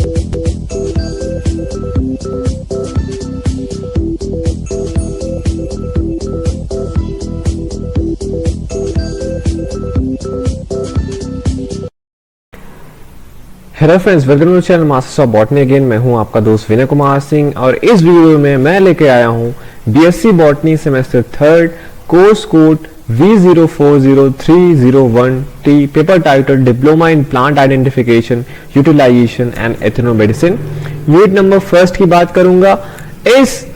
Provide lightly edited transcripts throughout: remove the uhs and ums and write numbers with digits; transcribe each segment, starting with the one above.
Hello friends, welcome to channel masters of botany again. मैं हूं आपका दोस्त विनय कुमार सिंह और इस वीडियो में मैं लेके आया हूं BSc botany semester 3 course code V040301T, paper title diploma in plant identification, utilization and ethnomedicine. Unit number first की बात करूंगा। इस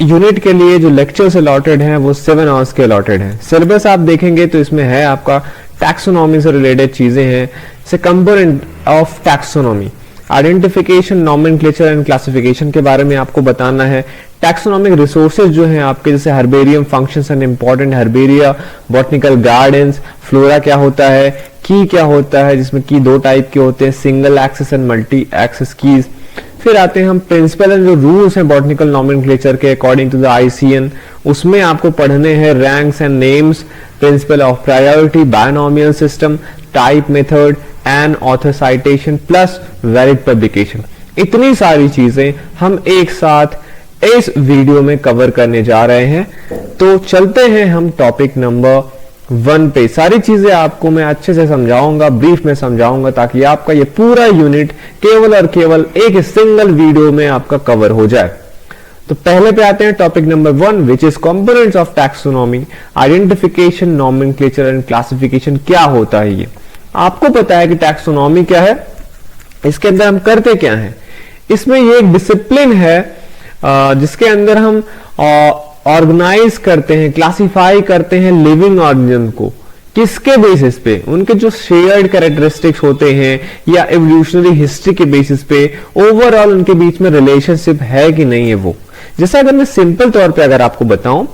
यूनिट के लिए जो लेक्चर्स अलॉटेड हैं वो 7 आवर्स के अलॉटेड हैं। सिलेबस आप देखेंगे तो इसमें है आपका टैक्सोनॉमी से रिलेटेड चीजें हैं, से component of taxonomy, identification, nomenclature and classification के बारे में आपको बताना है। टैक्सोनॉमिक रिसोर्सेज जो हैं आपके, जैसे herbarium functions and important herbaria, botanical gardens, flora क्या होता है, की क्या होता है, जिसमें की 2 टाइप के होते हैं, single access and multi access keys. फिर आते हैं हम प्रिंसिपल एंड जो रूल्स हैं बॉटनिकल नॉमेनक्लेचर के अकॉर्डिंग टू द आईसीएन, उसमें आपको पढ़ने हैं ranks and names, principle of priority, binomial system, type method and author citation plus valid publication. इतनी सारी चीजें हम एक साथ इस वीडियो में कवर करने जा रहे हैं। तो चलते हैं हम टॉपिक नंबर 1 पे। सारी चीजें आपको मैं अच्छे से समझाऊंगा, ब्रीफ में समझाऊंगा, ताकि आपका ये पूरा यूनिट केवल और केवल एक सिंगल वीडियो में आपका कवर हो जाए। तो पहले पे आते हैं topic number 1, which is components of taxonomy, identification, nomenclature and classification. क्या होता है ये? आपको पता है कि टैक्सोनॉमी क्या है, इसके अंदर हम करते क्या हैं। इसमें ये एक डिसिप्लिन है जिसके अंदर हम ऑर्गेनाइज करते हैं, क्लासिफाई करते हैं लिविंग ऑर्गेनिज्म को। किसके बेसिस पे? उनके जो शेयर्ड कैरेक्टरिस्टिक्स होते हैं या एवोल्यूशनरी हिस्ट्री के बेसिस पे, ओवरऑल उनके बीच में रिलेशनशिप है कि नहीं है वो। जैसे अगर मैं सिंपल तौर पे अगर आपको बताऊं,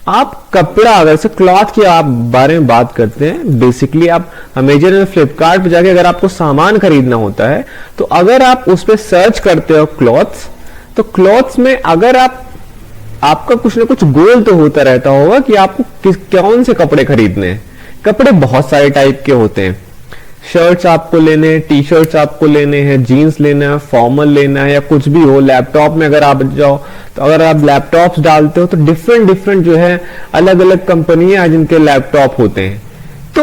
आप कपड़ा, अगर से क्लॉथ की आप बारे में बात करते हैं, बेसिकली आप अमेजन और फ्लिपकार्ट पे जाके अगर आपको सामान खरीदना होता है, तो अगर आप उस पर सर्च करते हो क्लॉथ्स, तो क्लॉथ्स में अगर आपका कुछ ना कुछ गोल तो होता रहता होगा कि आपको कौन से कपड़े खरीदने हैं। कपड़े बहुत सारे टाइप के होते हैं। शर्ट्स आपको लेने हैं, टी शर्ट्स आपको लेने हैं, जीन्स लेना है, फॉर्मल लेना है या कुछ भी हो। लैपटॉप में अगर आप जाओ तो अगर आप लैपटॉप्स डालते हो तो डिफरेंट जो है अलग अलग कंपनियां जिनके लैपटॉप होते हैं। तो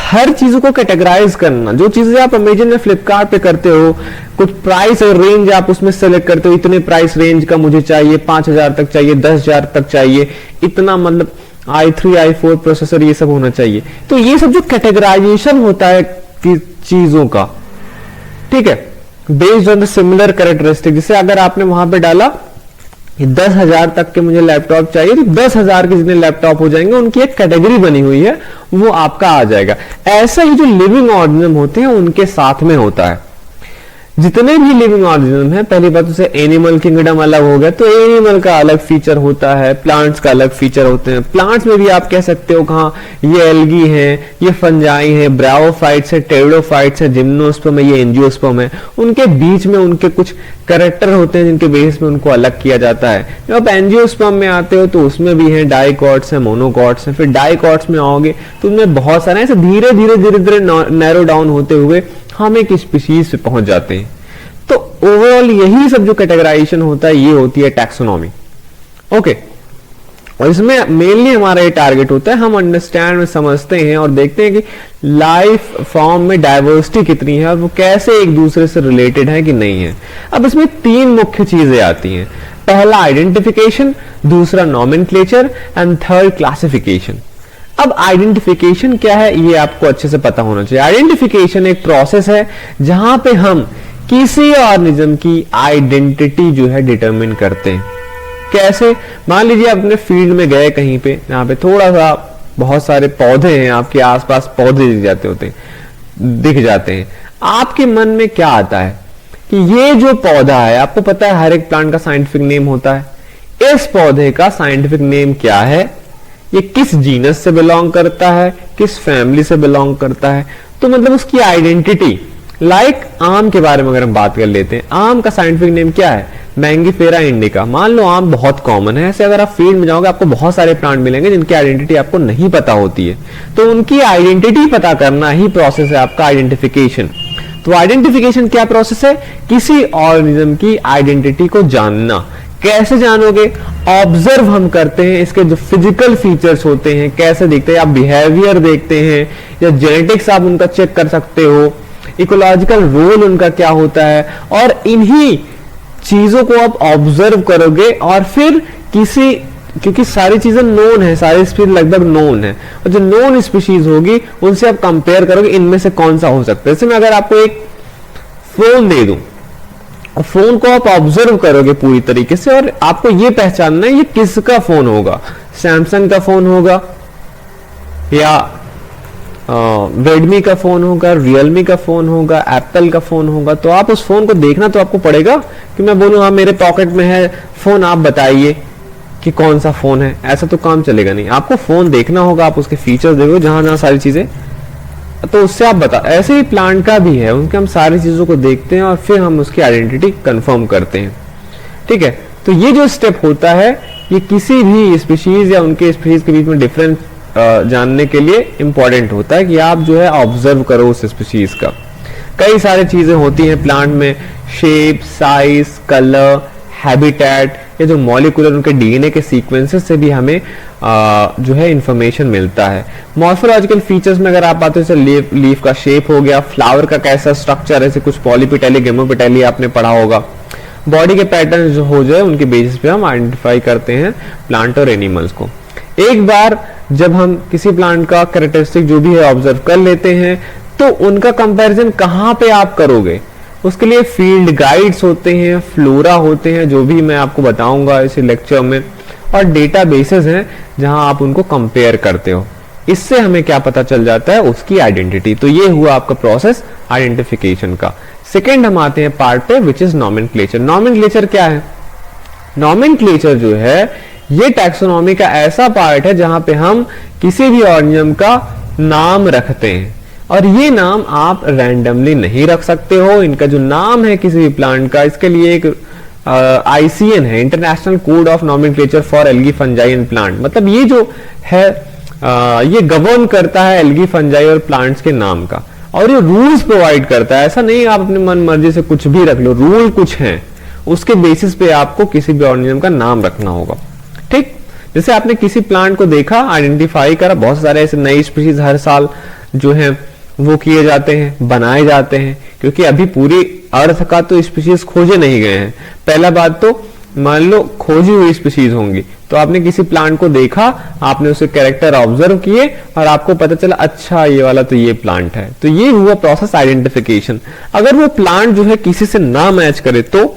हर चीजों को कैटेगराइज करना, जो चीजें आप अमेजन या फ्लिपकार्ट पे करते हो, कुछ प्राइस और रेंज आप उसमें सेलेक्ट करते हो, इतने प्राइस रेंज का मुझे चाहिए, 5,000 तक चाहिए, 10,000 तक चाहिए, इतना मतलब i3 i4 प्रोसेसर ये सब होना चाहिए। तो ये सब जो कैटेगराइजेशन होता है चीजों का, ठीक है, based on the similar characteristic. जैसे अगर आपने वहां पे डाला 10,000 तक के मुझे लैपटॉप चाहिए, तो 10,000 के जितने लैपटॉप हो जाएंगे उनकी एक कैटेगरी बनी हुई है, वो आपका आ जाएगा। ऐसा ही जो लिविंग ऑर्गेनिज्म होते हैं उनके साथ में होता है। जितने भी लिविंग ऑर्गेनिज्म है, पहली बात उसे एनिमल किंगडम अलग हो गया, तो एनिमल का अलग फीचर होता है, प्लांट्स का अलग फीचर होते हैं। प्लांट्स में भी आप कह सकते हो कहा ये एल्गी है, ये फंजाई है, ब्रावोफाइट्स है, टेरिडोफाइट्स है, जिम्नोस्पर्म है, ये एंजियोस्पर्म है। उनके बीच में उनके कुछ कैरेक्टर होते हैं जिनके बेस में उनको अलग किया जाता है। जब आप एंजियोस्पर्म में आते हो तो उसमें भी है डाइकॉट्स है, मोनोकॉट्स है। फिर डाइकॉट्स में आओगे तो उनमें बहुत सारे ऐसे धीरे धीरे नैरो डाउन होते हुए हम एक स्पीशीज पे पहुंच जाते हैं। तो ओवरऑल यही सब जो कैटेगराइजेशन होता है ये होती है टैक्सोनॉमी। ओके, और इसमें मेनली हमारा ये टारगेट होता है, हम अंडरस्टैंड में समझते हैं और देखते हैं कि लाइफ फॉर्म में डाइवर्सिटी कितनी है और वो कैसे एक दूसरे से रिलेटेड है कि नहीं है। अब इसमें 3 मुख्य चीजें आती हैं। पहला आइडेंटिफिकेशन, दूसरा नॉमेनक्लेचर एंड थर्ड क्लासिफिकेशन। अब आइडेंटिफिकेशन क्या है ये आपको अच्छे से पता होना चाहिए। आइडेंटिफिकेशन एक प्रोसेस है जहां पे हम किसी ऑर्गेनिज्म की आइडेंटिटी जो है डिटरमिन करते हैं। कैसे? मान लीजिए अपने फील्ड में गए कहीं पे, यहाँ पे थोड़ा सा बहुत सारे पौधे हैं, आपके आसपास पौधे दिख जाते हैं। आपके मन में क्या आता है कि ये जो पौधा है, आपको पता है हर एक प्लांट का साइंटिफिक नेम होता है। इस पौधे का साइंटिफिक नेम क्या है, ये किस जीनस से बिलोंग करता है, किस फैमिली से बिलोंग करता है। तो मतलब उसकी आइडेंटिटी, लाइक आम के बारे में अगर हम बात कर लेते हैं, आम का साइंटिफिक नेम क्या है, मैंगीफेरा इंडिका। मान लो आम बहुत कॉमन है, ऐसे अगर आप फील्ड में जाओगे आपको बहुत सारे प्लांट मिलेंगे जिनकी आइडेंटिटी आपको नहीं पता होती है। तो उनकी आइडेंटिटी पता करना ही प्रोसेस है आपका आइडेंटिफिकेशन। तो आइडेंटिफिकेशन क्या प्रोसेस है? किसी ऑर्गेनिज्म की आइडेंटिटी को जानना। कैसे जानोगे? ऑब्जर्व हम करते हैं, इसके जो फिजिकल फीचर्स होते हैं कैसे दिखते हैं, आप बिहेवियर देखते हैं या जेनेटिक्स आप उनका चेक कर सकते हो, इकोलॉजिकल रोल उनका क्या होता है, और इन्हीं चीजों को आप ऑब्जर्व करोगे और फिर किसी, क्योंकि सारी चीजें नोन है, सारी स्पीशीज लगभग नोन है, और जो नोन स्पीशीज होगी उनसे आप कंपेयर करोगे इनमें से कौन सा हो सकता है। जैसे मैं अगर आपको एक फोन दे दूं, फोन को आप ऑब्जर्व करोगे पूरी तरीके से और आपको ये पहचानना है ये किसका फोन होगा, सैमसंग का फोन होगा या रेडमी का फोन होगा, रियलमी का फोन होगा, एप्पल का फोन होगा। तो आप उस फोन को देखना तो आपको पड़ेगा कि मैं बोलूं हाँ मेरे पॉकेट में है फोन, आप बताइए कि कौन सा फोन है, ऐसा तो काम चलेगा नहीं। आपको फोन देखना होगा, आप उसके फीचर्स देखो जहां जहां सारी चीजें, तो उससे आप बता। ऐसे ही प्लांट का भी है, उनके हम सारी चीजों को देखते हैं और फिर हम उसकी आइडेंटिटी कंफर्म करते हैं। ठीक है, तो ये जो स्टेप होता है ये किसी भी स्पीशीज या उनके स्पीशीज के बीच में डिफरेंस जानने के लिए इंपॉर्टेंट होता है कि आप जो है ऑब्जर्व करो उस स्पीशीज का। कई सारी चीजें होती हैं प्लांट में, शेप, साइज, कलर, हैबिटेट, ये जो मॉलिक्यूलर उनके डीएनए के सीक्वेंसेस से भी हमें जो है इंफॉर्मेशन मिलता है। मॉर्फोलॉजिकल फीचर्स में अगर आप आते हैं जैसे लीफ का शेप हो गया, फ्लावर का कैसा स्ट्रक्चर है, जैसे कुछ पॉलीपेटली, गेमोपेटली आपने पढ़ा होगा। बॉडी के पैटर्न जो हो जाए उनके बेसिस पे हम आइडेंटिफाई करते हैं प्लांट और एनिमल्स को। एक बार जब हम किसी प्लांट का कैरेक्टरिस्टिक जो भी है ऑब्जर्व कर लेते हैं तो उनका कंपैरिजन कहाँ पे आप करोगे? उसके लिए फील्ड गाइड्स होते हैं, फ्लोरा होते हैं, जो भी मैं आपको बताऊंगा इस लेक्चर में, और डेटा बेसेस हैं जहां आप उनको कंपेयर करते हो। इससे हमें क्या पता चल जाता है? उसकी आइडेंटिटी। तो ये हुआ आपका प्रोसेस आइडेंटिफिकेशन का। सेकेंड हम आते हैं पार्ट पे, विच इज नॉमेनक्लेचर। नॉमेनक्लेचर क्या है? नॉमेनक्लेचर जो है ये टैक्सोनॉमी का ऐसा पार्ट है जहां पे हम किसी भी ऑर्गेनिज्म का नाम रखते हैं, और ये नाम आप रैंडमली नहीं रख सकते हो। इनका जो नाम है किसी भी प्लांट का, इसके लिए एक ICN है, international code of nomenclature for algae fungi and plant. मतलब ये जो है ये गवर्न करता है एल्गी फंजाई और प्लांट्स के नाम का, और ये रूल्स प्रोवाइड करता है। ऐसा नहीं आप अपने मन मर्जी से कुछ भी रख लो, रूल कुछ है, उसके बेसिस पे आपको किसी भी ऑर्गेनिज्म का नाम रखना होगा। ठीक, जैसे आपने किसी प्लांट को देखा, आइडेंटिफाई करा, बहुत सारे ऐसे नई स्पीशीज हर साल जो है वो किए जाते हैं, बनाए जाते हैं, क्योंकि अभी पूरी अर्थ का तो स्पीशीज खोजे नहीं गए हैं। पहला बात तो मान लो खोजी हुई स्पीशीज होंगी, तो आपने किसी प्लांट को देखा, आपने उसके कैरेक्टर ऑब्जर्व किए और आपको पता चला अच्छा ये वाला तो ये प्लांट है। तो ये हुआ प्रोसेस आइडेंटिफिकेशन। अगर वो प्लांट जो है किसी से ना मैच करे तो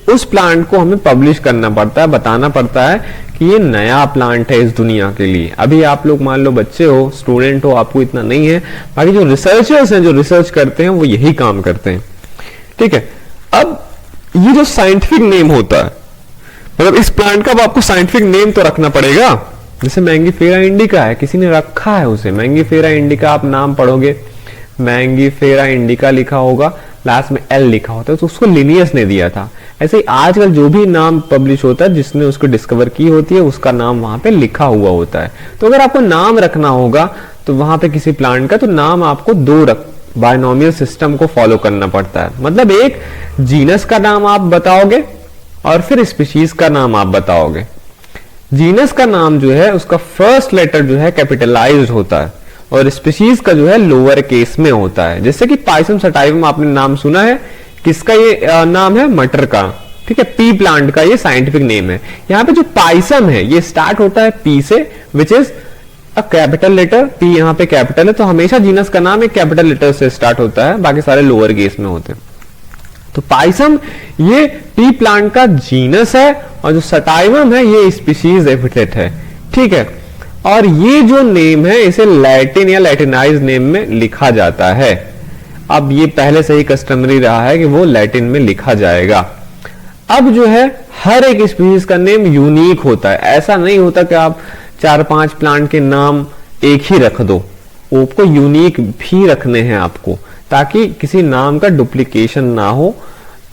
उस प्लांट को हमें पब्लिश करना पड़ता है, बताना पड़ता है कि ये नया प्लांट है इस दुनिया के लिए। अभी आप लोग मान लो बच्चे हो, स्टूडेंट हो, आपको इतना नहीं है, बाकी जो रिसर्चर्स हैं जो रिसर्च करते हैं वो यही काम करते हैं। ठीक है, अब ये जो साइंटिफिक नेम होता है, मतलब इस प्लांट का अब आपको साइंटिफिक नेम तो रखना पड़ेगा। जैसे मैंगीफेरा इंडिका है, किसी ने रखा है उसे मैंगीफेरा इंडिका, आप नाम पढ़ोगे मैंगीफेरा इंडिका लिखा होगा, लास्ट में एल लिखा होता है, तो उसको लिनियस ने दिया था। ऐसे ही आजकल जो भी नाम पब्लिश होता है, जिसने उसको डिस्कवर की होती है, उसका नाम वहां पे लिखा हुआ होता है। तो अगर आपको नाम रखना होगा तो वहां पे किसी प्लांट का, तो नाम आपको दो बायनोमियल सिस्टम को फॉलो करना पड़ता है। मतलब एक जीनस का नाम आप बताओगे और फिर स्पीशीज का नाम आप बताओगे। जीनस का नाम जो है उसका फर्स्ट लेटर जो है कैपिटलाइज्ड होता है और स्पीशीज का जो है लोअर केस में होता है। जैसे कि पाइसम सटाइवम आपने नाम सुना है, किसका ये नाम है? मटर का। ठीक है, पी प्लांट का ये साइंटिफिक नेम है। यहाँ पे जो पाइसम है ये स्टार्ट होता है पी से, which is a capital letter. P यहाँ पे कैपिटल है, तो हमेशा जीनस का नाम एक कैपिटल लेटर से स्टार्ट होता है, बाकी सारे लोअर केस में होते हैं। तो पाइसम ये पी प्लांट का जीनस है और जो सटाइवम है ये स्पीशीज एपिथेट है। ठीक है, और ये जो नेम है इसे लैटिन या लैटिनाइज नेम में लिखा जाता है। अब ये पहले से ही कस्टमरी रहा है कि वो लैटिन में लिखा जाएगा। अब जो है हर एक स्पीशीज का नेम यूनिक होता है। ऐसा नहीं होता कि आप 4-5 प्लांट के नाम एक ही रख दो, आपको यूनिक भी रखने हैं आपको, ताकि किसी नाम का डुप्लीकेशन ना हो,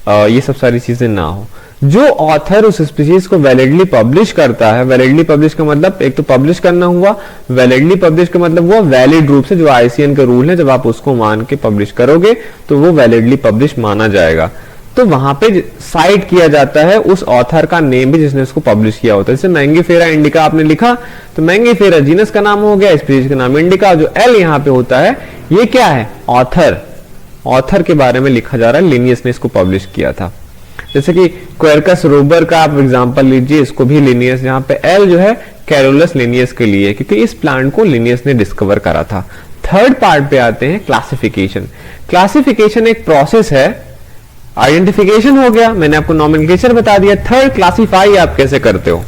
ये सब सारी चीजें ना हो। जो ऑथर उस स्पीशीज को वैलिडली पब्लिश करता है, वैलिडली पब्लिश का मतलब एक तो पब्लिश करना हुआ, वैलिडली पब्लिश का मतलब हुआ वैलिड रूप से, जो आईसीएन का रूल है जब आप उसको मान के पब्लिश करोगे तो वो वैलिडली पब्लिश माना जाएगा। तो वहां पे साइट किया जाता है उस ऑथर का नेम भी जिसने उसको पब्लिश किया होता है। जैसे मैंगीफेरा इंडिका आपने लिखा तो मैंगीफेरा जीनस का नाम हो गया, स्पीशीज का नाम इंडिका, जो एल यहाँ पे होता है ये क्या है, ऑथर, ऑथर के बारे में लिखा जा रहा है, लिनियस ने इसको पब्लिश किया था। जैसे कि क्वेरकस रोबर का आप एग्जांपल लीजिए, इसको भी लिनियस, यहाँ पे एल जो है कैरोलस लिनियस के लिए, क्योंकि इस प्लांट को लिनियस ने डिस्कवर करा था। थर्ड पार्ट पे आते हैं क्लासिफिकेशन। क्लासिफिकेशन एक प्रोसेस है, आइडेंटिफिकेशन हो गया, मैंने आपको नॉमेनक्लेचर बता दिया। थर्ड क्लासिफाई आप कैसे करते हो।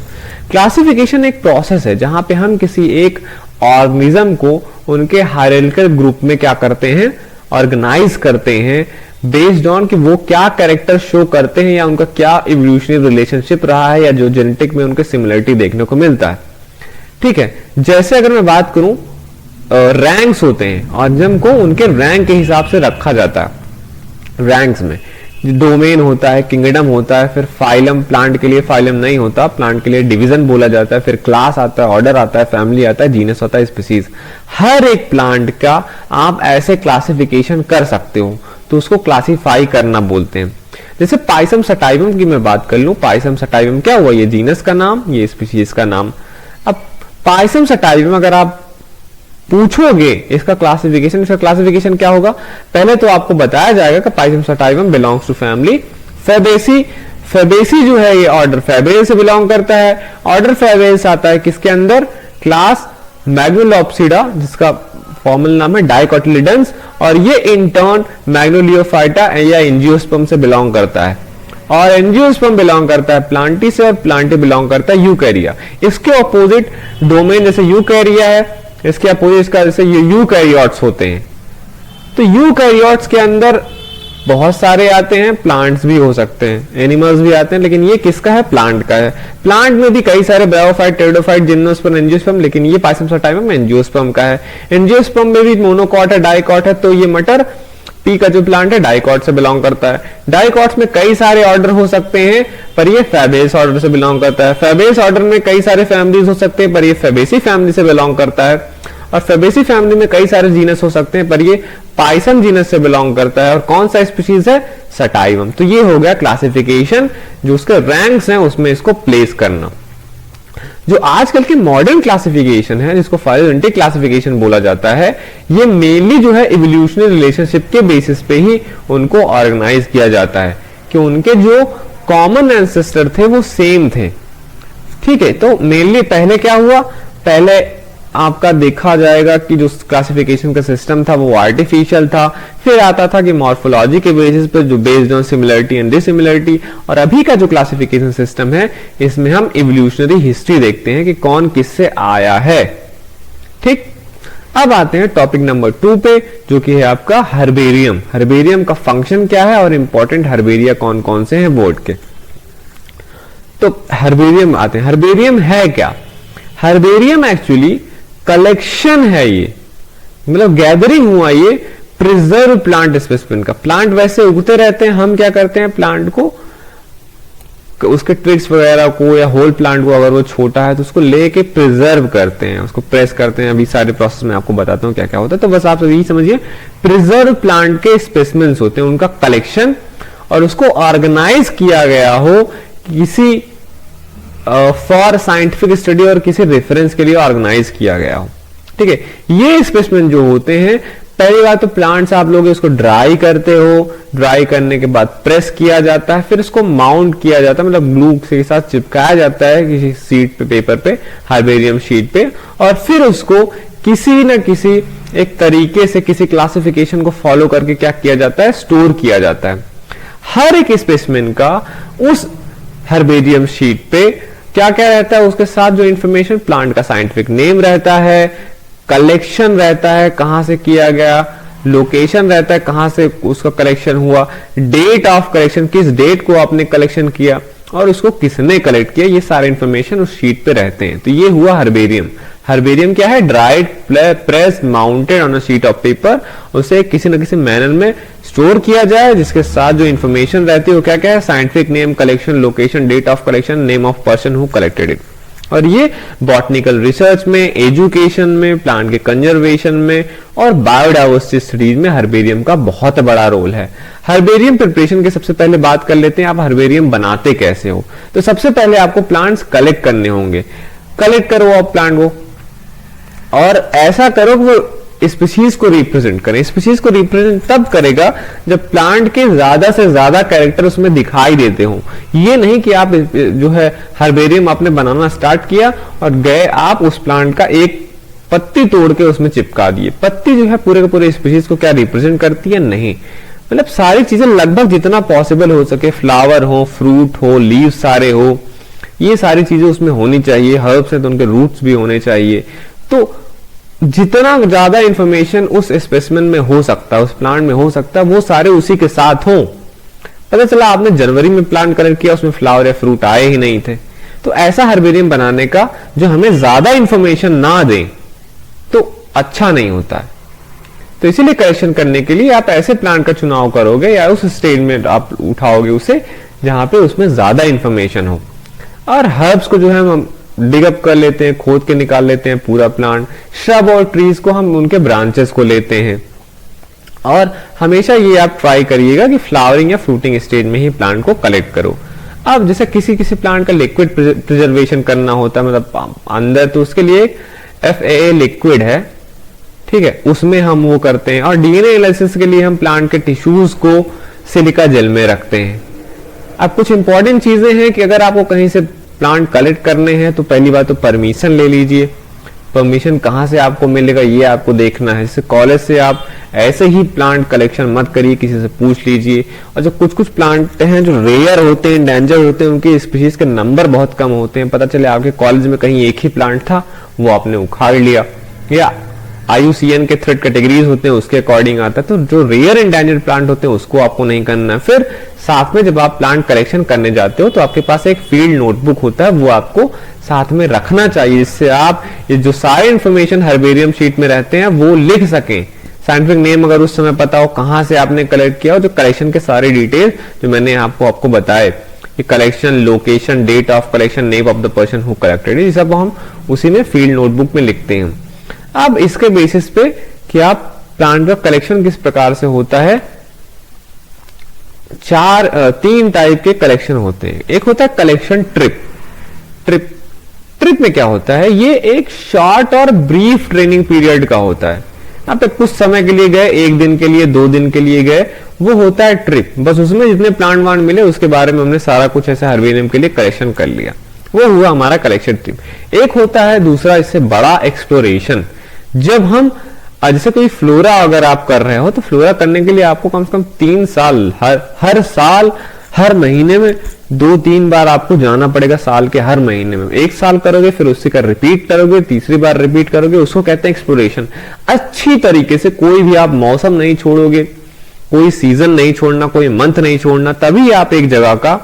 क्लासिफिकेशन एक प्रोसेस है जहां पे हम किसी एक ऑर्गेनिज्म को उनके हायरार्किकल ग्रुप में क्या करते हैं, ऑर्गेनाइज करते हैं बेस्ड ऑन कि वो क्या कैरेक्टर शो करते हैं या उनका क्या इवोल्यूशनरी रिलेशनशिप रहा है या जो जेनेटिक में उनके सिमिलरिटी देखने को मिलता है। ठीक है, जैसे अगर मैं बात करूं रैंक्स होते हैं, ऑर्गेनिज्म को उनके रैंक के हिसाब से रखा जाता है। रैंक्स में डोमेन होता है, किंगडम होता है, फिर फाइलम, प्लांट के लिए फाइलम नहीं होता, प्लांट के लिए डिवीजन बोला जाता है, फिर क्लास आता है, ऑर्डर आता है, फैमिली आता है, जीनस होता है, स्पीसीज। हर एक प्लांट का आप ऐसे क्लासिफिकेशन कर सकते हो तो उसको क्लासिफाई करना बोलते हैं। जैसे पाइसम सटाइवम की मैं बात कर लूं, पाइसम सटाइवम क्या हुआ, ये जीनस का नाम, ये स्पीशीज का नाम। अब पाइसम सटाइवम अगर आप पूछोगे इसका क्लासिफिकेशन क्या होगा, पहले तो आपको बताया जाएगा कि Pisum sativum belongs to family Fabaceae. Fabaceae जो है ये ऑर्डर फैबेसी से बिलोंग करता है। ऑर्डर फैबेसी आता है किसके अंदर, क्लास मैग्नोलॉप्सिडा, जिसका फॉर्मल नाम है डाइकोटिलिडन्स, और ये इंटर्न मैग्नोलियोफाइटा या एंजियोस्पर्म से बिलोंग करता है। और एंजियोस्पर्म बिलोंग करता है प्लांटी से, और प्लांटी बिलोंग करता है यूकैरिया। इसके ऑपोजिट डोमेन जैसे यूकैरिया है, इसके अपोजिट का जैसे यूकैरियोट्स होते हैं। तो यूकैरियोट्स के अंदर बहुत सारे आते हैं, प्लांट्स भी हो सकते हैं, एनिमल्स भी आते हैं, लेकिन ये किसका है, प्लांट का है। प्लांट में भी कई सारे ब्रायोफाइट, टेरिडोफाइट, जिम्नोस्पर्म, एंजियोस्पर्म, लेकिन ये पाइसम सटाइवम एंजियोस्पर्म का है। एंजियोस्पर्म में भी मोनोकॉट है, डाइकॉट है, तो ये मटर पी का जो प्लांट है डाइकॉट से बिलोंग करता है। डाइकॉट्स में कई सारे ऑर्डर हो सकते हैं पर ये फैबेस ऑर्डर से बिलोंग करता है। फैबेस ऑर्डर में कई सारे फैमिलीज हो सकते हैं पर ये फैबेसी फैमिली से बिलोंग करता है। और फैबेसी फैमिली में कई सारे जीनस हो सकते हैं पर ये पाइसम जीनस से बिलोंग करता है। और कौन सा स्पीशीज है, सटाइवम। तो ये हो गया क्लासिफिकेशन, जो उसके रैंक्स हैं उसमें इसको प्लेस करना। जो आजकल की मॉडर्न क्लासिफिकेशन है जिसको फाइलोजेनेटिक क्लासिफिकेशन बोला जाता है, ये मेनली जो है इवोल्यूशनरी रिलेशनशिप के बेसिस पे ही उनको ऑर्गेनाइज किया जाता है कि उनके जो कॉमन एंसेस्टर थे वो सेम थे। ठीक है, तो मेनली पहले क्या हुआ, पहले आपका देखा जाएगा कि जो क्लासिफिकेशन का सिस्टम था वो आर्टिफिशियल था, फिर आता था कि मॉर्फोलॉजी के बेसिस पे जो based on similarity and dissimilarity, और अभी का जो क्लासिफिकेशन सिस्टम है इसमें हम इवोल्यूशनरी हिस्ट्री देखते हैं कि कौन किससे आया है। ठीक, अब आते हैं टॉपिक नंबर 2 पे, जो कि है आपका हर्बेरियम। हर्बेरियम का फंक्शन क्या है और इंपॉर्टेंट हर्बेरिया कौन कौन से हैं बोर्ड के। तो हर्बेरियम आते हैं। हर्बेरियम है क्या, हर्बेरियम एक्चुअली कलेक्शन है, ये मतलब गैदरिंग हुआ ये प्रिजर्व प्लांट स्पेसिमेन का। प्लांट वैसे उगते रहते हैं, हम क्या करते हैं प्लांट को, उसके ट्विग्स वगैरह को या होल प्लांट को अगर वो छोटा है तो उसको लेके प्रिजर्व करते हैं, उसको प्रेस करते हैं। अभी सारे प्रोसेस में आपको बताता हूँ क्या क्या होता है। तो बस आप यही समझिए, प्रिजर्व प्लांट के स्पेसिमेन्स होते हैं, उनका कलेक्शन, और उसको ऑर्गेनाइज किया गया हो किसी फॉर साइंटिफिक स्टडी और किसी रेफरेंस के लिए ऑर्गेनाइज किया गया हो। ठीक है, ये स्पेसिमेन जो होते हैं, पहली बात तो प्लांट्स आप लोग इसको ड्राई करते हो, ड्राई करने के बाद प्रेस किया जाता है, फिर इसको माउंट किया जाता है, मतलब ग्लू के साथ चिपकाया जाता है किसी शीट पे, पेपर पे, हर्बेरियम शीट पे, और फिर उसको किसी न किसी एक तरीके से किसी क्लासिफिकेशन को फॉलो करके क्या किया जाता है, स्टोर किया जाता है। हर एक स्पेसिमेन का उस हर्बेरियम शीट पे क्या क्या रहता है, उसके साथ जो इंफॉर्मेशन, प्लांट का साइंटिफिक नेम रहता है, कलेक्शन रहता है, कहां से किया गया, लोकेशन रहता है, कहां से उसका कलेक्शन हुआ, डेट ऑफ कलेक्शन, किस डेट को आपने कलेक्शन किया और उसको किसने कलेक्ट किया, ये सारे इंफॉर्मेशन उस शीट पे रहते हैं। तो ये हुआ हर्बेरियम। हर्बेरियम क्या है, dried, press, mounted on a sheet of paper, उसे किसी न किसी मैनर में स्टोर किया जाए, जिसके साथ जो इन्फॉर्मेशन रहती है वो क्या क्या है, scientific name, collection location, date of collection, name of person who collected it. और ये बॉटनिकल रिसर्च में, एजुकेशन में, प्लांट के कंजर्वेशन में और बायोडाइवर्सिटी स्टडीज में हर्बेरियम का बहुत बड़ा रोल है। हर्बेरियम प्रिपरेशन के सबसे पहले बात कर लेते हैं, आप हर्बेरियम बनाते कैसे हो। तो सबसे पहले आपको प्लांट्स कलेक्ट करने होंगे। कलेक्ट करो आप प्लांट को, और ऐसा करो कि वो स्पीशीज को रिप्रेजेंट करें। स्पीशीज को रिप्रेजेंट तब करेगा जब प्लांट के ज्यादा से ज्यादा कैरेक्टर उसमें दिखाई देते हो। ये नहीं कि आप जो है हर्बेरियम आपने बनाना स्टार्ट किया और गए आप उस प्लांट का एक पत्ती तोड़ के उसमें चिपका दिए। पत्ती जो है पूरे के पूरे स्पीशीज को क्या रिप्रेजेंट करती है, नहीं। मतलब सारी चीजें लगभग जितना पॉसिबल हो सके, फ्लावर हो, फ्रूट हो, लीव्स सारे हो, ये सारी चीजें उसमें होनी चाहिए। हर्ब्स है तो उनके रूट्स भी होने चाहिए। तो जितना ज्यादा इंफॉर्मेशन उस स्पेसिमेन में हो सकता है, उस प्लांट में हो सकता है, वो सारे उसी के साथ हो। पता चला आपने जनवरी में प्लांट कलेक्ट किया, उसमें फ्लावर या फ्रूट आए ही नहीं थे। तो ऐसा हर्बेरियम बनाने का जो हमें ज्यादा इंफॉर्मेशन ना दे तो अच्छा नहीं होता है। तो इसीलिए कलेक्शन करने के लिए आप ऐसे प्लांट का चुनाव करोगे या उस स्टेज में आप उठाओगे उसे जहां पे उसमें ज्यादा इंफॉर्मेशन हो। और हर्ब्स को जो है हम डिगअप कर लेते हैं, खोद के निकाल लेते हैं पूरा प्लांट। श्रब और ट्रीज को हम उनके ब्रांचेस को लेते हैं। और हमेशा ये आप ट्राई करिएगा कि फ्लावरिंग या फ्रूटिंग स्टेज में ही प्लांट को कलेक्ट करो। अब जैसे किसी किसी प्लांट का लिक्विड प्रिजर्वेशन करना होता है, मतलब अंदर, तो उसके लिए FAA लिक्विड है, ठीक है, उसमें हम वो करते हैं। और DNA एनालिसिस के लिए हम प्लांट के टिश्यूज को सिलिका जेल में रखते हैं। अब कुछ इंपॉर्टेंट चीजें हैं कि अगर आपको कहीं से प्लांट कलेक्ट करने हैं तो पहली बात तो परमिशन ले लीजिए। परमिशन कहाँ से आपको मिलेगा ये आपको देखना है। जैसे कॉलेज से आप ऐसे ही प्लांट कलेक्शन मत करिए, किसी से पूछ लीजिए। और जो कुछ कुछ प्लांट हैं जो रेयर होते हैं, एंडेंजर होते हैं, उनके स्पीशीज के नंबर बहुत कम होते हैं। पता चले आपके कॉलेज में कहीं एक ही प्लांट था, वो आपने उखाड़ लिया, या IUCN के थ्रेड कैटेगरीज होते हैं उसके अकॉर्डिंग आता है। तो जो रेयर एंडेंजर्ड प्लांट होते हैं उसको आपको नहीं करना है। फिर साथ में जब आप प्लांट कलेक्शन करने जाते हो तो आपके पास एक फील्ड नोटबुक होता है, वो आपको साथ में रखना चाहिए, जिससे आप ये जो सारे इंफॉर्मेशन हर्बेरियम शीट में रहते हैं वो लिख सकें। साइंटिफिक नेम अगर उस समय पता हो, कहां से आपने कलेक्ट किया, और जो कलेक्शन के सारे डिटेल जो मैंने आपको बताए, ये collection, location, date of collection, name of the person who collected, ये सब हम उसी में फील्ड नोटबुक में लिखते हैं। अब इसके बेसिस पे कि आप प्लांट का कलेक्शन किस प्रकार से होता है, तीन टाइप के कलेक्शन होते हैं। एक होता है कलेक्शन ट्रिप। ट्रिप में क्या होता है, ये एक शॉर्ट और ब्रीफ ट्रेनिंग पीरियड का होता है। आप कुछ समय के लिए गए, 1 दिन के लिए, 2 दिन के लिए गए, वो होता है ट्रिप। बस उसमें जितने प्लांट वांट मिले उसके बारे में हमने सारा कुछ ऐसे हर्बेरियम के लिए कलेक्शन कर लिया, वो हुआ हमारा कलेक्शन ट्रिप। एक होता है दूसरा, इससे बड़ा एक्सप्लोरेशन। जब हम जैसे कोई फ्लोरा अगर आप कर रहे हो तो फ्लोरा करने के लिए आपको कम से कम 3 साल, हर साल, हर महीने में 2-3 बार आपको जाना पड़ेगा। साल के हर महीने में 1 साल करोगे, फिर उसी का रिपीट करोगे, तीसरी बार रिपीट करोगे, उसको कहते हैं एक्सप्लोरेशन। अच्छी तरीके से कोई भी आप मौसम नहीं छोड़ोगे, कोई सीजन नहीं छोड़ना, कोई मंथ नहीं छोड़ना, तभी आप एक जगह का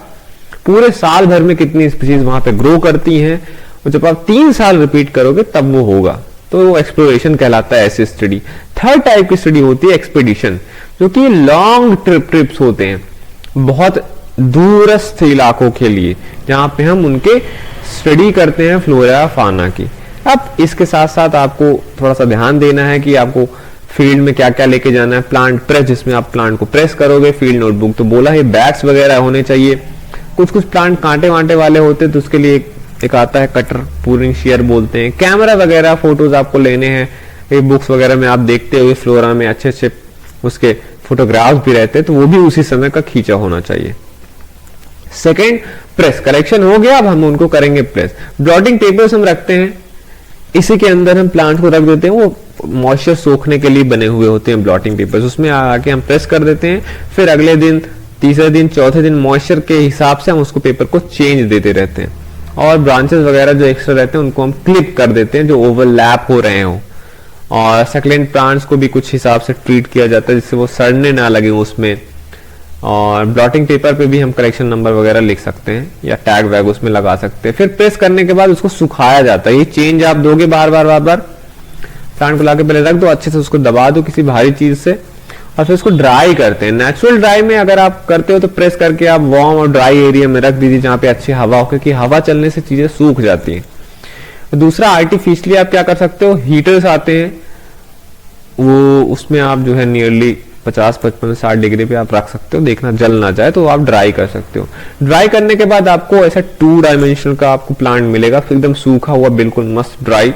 पूरे साल भर में कितनी स्पीशीज वहां पे ग्रो करती हैं, और जब आप 3 साल रिपीट करोगे तब वो होगा। तो वो एक्सप्लोरेशन कहलाता है ऐसी स्टडी। थर्ड टाइप की स्टडी होती है एक्सपीडिशन, जो कि लॉन्ग ट्रिप्स होते हैं, बहुत दूरस्थ इलाकों के लिए, जहां पे हम उनके स्टडी करते हैं फ्लोरा फाना की। अब इसके साथ साथ आपको थोड़ा सा ध्यान देना है कि आपको फील्ड में क्या क्या लेके जाना है। प्लांट प्रेस, जिसमें आप प्लांट को प्रेस करोगे। फील्ड नोटबुक तो बोला है, बैग्स वगैरह होने चाहिए। कुछ प्लांट कांटे वांटे वाले होते हैं तो उसके लिए एक आता है कटर, पूरिंग शेयर बोलते हैं। कैमरा वगैरह, फोटोज आपको लेने हैं, ये बुक्स वगैरह में आप देखते हुए फ्लोरा में अच्छे अच्छे उसके फोटोग्राफ्स भी रहते हैं, तो वो भी उसी समय का खींचा होना चाहिए। Second, press. कलेक्शन हो गया, अब हम उनको करेंगे प्रेस। ब्लॉटिंग पेपर्स हम रखते हैं, इसी के अंदर हम प्लांट को रख देते हैं। वो मॉइस्चर सोखने के लिए बने हुए होते हैं ब्लॉटिंग पेपर्स, उसमें आके हम प्रेस कर देते हैं। फिर अगले दिन, तीसरे दिन, चौथे दिन मॉइस्चर के हिसाब से हम उसको पेपर को चेंज देते रहते हैं। और ब्रांचेस वगैरह जो एक्स्ट्रा रहते हैं उनको हम क्लिप कर देते हैं, जो ओवरलैप हो रहे हो। और सक्लेंट प्लांट्स को भी कुछ हिसाब से ट्रीट किया जाता है, जिससे वो सड़ने ना लगे उसमें। और ब्लॉटिंग पेपर पे भी हम कलेक्शन नंबर वगैरह लिख सकते हैं, या टैग वैग उसमें लगा सकते हैं। फिर प्रेस करने के बाद उसको सुखाया जाता है। ये चेंज आप दोगे बार बार प्लांट को लाके पहले रख दो, अच्छे से उसको दबा दो किसी भारी चीज से, और फिर उसको ड्राई करते हैं। नेचुरल ड्राई में अगर आप करते हो तो प्रेस करके आप वार्म और ड्राई एरिया में रख दीजिए जहां पे अच्छी हवा हो, क्योंकि हवा चलने से चीजें सूख जाती हैं। दूसरा, आर्टिफिशियली आप क्या कर सकते हो, हीटर्स आते हैं, वो उसमें आप जो है नियरली 50-55-60 डिग्री पे आप रख सकते हो, देखना जल ना जाए, तो आप ड्राई कर सकते हो। ड्राई करने के बाद आपको ऐसा 2 डायमेंशनल का आपको प्लांट मिलेगा, एकदम सूखा हुआ, बिल्कुल मस्त ड्राई।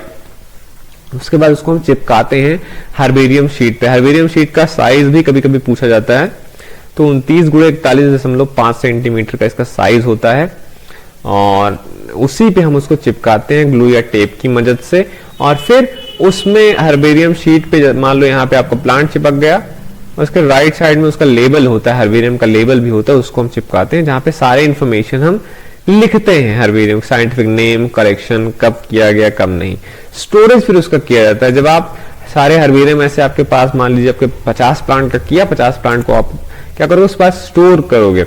उसके बाद उसको हम चिपकाते हैं हर्बेरियम शीट पे। हर्बेरियम शीट का साइज भी कभी कभी पूछा जाता है, तो 29x41.5 सेंटीमीटर का इसका साइज होता है, और उसी पे हम उसको चिपकाते हैं ग्लू या टेप की मदद से। और फिर उसमें हर्बेरियम शीट पे मान लो यहाँ पे आपका प्लांट चिपक गया, उसके राइट साइड में उसका लेबल होता है, हर्बेरियम का लेबल भी होता है, उसको हम चिपकाते हैं, जहां पे सारे इंफॉर्मेशन हम लिखते हैं, हर्बेरियम साइंटिफिक नेम, करेक्शन, कब किया गया कब नहीं। स्टोरेज फिर उसका किया जाता है। जब आप सारे हर्बेरियम ऐसे आपके पास, मान लीजिए आपके 50 प्लांट का किया, 50 प्लांट को आप क्या करोगे, उस पास स्टोर करोगे,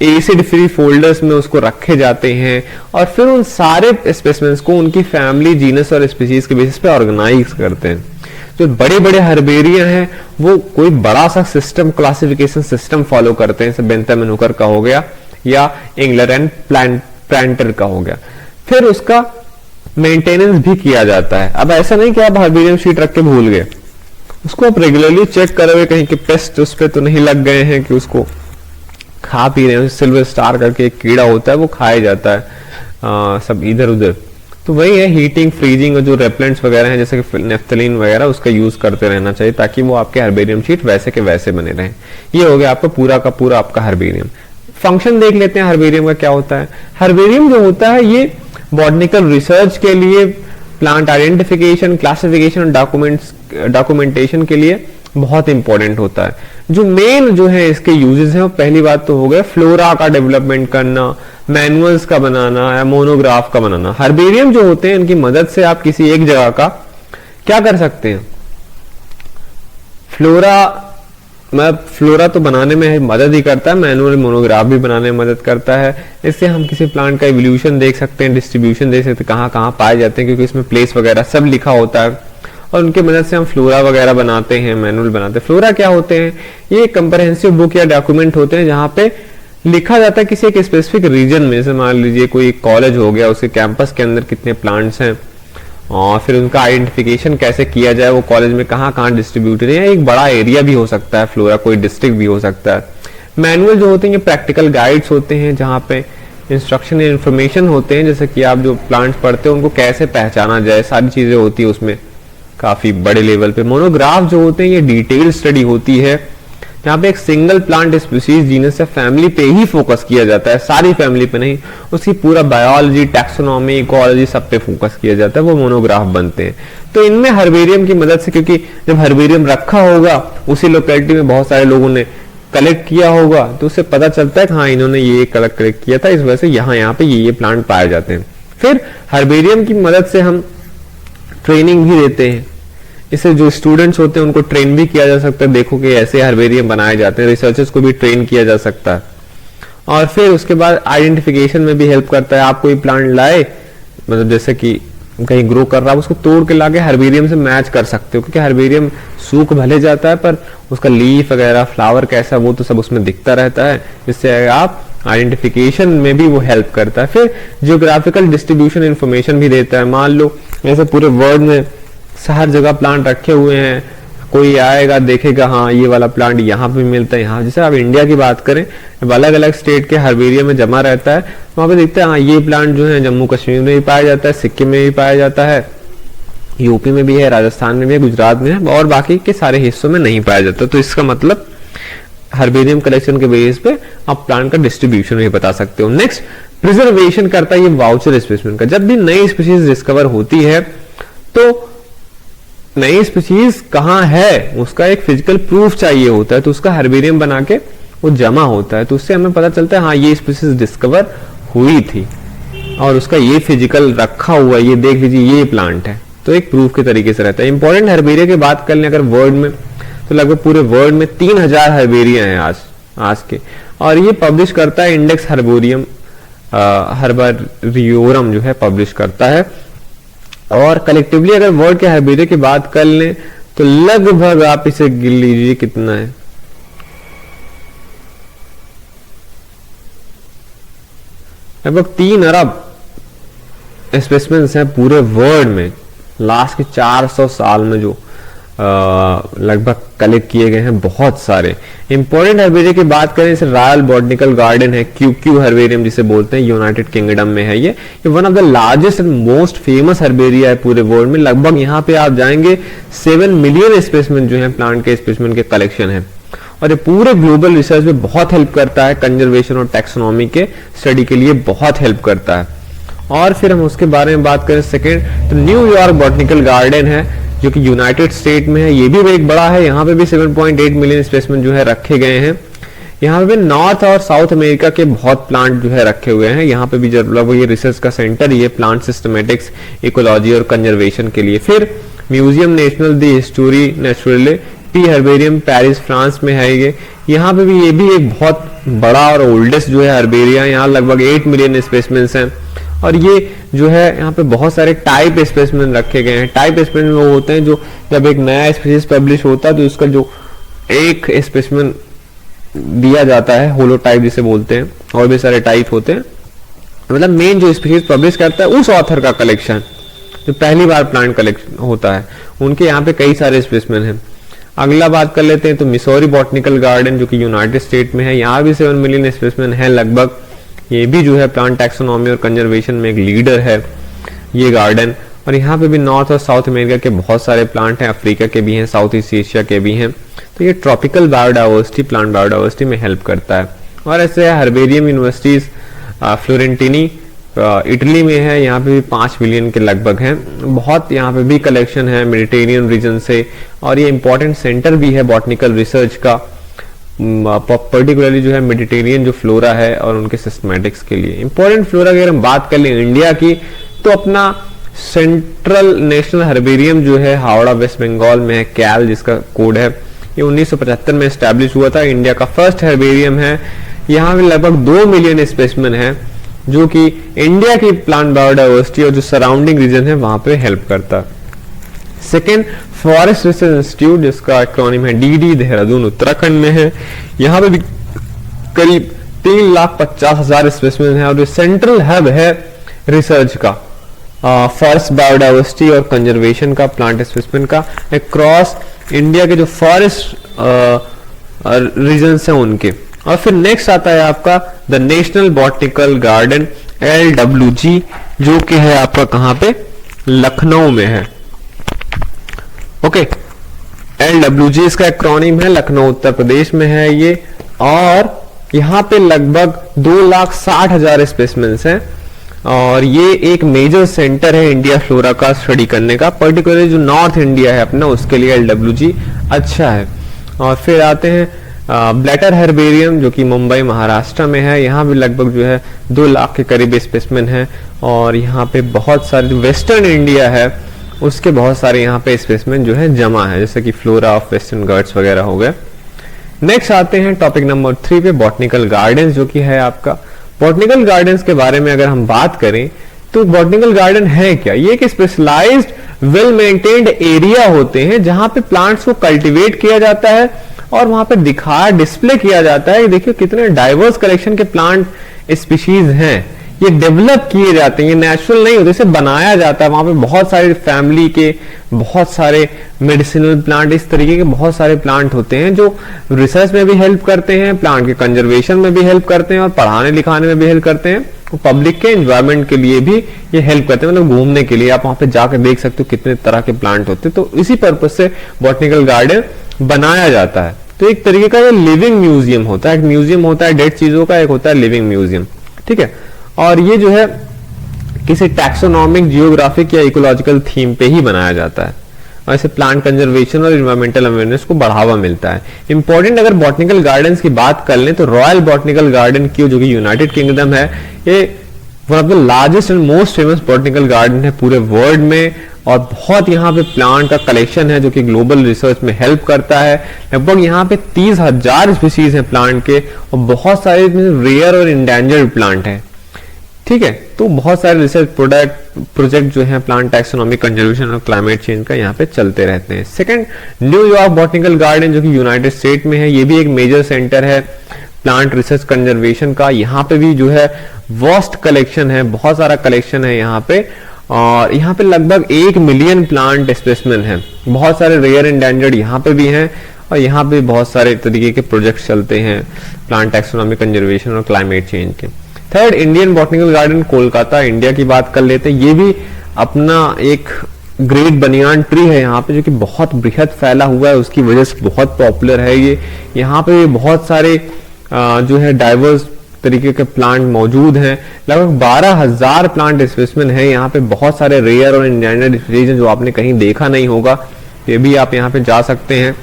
एसिड फ्री फोल्डर्स में उसको रखे जाते हैं, और फिर उन सारे स्पेसिमेंस को उनकी फैमिली, जीनस और स्पीशीज के बेसिस पे ऑर्गेनाइज करते हैं। जो बड़े बड़े हर्बेरिया हैं वो कोई बड़ा सा सिस्टम, क्लासिफिकेशन सिस्टम फॉलो करते हैं, जैसे बेंथम हुकर का हो गया या इंगलर एंड प्लांटर का हो गया। फिर उसका मेंटेनेंस भी किया जाता है। अब ऐसा नहीं कि आप हर्बेरियम शीट रख के भूल गए, उसको आप रेगुलरली चेक करोगे कहीं के पेस्ट उस पे तो नहीं लग गए हैं कि उसको खा पी रहे हैं। सिल्वर स्टार करके एक कीड़ा होता है, वो खाया जाता है सब इधर उधर। तो वही है, हीटिंग, फ्रीजिंग और जो रेपलेंट्स वगैरह हैं जैसे कि नेफ्थलीन वगैरह, उसका यूज करते रहना चाहिए ताकि वो आपके हर्बेरियम शीट वैसे के वैसे बने रहें। ये हो गया आपका पूरा का पूरा आपका हर्बेरियम। फंक्शन देख लेते हैं हर्बेरियम का क्या होता है। हर्बेरियम जो होता है ये बॉटनिकल रिसर्च के लिए, प्लांट आइडेंटिफिकेशन, क्लासिफिकेशन, डॉक्यूमेंटेशन के लिए बहुत इंपॉर्टेंट होता है। जो मेन जो है इसके यूजेस हैं, वो पहली बात तो हो गया फ्लोरा का डेवलपमेंट करना, मैनुअल्स का बनाना या मोनोग्राफ का बनाना। हर्बेरियम जो होते हैं इनकी मदद से आप किसी एक जगह का क्या कर सकते हैं, फ्लोरा तो बनाने में मदद ही करता है, मैनुअल मोनोग्राफ भी बनाने में मदद करता है। इससे हम किसी प्लांट का इवोल्यूशन देख सकते हैं, डिस्ट्रीब्यूशन देख सकते हैं, कहाँ कहाँ पाए जाते हैं, क्योंकि इसमें प्लेस वगैरह सब लिखा होता है, और उनके मदद से हम फ्लोरा वगैरह बनाते हैं, मैनुअल बनाते हैं। फ्लोरा क्या होते हैं, ये कंप्रहेंसिव बुक या डॉक्यूमेंट होते हैं जहाँ पे लिखा जाता है किसी एक स्पेसिफिक रीजन में, जैसे मान लीजिए कोई कॉलेज हो गया, उसके कैंपस के अंदर कितने प्लांट्स हैं, और फिर उनका आइडेंटिफिकेशन कैसे किया जाए, वो कॉलेज में कहाँ कहाँ डिस्ट्रीब्यूटेड है। एक बड़ा एरिया भी हो सकता है फ्लोरा, कोई डिस्ट्रिक्ट भी हो सकता है। मैनुअल जो होते हैं ये प्रैक्टिकल गाइड्स होते हैं जहाँ पे इंस्ट्रक्शन या इन्फॉर्मेशन होते हैं, जैसे कि आप जो प्लांट्स पढ़ते हो उनको कैसे पहचाना जाए, सारी चीजें होती है उसमें काफी बड़े लेवल पे। मोनोग्राफ जो होते हैं ये डिटेल स्टडी होती है जहाँ पे एक सिंगल प्लांट स्पीशीज, जीनस या फैमिली पे ही फोकस किया जाता है, सारी फैमिली पे नहीं, उसकी पूरा बायोलॉजी, टैक्सोनॉमी, इकोलॉजी सब पे फोकस किया जाता है, वो मोनोग्राफ बनते हैं। तो इनमें हर्बेरियम की मदद से, क्योंकि जब हर्बेरियम रखा होगा उसी लोकेलिटी में बहुत सारे लोगों ने कलेक्ट किया होगा, तो उससे पता चलता है कि हाँ इन्होंने ये कलेक्ट किया था, इस वजह से यहाँ पे ये प्लांट पाए जाते हैं। फिर हर्बेरियम की मदद से हम ट्रेनिंग भी देते हैं, इससे जो स्टूडेंट्स होते हैं उनको ट्रेन भी किया जा सकता है, देखो कि ऐसे हर्बेरियम बनाए जाते हैं, रिसर्चर्स को भी ट्रेन किया जा सकता है। और फिर उसके बाद आइडेंटिफिकेशन में भी हेल्प करता है। आप कोई प्लांट लाए, मतलब जैसे कि कहीं ग्रो कर रहा है, उसको तोड़ के लाके हर्बेरियम से मैच कर सकते हो, क्योंकि हर्बेरियम सूख भले जाता है पर उसका लीफ वगैरह, फ्लावर कैसा, वो तो सब उसमें दिखता रहता है, जिससे आप आइडेंटिफिकेशन में भी वो हेल्प करता है। फिर जियोग्राफिकल डिस्ट्रीब्यूशन इंफॉर्मेशन भी देता है। मान लो ऐसे पूरे वर्ल्ड में हर जगह प्लांट रखे हुए हैं, कोई आएगा देखेगा हाँ ये वाला प्लांट यहाँ पे मिलता है, यहाँ जैसे आप इंडिया की बात करें, अलग अलग स्टेट के हर्बेरियम में जमा रहता है, वहां पे देखते हैं हाँ ये प्लांट जो है जम्मू कश्मीर में भी पाया जाता है, सिक्किम में भी पाया जाता है, यूपी में भी है, राजस्थान में भी है, गुजरात में है, और बाकी के सारे हिस्सों में नहीं पाया जाता। तो इसका मतलब हर्बेरियम कलेक्शन के बेस पे आप प्लांट का डिस्ट्रीब्यूशन भी बता सकते हो। नेक्स्ट, प्रिजर्वेशन करता है ये वाउचर स्पेसिमेन का। जब भी नई स्पीशीज डिस्कवर होती है तो नई स्पीशीज कहाँ है उसका एक फिजिकल प्रूफ चाहिए होता है, तो उसका हर्बेरियम बना के वो जमा होता है, तो उससे हमें पता चलता है हाँ ये स्पीशीज डिस्कवर हुई थी और उसका ये फिजिकल रखा हुआ, ये देख लीजिए ये प्लांट है, तो एक प्रूफ के तरीके से रहता है। इंपॉर्टेंट हर्बेरिया की बात कर लें अगर वर्ल्ड में, तो लगभग पूरे वर्ल्ड में 3000 हर्बेरिया हैं आज के, और ये पब्लिश करता है इंडेक्स हर्बेरियम, हर्बेरियोरम जो है पब्लिश करता है। और कलेक्टिवली अगर वर्ल्ड के हर्बेरिया की बात कर लें तो लगभग आप इसे गिन लीजिए कितना है, लगभग 3 अरब स्पेसिमेंस हैं पूरे वर्ल्ड में लास्ट के 400 साल में जो लगभग कलेक्ट किए गए हैं, बहुत सारे। इंपॉर्टेंट हर्बेरियम की बात करें, जैसे रॉयल बॉटनिकल गार्डन है, क्यू हर्बेरियम जिसे बोलते हैं, यूनाइटेड किंगडम में है। ये one of the largest and most famous herbaria है पूरे वर्ल्ड में। लगभग यहाँ पे आप जाएंगे 7 मिलियन स्पेसिमेन जो है प्लांट के स्पेसिमेन के कलेक्शन है, और ये पूरे ग्लोबल रिसर्च में बहुत हेल्प करता है, कंजर्वेशन और टैक्सोनॉमी के स्टडी के लिए बहुत हेल्प करता है। और फिर हम उसके बारे में बात करें सेकेंड, तो न्यूयॉर्क बॉटनिकल गार्डन है जो कि यूनाइटेड स्टेट में है। ये भी एक बड़ा है, यहाँ पे भी 7.8 मिलियन स्पेसिमेन जो है रखे गए हैं। यहाँ पे भी नॉर्थ और साउथ अमेरिका के बहुत प्लांट जो है रखे हुए हैं। यहाँ पे भी जब ये रिसर्च का सेंटर, ये प्लांट सिस्टमेटिक्स, इकोलॉजी और कंजर्वेशन के लिए। फिर म्यूजियम नेशनल दी हिस्टोरी नेचुरले पी हर्बेरियम पेरिस फ्रांस में है ये। यहाँ पे भी ये भी एक बहुत बड़ा और ओल्डेस्ट जो है हर्बेरिया, यहाँ लगभग 8 मिलियन स्पेसिमेंस हैं। और ये जो है यहाँ पे बहुत सारे टाइप स्पेसिमेन रखे गए हैं। टाइप स्पेसिमेन वो होते हैं जो जब एक नया स्पीशीज पब्लिश होता है तो उसका जो एक स्पेसिमेन दिया जाता है, होलोटाइप जिसे बोलते हैं, और भी सारे टाइप होते हैं, मतलब मेन जो स्पीशीज पब्लिश करता है उस ऑथर का कलेक्शन जो पहली बार प्लांट कलेक्शन होता है, उनके यहाँ पे कई सारे स्पेसिमेन हैं। अगला बात कर लेते हैं तो मिसौरी बॉटनिकल गार्डन जो कि यूनाइटेड स्टेट में है, यहाँ भी 7 मिलियन स्पेसिमेन है लगभग। ये भी जो है प्लांट टैक्सोनॉमी और कंजर्वेशन में एक लीडर है ये गार्डन। और यहाँ पे भी नॉर्थ और साउथ अमेरिका के बहुत सारे प्लांट हैं, अफ्रीका के भी हैं, साउथ ईस्ट एशिया के भी हैं। तो ये ट्रॉपिकल बायोडाइवर्सिटी, प्लांट बायोडाइवर्सिटी में हेल्प करता है। और ऐसे हर्बेरियम यूनिवर्सिटीज फ्लोरेंटिनी इटली में है, यहाँ पे भी 5 मिलियन के लगभग हैं। बहुत यहाँ पे भी कलेक्शन है मेडिटेरियन रीजन से, और ये इंपॉर्टेंट सेंटर भी है बॉटनिकल रिसर्च का, पर्टिकुलरली जो है मेडिटेरियन जो फ्लोरा है और उनके सिस्टमैटिक्स के लिए। इंपॉर्टेंट फ्लोरा की अगर हम बात कर लें इंडिया की, तो अपना सेंट्रल नेशनल हर्बेरियम जो है हावड़ा वेस्ट बंगाल में है, कैल जिसका कोड है, ये 1975 में एस्टैब्लिश हुआ था। इंडिया का फर्स्ट हर्बेरियम है। यहाँ पे लगभग 2 मिलियन स्पेसिमेन है जो कि इंडिया की प्लांट बायोडाइवर्सिटी और जो सराउंडिंग रीजन है वहां पे हेल्प करता है। सेकेंड, फॉरेस्ट रिसर्च इंस्टीट्यूट जिसका एक्रोनिम है डीडी, देहरादून उत्तराखंड में है। यहाँ पे भी करीब 3,50,000 स्पेसिमेन है और ये सेंट्रल हब है रिसर्च का, फॉरेस्ट बायोडाइवर्सिटी और कंजर्वेशन का, प्लांट स्पेसिमेन का अक्रॉस इंडिया के जो फॉरेस्ट रीजन्स हैं उनके। और फिर नेक्स्ट आता है आपका the national botanical garden LWG जो कि है आपका कहां पे, लखनऊ में है। ओके, LWG इसका एक्रोनिम है, लखनऊ उत्तर प्रदेश में है ये। और यहाँ पे लगभग 2,60,000 स्पेसिमेंस हैं और ये एक मेजर सेंटर है इंडिया फ्लोरा का स्टडी करने का, पर्टिकुलरली जो नॉर्थ इंडिया है अपना उसके लिए LWG अच्छा है। और फिर आते हैं ब्लैटर हर्बेरियम जो कि मुंबई महाराष्ट्र में है। यहाँ भी लगभग जो है 2 लाख के करीब स्पेसिमेन है और यहाँ पे बहुत सारे जो वेस्टर्न इंडिया है उसके बहुत सारे यहाँ पे स्पेसिमेन जो है जमा है, जैसे कि फ्लोरा ऑफ वेस्टर्न घाट्स वगैरह हो गए। नेक्स्ट आते हैं टॉपिक नंबर 3 पे, बॉटनिकल गार्डन्स जो कि है आपका। बॉटनिकल गार्डन्स के बारे में अगर हम बात करें तो बॉटनिकल गार्डन है क्या, ये एक स्पेशलाइज्ड वेल मेंटेन्ड एरिया होते हैं जहां पे प्लांट्स को कल्टीवेट किया जाता है और वहां पे डिस्प्ले किया जाता है। देखिए कितने डाइवर्स कलेक्शन के प्लांट स्पीशीज हैं, ये डेवलप किए जाते हैं, ये नेचुरल नहीं होते, इसे बनाया जाता है। वहां पे बहुत सारे फैमिली के बहुत सारे मेडिसिनल प्लांट, इस तरीके के बहुत सारे प्लांट होते हैं जो रिसर्च में भी हेल्प करते हैं, प्लांट के कंजर्वेशन में भी हेल्प करते हैं और पढ़ाने लिखाने में भी हेल्प करते हैं। पब्लिक के एनवायरमेंट के लिए भी ये हेल्प करते हैं, मतलब घूमने के लिए आप वहां पे जाकर देख सकते हो कितने तरह के प्लांट होते हैं। तो इसी पर्पज से बॉटनिकल गार्डन बनाया जाता है। तो एक तरीके का ये लिविंग म्यूजियम होता है, एक म्यूजियम होता है डेड चीजों का, एक होता है लिविंग म्यूजियम, ठीक है। और ये जो है किसी टैक्सोनॉमिक, जियोग्राफिक या इकोलॉजिकल थीम पे ही बनाया जाता है और इसे प्लांट कंजर्वेशन और इन्वायरमेंटल अवेयरनेस को बढ़ावा मिलता है। इंपॉर्टेंट अगर बॉटनिकल गार्डन्स की बात कर लें तो रॉयल बॉटनिकल गार्डन की जो कि यूनाइटेड किंगडम है, ये one of the largest and most famous botanical garden है पूरे वर्ल्ड में और बहुत यहाँ पे प्लांट का कलेक्शन है जो कि ग्लोबल रिसर्च में हेल्प करता है। लगभग यहाँ पे 30,000 स्पीशीज हैं प्लांट के और बहुत सारे रेयर और इंडेंजर्ड प्लांट हैं, ठीक है। तो बहुत सारे रिसर्च प्रोजेक्ट जो है प्लांट टैक्सोनॉमी, कंजर्वेशन और क्लाइमेट चेंज का यहाँ पे चलते रहते हैं। सेकंड, न्यूयॉर्क बॉटनिकल गार्डन जो कि यूनाइटेड स्टेट में है, ये भी एक मेजर सेंटर है प्लांट रिसर्च कंजर्वेशन का। यहाँ पे भी जो है वास्ट कलेक्शन है, बहुत सारा कलेक्शन है यहाँ पे, और यहाँ पे लगभग 1 मिलियन प्लांट स्पेसिमेन है। बहुत सारे रेयर एंडेंजर्ड यहाँ पे भी हैं, और यहाँ पे बहुत सारे तरीके के प्रोजेक्ट्स चलते हैं प्लांट टैक्सोनॉमी कंजर्वेशन और क्लाइमेट चेंज के। Third, Indian botanical garden Kolkata, India की बात कर लेते हैं। ये भी अपना एक ग्रेट बनियान ट्री है यहाँ पे, जो कि बहुत बृहद फैला हुआ है, उसकी वजह से बहुत पॉपुलर है ये। यहाँ पे बहुत सारे जो है डाइवर्स तरीके के प्लांट मौजूद हैं। लगभग 12,000 प्लांट स्पेसिमेन है यहाँ पे। बहुत सारे रेयर और एंडेंजर्ड स्पीशीज हैं जो आपने कहीं देखा नहीं होगा, ये भी आप यहाँ पे जा सकते हैं।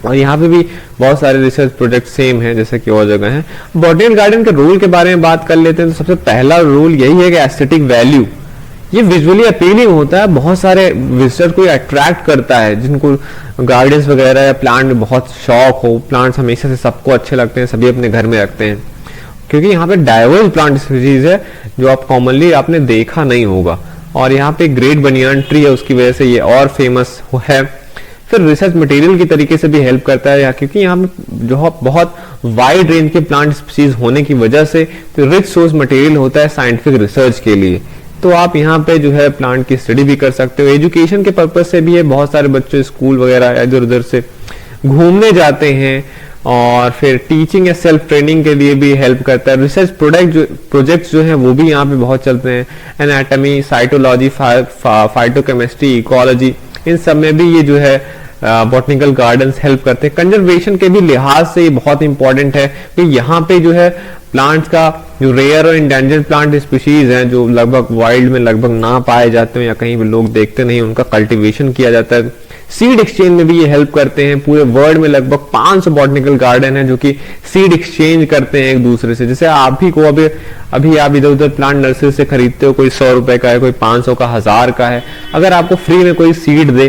और यहाँ पे भी बहुत सारे रिसर्च प्रोजेक्ट सेम है जैसे कि और जगह है। बॉटनिकल गार्डन के रोल के बारे में बात कर लेते हैं, तो सबसे पहला रोल यही है कि एस्थेटिक वैल्यू, ये विजुअली अपीलिंग होता है, बहुत सारे विजिटर्स को अट्रैक्ट करता है, जिनको गार्डन्स वगैरह या प्लांट में बहुत शौक हो। प्लांट्स हमेशा से सबको अच्छे लगते हैं, सभी अपने घर में रखते हैं, क्योंकि यहाँ पे डाइवर्स प्लांट स्पीशीज है जो आप कॉमनली आपने देखा नहीं होगा। और यहाँ पे ग्रेट बनियान ट्री है, उसकी वजह से ये और फेमस है। फिर रिसर्च मटेरियल की तरीके से भी हेल्प करता है, क्योंकि यहाँ पे जो बहुत वाइड रेंज के प्लांट स्पीशीज होने की वजह से तो रिच सोर्स मटेरियल होता है साइंटिफिक रिसर्च के लिए। तो आप यहाँ पे जो है प्लांट की स्टडी भी कर सकते हो। एजुकेशन के पर्पज से भी है, बहुत सारे बच्चे स्कूल वगैरह इधर उधर से घूमने जाते हैं, और फिर टीचिंग या सेल्फ ट्रेनिंग के लिए भी हेल्प करता है। रिसर्च प्रोजेक्ट्स जो हैं वो भी यहाँ पे बहुत चलते हैं। एनाटॉमी, साइटोलॉजी, फाइटोकेमिस्ट्री, इकोलॉजी, इन सब में भी ये जो है बॉटनिकल गार्डन्स हेल्प करते हैं। कंजर्वेशन के भी लिहाज से ये बहुत इंपॉर्टेंट है कि यहाँ पे जो है प्लांट्स का जो रेयर और इंडेंजर्ड प्लांट स्पीशीज हैं जो लगभग वाइल्ड में लगभग ना पाए जाते हैं या कहीं भी लोग देखते नहीं, उनका कल्टीवेशन किया जाता है। सीड एक्सचेंज में भी ये हेल्प करते हैं। पूरे वर्ल्ड में लगभग 500 बॉटनिकल गार्डन है जो कि सीड एक्सचेंज करते हैं एक दूसरे से। जैसे आप ही को अभी आप इधर उधर प्लांट नर्सरी से खरीदते हो, कोई 100 रुपए का है, कोई 500 का, 1000 का है। अगर आपको फ्री में कोई सीड दे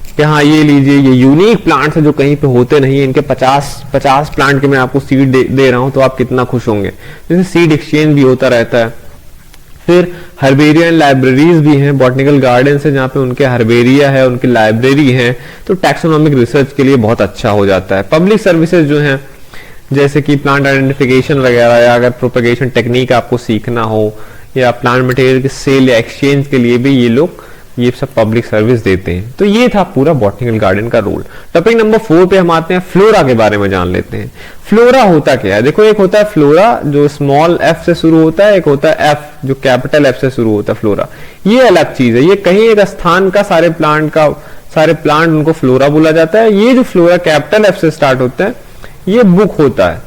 कि हाँ ये लीजिए, ये यूनिक प्लांट्स है जो कहीं पे होते नहीं है, इनके 50 प्लांट के मैं आपको सीड दे रहा हूं, तो आप कितना खुश होंगे। जैसे सीड एक्सचेंज भी होता रहता है। फिर हर्बेरिया एंड लाइब्रेरीज भी हैं, बॉटनिकल गार्डन है जहाँ पे उनके हर्बेरिया है, उनकी लाइब्रेरी है, तो टैक्सोनॉमिक रिसर्च के लिए बहुत अच्छा हो जाता है। पब्लिक सर्विसेज जो हैं जैसे कि प्लांट आइडेंटिफिकेशन वगैरह, या अगर प्रोपेगेशन टेक्निक आपको सीखना हो, या प्लांट मटेरियल के सेल या एक्सचेंज के लिए भी ये लोग ये सब पब्लिक सर्विस देते हैं। तो ये था पूरा बॉटनिकल गार्डन का रोल। टॉपिक नंबर 4 पे हम आते हैं, फ्लोरा के बारे में जान लेते हैं। फ्लोरा होता क्या है? देखो, एक होता है फ्लोरा जो स्मॉल एफ से शुरू होता है, एक होता है एफ जो कैपिटल एफ से शुरू होता है। फ्लोरा ये अलग चीज है, ये कहीं एक स्थान का सारे प्लांट उनको फ्लोरा बोला जाता है। ये जो फ्लोरा कैपिटल एफ से स्टार्ट होता है ये बुक होता है,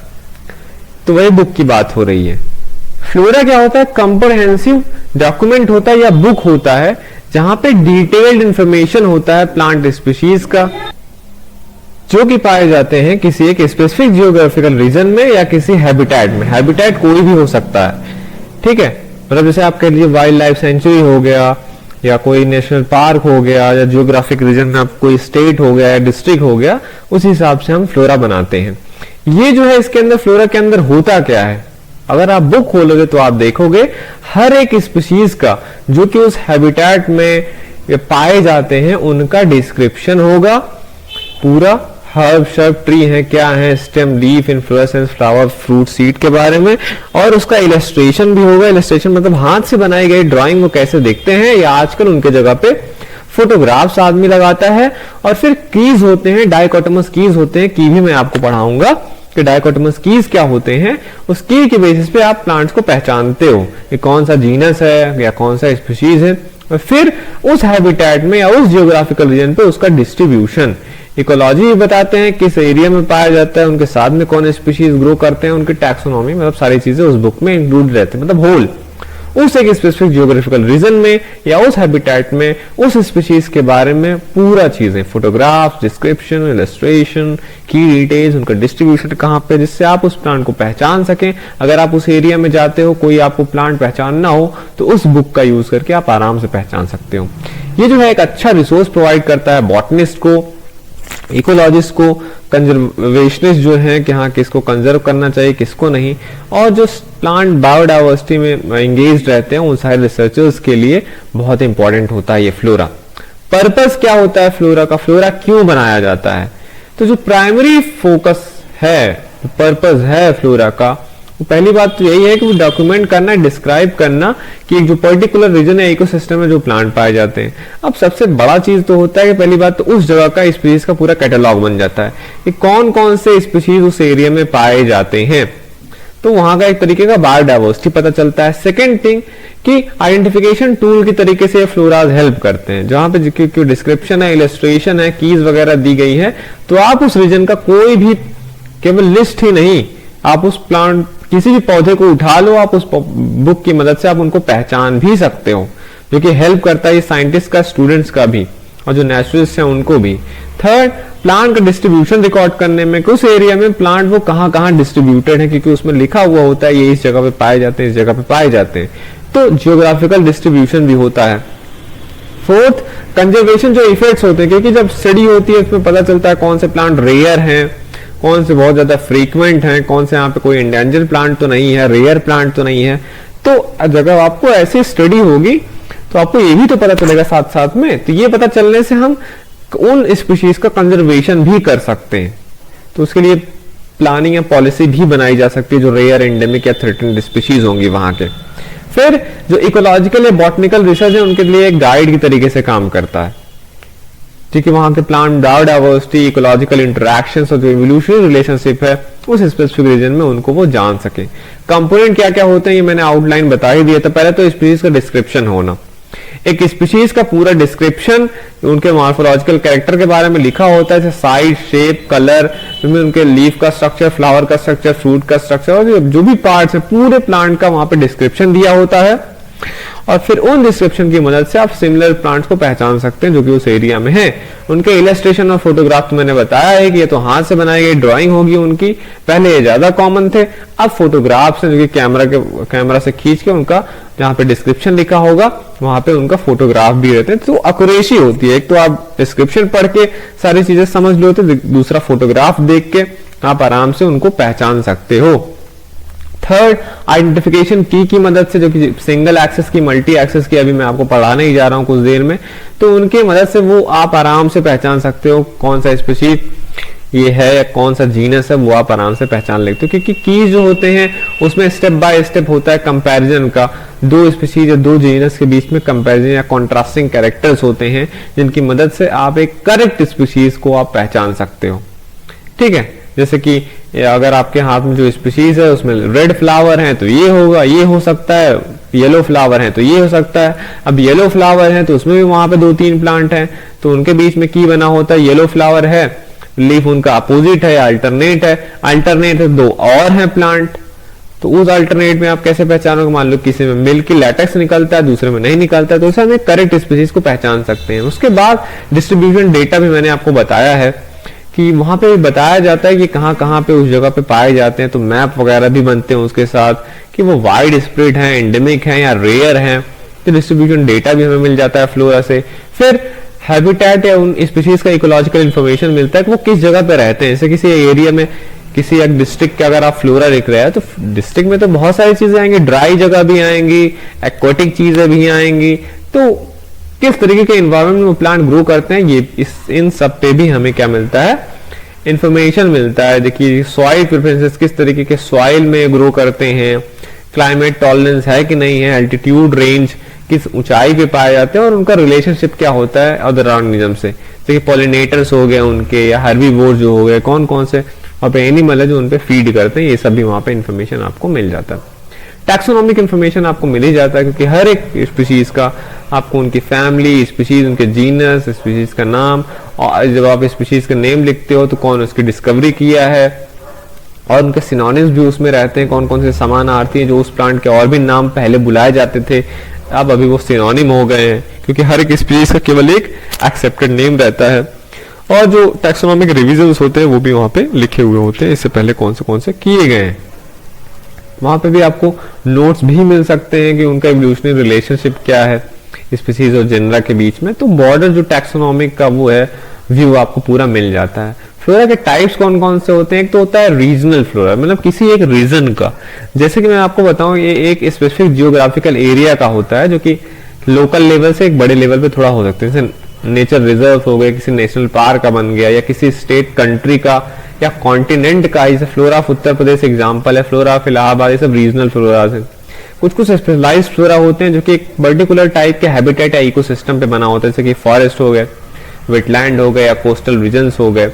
तो वही बुक की बात हो रही है। फ्लोरा क्या होता है? कंप्रहेंसिव डॉक्यूमेंट होता है या बुक होता है जहां पे डिटेल्ड इंफॉर्मेशन होता है प्लांट स्पीशीज का, जो कि पाए जाते हैं किसी एक स्पेसिफिक जियोग्राफिकल रीजन में या किसी हैबिटेट में। हैबिटेट कोई भी हो सकता है, ठीक है। मतलब जैसे आप कह लीजिए वाइल्ड लाइफ सेंचुरी हो गया, या कोई नेशनल पार्क हो गया, या जियोग्राफिक रीजन में आप कोई स्टेट हो गया या डिस्ट्रिक्ट हो गया, उस हिसाब से हम फ्लोरा बनाते हैं। ये जो है इसके अंदर फ्लोरा के अंदर होता क्या है, अगर आप बुक खोलोगे तो आप देखोगे हर एक स्पीशीज का जो कि उस हैबिटेट में पाए जाते हैं उनका डिस्क्रिप्शन होगा। पूरा हर्ब शर्ब ट्री है क्या है, stem, leaf, inflorescence, flower, fruit, seed के बारे में, और उसका इलस्ट्रेशन भी होगा। इलस्ट्रेशन मतलब हाथ से बनाई गई ड्राइंग वो कैसे दिखते हैं, या आजकल उनके जगह पे फोटोग्राफ्स आदमी लगाता है। और फिर कीज होते हैं, डाइकोटोमस कीज होते हैं, की भी मैं आपको पढ़ाऊंगा कि डाइकोटोमस कीज क्या होते हैं। उस की के बेसिस पे आप प्लांट्स को पहचानते हो कि कौन सा जीनस है या कौन सा स्पीशीज है, और फिर उस हैबिटेट में या उस जियोग्राफिकल रीजन पे उसका डिस्ट्रीब्यूशन। इकोलॉजी बताते हैं किस एरिया में पाया जाता है, उनके साथ में कौन स्पीशीज ग्रो करते हैं, उनकी टैक्सोनॉमी, मतलब सारी चीजें उस बुक में इंक्लूड रहते हैं। मतलब होल उस एक स्पेसिफिक जियोग्राफिकल रीजन में या उस हैबिटेट में उस स्पीशीज के बारे में पूरा चीजें, फोटोग्राफ्स, डिस्क्रिप्शन, इलस्ट्रेशन, की डिटेल्स, उनका डिस्ट्रीब्यूशन कहाँ पे, जिससे आप उस प्लांट को पहचान सकें। अगर आप उस एरिया में जाते हो, कोई आपको प्लांट पहचानना हो, तो उस बुक का यूज करके आप आराम से पहचान सकते हो। ये जो है एक अच्छा रिसोर्स प्रोवाइड करता है बॉटनिस्ट को, इकोलॉजिस्ट को, कंजर्वेशनिस्ट जो है कि हाँ किसको कंजर्व करना चाहिए किसको नहीं, और जो प्लांट बायोडाइवर्सिटी में एंगेज रहते हैं उन सारे रिसर्चर्स के लिए बहुत इंपॉर्टेंट होता है ये फ्लोरा। पर्पस क्या होता है फ्लोरा का, फ्लोरा क्यों बनाया जाता है? तो जो प्राइमरी फोकस है पर्पस है फ्लोरा का, तो पहली बात तो यही है कि वो डॉक्यूमेंट करना, डिस्क्राइब करना कि एक जो पर्टिकुलर रीजन है, इकोसिस्टम में जो प्लांट पाए जाते हैं। अब सबसे बड़ा चीज तो होता है कि पहली बात तो उस जगह का स्पीशीज का पूरा कैटलॉग बन जाता है कि कौन कौन से स्पीशीज उस एरिया में पाए जाते हैं, तो वहां का एक तरीके का बायोडाइवर्सिटी पता चलता है। सेकेंड थिंग कि आइडेंटिफिकेशन टूल की तरीके से फ्लोराज हेल्प करते हैं, जहां पे जो डिस्क्रिप्शन है, इलस्ट्रेशन है, कीज वगैरह दी गई है, तो आप उस रीजन का कोई भी केवल लिस्ट ही नहीं, आप उस प्लांट किसी भी पौधे को उठा लो, आप उस बुक की मदद से आप उनको पहचान भी सकते हो, जो कि हेल्प करता है साइंटिस्ट का, स्टूडेंट्स का भी, और जो नेचुरलिस्ट हैं उनको भी। थर्ड, प्लांट का डिस्ट्रीब्यूशन रिकॉर्ड करने में, उस एरिया में प्लांट वो कहाँ डिस्ट्रीब्यूटेड है, क्योंकि उसमें लिखा हुआ होता है ये इस जगह पे पाए जाते हैं, इस जगह पे पाए जाते हैं, तो जियोग्राफिकल डिस्ट्रीब्यूशन भी होता है। फोर्थ, कंजर्वेशन जो इफेक्ट्स होते हैं, क्योंकि जब स्टडी होती है उसमें पता चलता है कौन से प्लांट रेयर हैं, कौन से बहुत ज्यादा फ्रीक्वेंट हैं, कौन से यहाँ पे कोई इंडेंजर प्लांट तो नहीं है, रेयर प्लांट तो नहीं है। तो जब आपको ऐसी स्टडी होगी तो आपको ये भी तो पता चलेगा साथ साथ में, तो ये पता चलने से हम उन स्पीशीज का कंजर्वेशन भी कर सकते हैं, तो उसके लिए प्लानिंग या पॉलिसी भी बनाई जा सकती है जो रेयर, एंडेमिक या थ्रेटन्ड स्पीशीज होंगी वहां के। फिर जो इकोलॉजिकल या बॉटनिकल रिसर्च है उनके लिए एक गाइड की तरीके से काम करता है, क्योंकि वहां के प्लांट बायोडाइवर्सिटी, इकोलॉजिकल इंटरैक्शंस और जो इवोल्यूशनरी रिलेशनशिप है उस स्पेसिफिक रीजन में उनको वो जान सके। कंपोनेंट क्या क्या होते हैं ये मैंने आउटलाइन बता ही दिया था। पहले तो स्पीशीज का डिस्क्रिप्शन होना, एक स्पीशीज का पूरा डिस्क्रिप्शन, उनके मॉर्फोलॉजिकल कैरेक्टर के बारे में लिखा होता है, जैसे साइज, शेप, कलर, उनके लीफ का स्ट्रक्चर, फ्लावर का स्ट्रक्चर, फ्रूट का स्ट्रक्चर, और जो भी पार्ट्स है पूरे प्लांट का वहां पे डिस्क्रिप्शन दिया होता है, और फिर उन डिस्क्रिप्शन की मदद से आप सिमिलर प्लांट्स को पहचान सकते हैं जो कि उस एरिया में है। उनके इलस्ट्रेशन और फोटोग्राफ तो मैंने बताया है कि ये तो हाथ से बनाई गई ड्राइंग होगी उनकी, पहले ये ज्यादा कॉमन थे, अब फोटोग्राफ्स हैं जो कि कैमरा से खींच के उनका जहाँ पे डिस्क्रिप्शन लिखा होगा वहां पे उनका फोटोग्राफ भी रहते हैं, तो एक्यूरेसी होती है। एक तो आप डिस्क्रिप्शन पढ़ के सारी चीजें समझ लो, तो दूसरा फोटोग्राफ देख के आप आराम से उनको पहचान सकते हो। थर्ड, आइडेंटिफिकेशन की मदद से, जो कि सिंगल एक्सेस की, मल्टी एक्सेस की अभी मैं आपको पढ़ाने ही जा रहा हूं कुछ देर में, तो उनकी मदद से वो आप आराम से पहचान सकते हो कौन सा स्पीशीज ये है या कौन सा जीनस है, वो आप आराम से पहचान लेते हो, क्योंकि की जो होते हैं उसमें स्टेप बाय स्टेप होता है कंपैरिजन का, दो स्पीशीज या दो जीनस के बीच में कंपैरिजन या कॉन्ट्रास्टिंग कैरेक्टर्स होते हैं जिनकी मदद से आप एक करेक्ट स्पीशीज को आप पहचान सकते हो। ठीक है, जैसे कि अगर आपके हाथ में जो स्पीशीज है उसमें रेड फ्लावर है तो ये होगा, ये हो सकता है, येलो फ्लावर है तो ये हो सकता है। अब येलो फ्लावर है तो उसमें भी वहां पे 2-3 प्लांट हैं, तो उनके बीच में की बना होता है, येलो फ्लावर है, लीफ उनका अपोजिट है, अल्टरनेट है, दो और है प्लांट, तो उस अल्टरनेट में आप कैसे पहचानोगे? मान लो किसी में मिल्क की लैटेक्स निकलता है, दूसरे में नहीं निकलता है, तो उससे हम एक करेक्ट स्पीशीज को पहचान सकते हैं। उसके बाद डिस्ट्रीब्यूशन डेटा भी मैंने आपको बताया है कि वहां पे बताया जाता है कि कहाँ पे उस जगह पे पाए जाते हैं, तो मैप वगैरह भी बनते हैं उसके साथ कि वो वाइड स्प्रेड है, एंडेमिक है या रेयर है, तो डिस्ट्रीब्यूशन डेटा भी हमें मिल जाता है फ्लोरा से। फिर हैबिटेट या उन स्पीशीज का इकोलॉजिकल इंफॉर्मेशन मिलता है कि वो किस जगह पे रहते हैं। जैसे किसी एरिया में, किसी एक डिस्ट्रिक्ट का अगर आप फ्लोरा लिख रहे हैं तो डिस्ट्रिक्ट में तो बहुत सारी चीजें आएंगी, ड्राई जगह भी आएंगी, एक्वाटिक चीजें भी आएंगी, तो किस तरीके के एनवायरनमेंट में वो प्लांट ग्रो करते हैं, ये इन सब पे भी हमें क्या मिलता है? इंफॉर्मेशन मिलता है। देखिए सॉइल प्रेफरेंसेस, किस तरीके के सॉइल में ग्रो करते हैं, क्लाइमेट टॉलरेंस है कि नहीं है, एल्टीट्यूड रेंज किस ऊंचाई पे पाए जाते हैं, और उनका रिलेशनशिप क्या होता है अदर ऑर्गेनिज्म से, जैसे पॉलिनेटर्स हो गए उनके, या हर्बीवोर जो हो गए, कौन कौन से वहाँ पे एनिमल है जो उन पे फीड करते हैं, ये सब भी वहाँ पे इंफॉर्मेशन आपको मिल जाता है। टैक्सोनॉमिक इंफॉर्मेशन आपको मिल ही जाता है, क्योंकि हर एक स्पीशीज का आपको उनकी फैमिली, स्पीशीज, उनके जीनस, स्पीशीज का नाम, और जब आप स्पीशीज का नेम लिखते हो तो कौन उसकी डिस्कवरी किया है, और उनके सिनोनिम्स भी उसमें रहते हैं, कौन कौन से समानार्थी हैं जो उस प्लांट के और भी नाम पहले बुलाए जाते थे, अब अभी वो सिनोनिम हो गए हैं, क्योंकि हर एक स्पीशीज का केवल एक एक्सेप्टेड नेम रहता है। और जो टैक्सोनॉमिक रिविजन्स होते हैं वो भी वहां पे लिखे हुए होते हैं, इससे पहले कौन से किए गए हैं। वहां पे भी आपको नोट्स भी मिल सकते हैं कि उनका इवोल्यूशनरी रिलेशनशिप क्या है स्पीशीज और जेनरा के बीच में, तो बॉर्डर जो टैक्सोनॉमिक का वो है व्यू आपको पूरा मिल जाता है। फ्लोरा के टाइप्स कौन कौन से होते हैं? एक तो होता है रीजनल फ्लोरा, मतलब किसी एक रीजन का, जैसे कि मैं आपको बताऊं ये एक स्पेसिफिक जियोग्राफिकल एरिया का होता है जो कि लोकल लेवल से एक बड़े लेवल पे थोड़ा हो सकते हैं, जैसे नेचर रिजर्व हो गए, किसी नेशनल पार्क का बन गया, या किसी स्टेट कंट्री का या कॉन्टिनेंट का, जैसे flora of Uttar Pradesh example है, फ्लोरा ऑफ इलाहाबाद, ये सब रीजनल फ्लोराज है। कुछ कुछ स्पेशलाइज्ड फ्लोरा होते हैं जो कि एक पर्टिकुलर टाइप के हैबिटेट या इकोसिस्टम पे बना होता है, जैसे कि फॉरेस्ट हो गए, वेटलैंड हो गए या कोस्टल रीजन्स हो गए।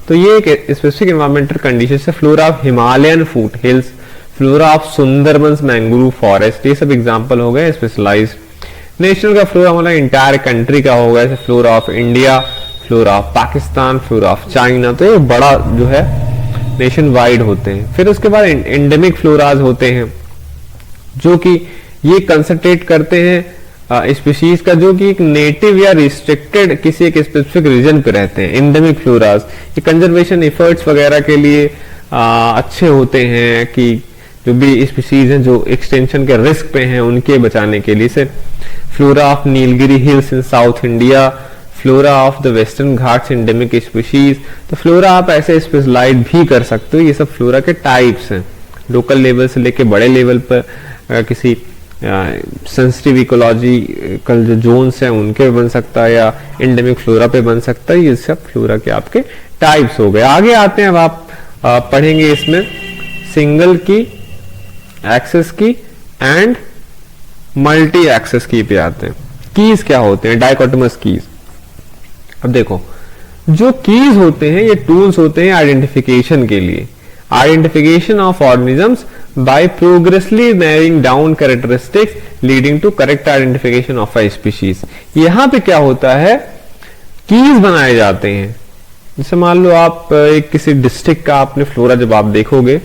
तो ये एक स्पेसिफिक एनवायरमेंटल कंडीशन है। Flora of Himalayan foot hills, flora of Sundarbans mangrove forest, ये सब एग्जांपल हो गए स्पेशलाइज्ड। नेशनल का फ्लोरा मतलब इंटायर कंट्री का होगा, जैसे flora of India, flora of Pakistan, flora of China. तो ये बड़ा जो है नेशन वाइड होते हैं। फिर उसके बाद एंडेमिक फ्लोराज होते हैं जो कि ये कंसंट्रेट करते हैं स्पीशीज का जो कि एक नेटिव या रिस्ट्रिक्टेड किसी एक स्पेसिफिक रीजन पे रहते हैं। एंडेमिक फ्लोराज ये कंजर्वेशन एफर्ट्स वगैरह के लिए अच्छे होते हैं कि जो भी स्पीशीज हैं जो एक्सटेंशन के रिस्क पे हैं उनके बचाने के लिए। से flora of Nilgiri hills in south India, flora of the western Ghats endemic species. तो फ्लोरा आप ऐसे स्पेशलाइज भी कर सकते हो। ये सब फ्लोरा के टाइप्स हैं, लोकल लेवल से लेके बड़े लेवल पर किसी सेंसिटिव इकोलॉजिकल जो जोन्स हैं उनके बन सकता है या एंडेमिक फ्लोरा पे बन सकता है। ये सब फ्लोरा के आपके टाइप्स हो गए। आगे आते हैं, अब आप पढ़ेंगे इसमें सिंगल की, एक्सेस की एंड मल्टी एक्सेस की पे आते हैं। कीज क्या होते हैं, डाइकोटोमस कीज। अब देखो, जो कीज होते हैं ये टूल्स होते हैं आइडेंटिफिकेशन के लिए, identification of organisms by progressively narrowing down characteristics leading to correct identification of a species. यहां पे क्या होता है, कीज बनाए जाते हैं। जैसे मान लो आप एक किसी डिस्ट्रिक्ट का आपने फ्लोरा जब आप देखोगे,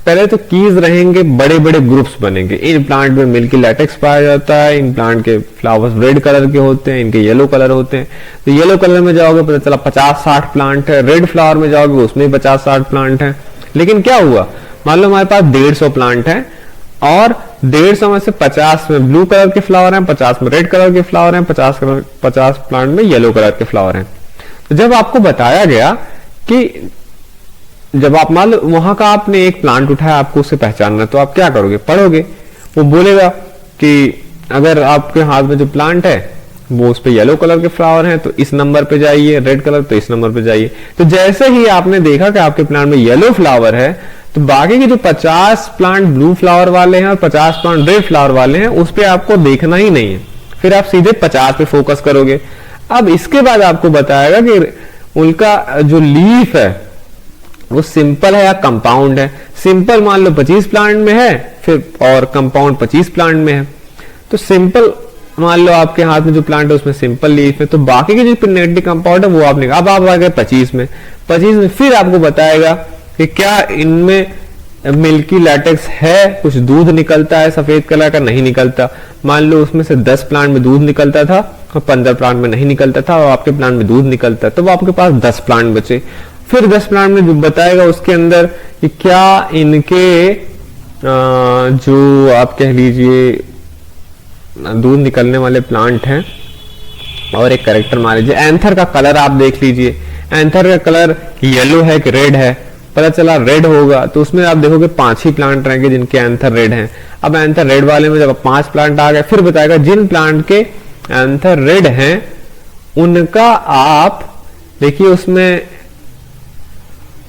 पहले तो कीज रहेंगे, बड़े बड़े ग्रुप्स बनेंगे। इन प्लांट में मिल्की लैटेक्स पाया जाता है, इन प्लांट के फ्लावर्स रेड कलर के होते हैं, इनके येलो कलर होते हैं। तो येलो कलर में जाओगे पता चला 50-60 प्लांट है, रेड फ्लावर में जाओगे उसमें 50-60 प्लांट है। लेकिन क्या हुआ, मान लो हमारे पास 150 प्लांट है और 150 में से 50 में ब्लू कलर के फ्लावर हैं, 50 में रेड कलर के फ्लावर हैं, 50 प्लांट में येलो कलर के फ्लावर हैं। तो जब आपको बताया गया कि जब आप मान लो वहां का आपने एक प्लांट उठाया, आपको उसे पहचानना है, तो आप क्या करोगे, पढ़ोगे। वो बोलेगा कि अगर आपके हाथ में जो प्लांट है वो उस पे येलो कलर के फ्लावर हैं तो इस नंबर पे जाइए, रेड कलर तो इस नंबर पे जाइए। तो जैसे ही आपने देखा कि आपके प्लांट में येलो फ्लावर है, तो बाकी के जो 50 प्लांट ब्लू फ्लावर वाले हैं और 50 प्लांट रेड फ्लावर वाले हैं उस पे आपको देखना ही नहीं है, फिर आप सीधे 50 पे फोकस करोगे। अब इसके बाद आपको बताएगा कि उनका जो लीफ है वो सिंपल है या कंपाउंड है। सिंपल मान लो 25 प्लांट में है, फिर और कंपाउंड 25 प्लांट में है। तो सिंपल मान लो आपके हाथ में जो प्लांट है उसमें सिंपल लीफ है, तो बाकी के जो पिनेटिक कंपाउंड है वो आपने, अब आप आ गए 25 में, 25 में फिर आपको बताएगा कि क्या इनमें मिल्की लैटेक्स है, कुछ दूध निकलता है सफेद कलर का, नहीं निकलता। मान लो उसमें से 10 प्लांट में दूध निकलता था और 15 प्लांट में नहीं निकलता था और आपके प्लांट में दूध निकलता है, तो आपके पास 10 प्लांट बचे। फिर 10 प्लांट में जो बताएगा उसके अंदर कि क्या इनके जो आप कह लीजिए दूध निकलने वाले प्लांट हैं। और एक कैरेक्टर मान लीजिए, एंथर का कलर आप देख लीजिए, एंथर का कलर येलो है कि रेड है, पता चला रेड होगा, तो उसमें आप देखोगे 5 ही प्लांट रहेंगे जिनके एंथर रेड हैं। अब एंथर रेड वाले में जब 5 प्लांट आ गए, फिर बताएगा जिन प्लांट के एंथर रेड हैं उनका आप देखिए, उसमें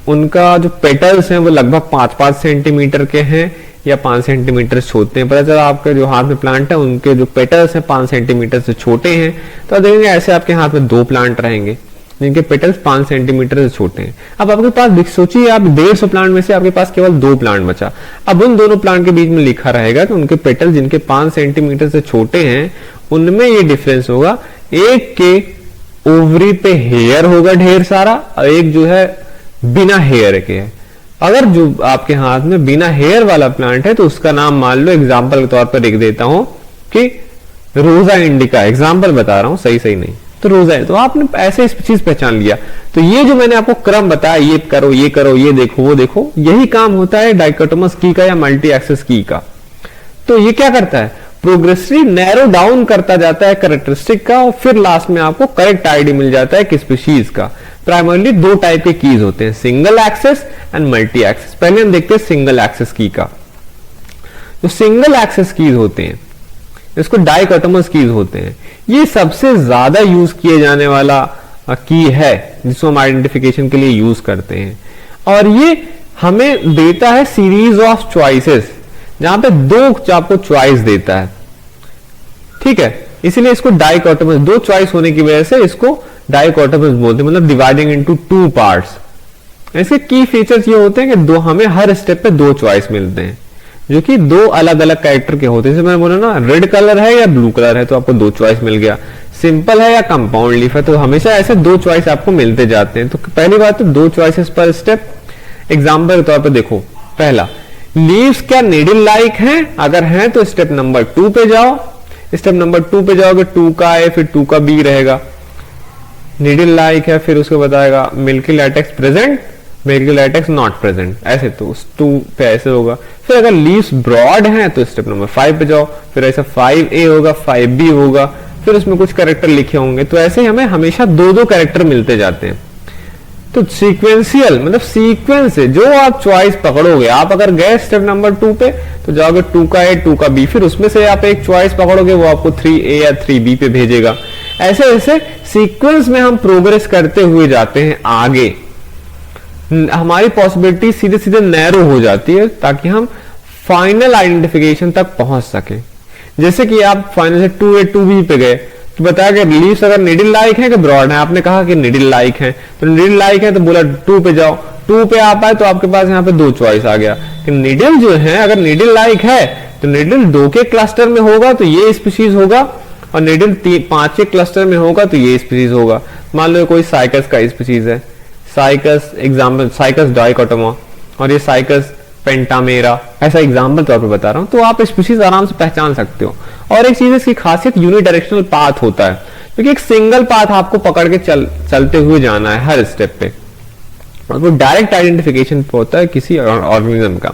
उनका जो पेटल्स हैं वो लगभग 5-5 सेंटीमीटर के हैं या 5 सेंटीमीटर छोटे हैं। पता चला आपके जो हाथ में प्लांट है उनके जो पेटल्स हैं 5 सेंटीमीटर से छोटे हैं, तो देखेंगे ऐसे आपके हाथ में 2 प्लांट रहेंगे जिनके पेटल्स 5 सेंटीमीटर से छोटे हैं। अब आपके पास सोचिए, आप 150 प्लांट में से आपके पास केवल 2 प्लांट बचा। अब उन दोनों प्लांट के बीच में लिखा रहेगा कि उनके पेटल जिनके 5 सेंटीमीटर से छोटे हैं उनमें ये डिफरेंस होगा, एक के ओवरी पे हेयर होगा ढेर सारा और एक जो है बिना हेयर के है। अगर जो आपके हाथ में बिना हेयर वाला प्लांट है तो उसका नाम मान लो, एग्जांपल के तौर पर लिख देता हूं कि रोजा इंडिका, एग्जांपल बता रहा हूं, सही नहीं, तो रोजा है। तो आपने ऐसे चीज पहचान लिया। तो ये जो मैंने आपको क्रम बताया, ये करो, ये करो, ये देखो, वो देखो, यही काम होता है डाइकोटोमस की का या मल्टी एक्सेस की का। तो ये क्या करता है, प्रोग्रेसिवली नैरो डाउन करता जाता है कैरेक्टरिस्टिक का और फिर लास्ट में आपको करेक्ट आईडी मिल जाता है कि स्पीशीज का। प्राइमरली 2 टाइप के कीज होते हैं, single access and multi access. पहले हम देखते हैं सिंगल एक्सेस की का। जो सिंगल एक्सेस कीज होते हैं इसको डाइकोटोमस कीज होते हैं। ये सबसे ज्यादा यूज किए जाने वाला की है जिसको हम आइडेंटिफिकेशन के लिए यूज करते हैं। और ये हमें देता है सीरीज ऑफ चॉइसेस, जहां पे दो आपको चॉइस देता है, ठीक है। इसीलिए इसको डाइकोटोमस, दो चॉइस होने की वजह से इसको डाइकोटोमस बोलते हैं, मतलब डिवाइडिंग इनटू टू पार्ट्स। इसके की फीचर्स ये होते हैं कि दो, हमें हर स्टेप पे दो चॉइस मिलते हैं, जो कि दो अलग अलग कैरेक्टर के होते हैं। जैसे मैंने बोला ना, रेड कलर है या ब्लू कलर है तो आपको दो चॉइस मिल गया, सिंपल है या कंपाउंड लीफ है तो हमेशा ऐसे दो चॉइस आपको मिलते जाते हैं। तो पहली बात तो दो चॉइसेस पर स्टेप। एग्जाम्पल के तौर पर देखो, पहला, लीव्स क्या नीडल लाइक हैं? अगर हैं तो स्टेप नंबर 2 पे जाओ। स्टेप नंबर 2 पे जाओगे, 2 का ए फिर 2 का बी रहेगा। नीडल लाइक है, फिर उसको बताएगा milky latex present, milky latex not present, ऐसे तो 2 पे ऐसे होगा। फिर अगर लीव्स ब्रॉड हैं तो स्टेप नंबर 5 पे जाओ, फिर ऐसा 5A होगा, 5B होगा, फिर उसमें कुछ कैरेक्टर लिखे होंगे। तो ऐसे हमें हमेशा दो दो कैरेक्टर मिलते जाते हैं। तो सीक्वेंशियल मतलब सीक्वेंस से जो आप चॉइस पकड़ोगे, आप अगर गए स्टेप नंबर 2 पे तो जाओगे 2 का ए 2 का बी, फिर उसमें से आप एक चॉइस पकड़ोगे, वो आपको 3A या 3B पे भेजेगा। ऐसे ऐसे सीक्वेंस में हम प्रोग्रेस करते हुए जाते हैं आगे, हमारी पॉसिबिलिटी सीधे सीधे नैरो हो जाती है ताकि हम फाइनल आइडेंटिफिकेशन तक पहुंच सके। जैसे कि आप फाइनल से 2A 2B पे गए तो बताया कि लीव्स अगर निडल लाइक है कि ब्रॉड है, आपने कहा कि निडल लाइक है, तो निडल लाइक है तो बोला 2 पे जाओ, 2 पे आ पाए तो आपके पास यहाँ पे दो चॉइस आ गया कि निडल जो है, अगर निडल लाइक है तो निडल 2 के क्लस्टर में होगा तो ये स्पीशीज होगा, और निडल 5 के क्लस्टर में होगा तो ये स्पीशीज होगा। मान लो कोई साइकस का स्पीशीज है, साइकस एग्जाम्पल साइकस डाइकोटोमा, और ये साइकस पेंटामेरा, ऐसा एग्जाम्पल तौर पर बता रहा हूं, तो आप स्पीशीज आराम से पहचान सकते हो। और एक चीज इसकी खासियत यूनिडायरेक्शनल पाथ होता है, क्योंकि एक सिंगल पाथ आपको पकड़ के चलते हुए जाना है हर स्टेप पे, और वो डायरेक्ट आइडेंटिफिकेशन होता है किसी ऑर्गेनिज्म का।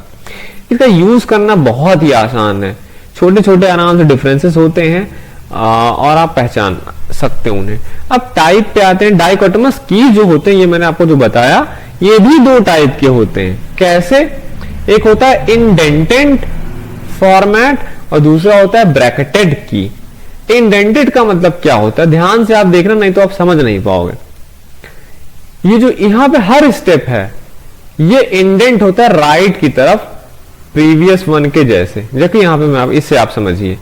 इसका यूज करना बहुत ही आसान है, छोटे छोटे आराम से डिफरेंसेस होते हैं और आप पहचान सकते हैं उन्हें। अब टाइप पे आते हैं। डाइकोटोमस की जो होते हैं, ये मैंने आपको जो बताया, ये भी दो टाइप के होते हैं। कैसे? एक होता है इंडेंटेड फॉर्मेट और दूसरा होता है ब्रैकेटेड की। इंडेंटेड का मतलब क्या होता है, ध्यान से आप देखना, नहीं तो आप समझ नहीं पाओगे। ये जो यहां पे हर स्टेप है, ये इंडेंट होता है राइट की तरफ प्रीवियस वन के जैसे, जबकि यहां पे मैं इससे आप समझिए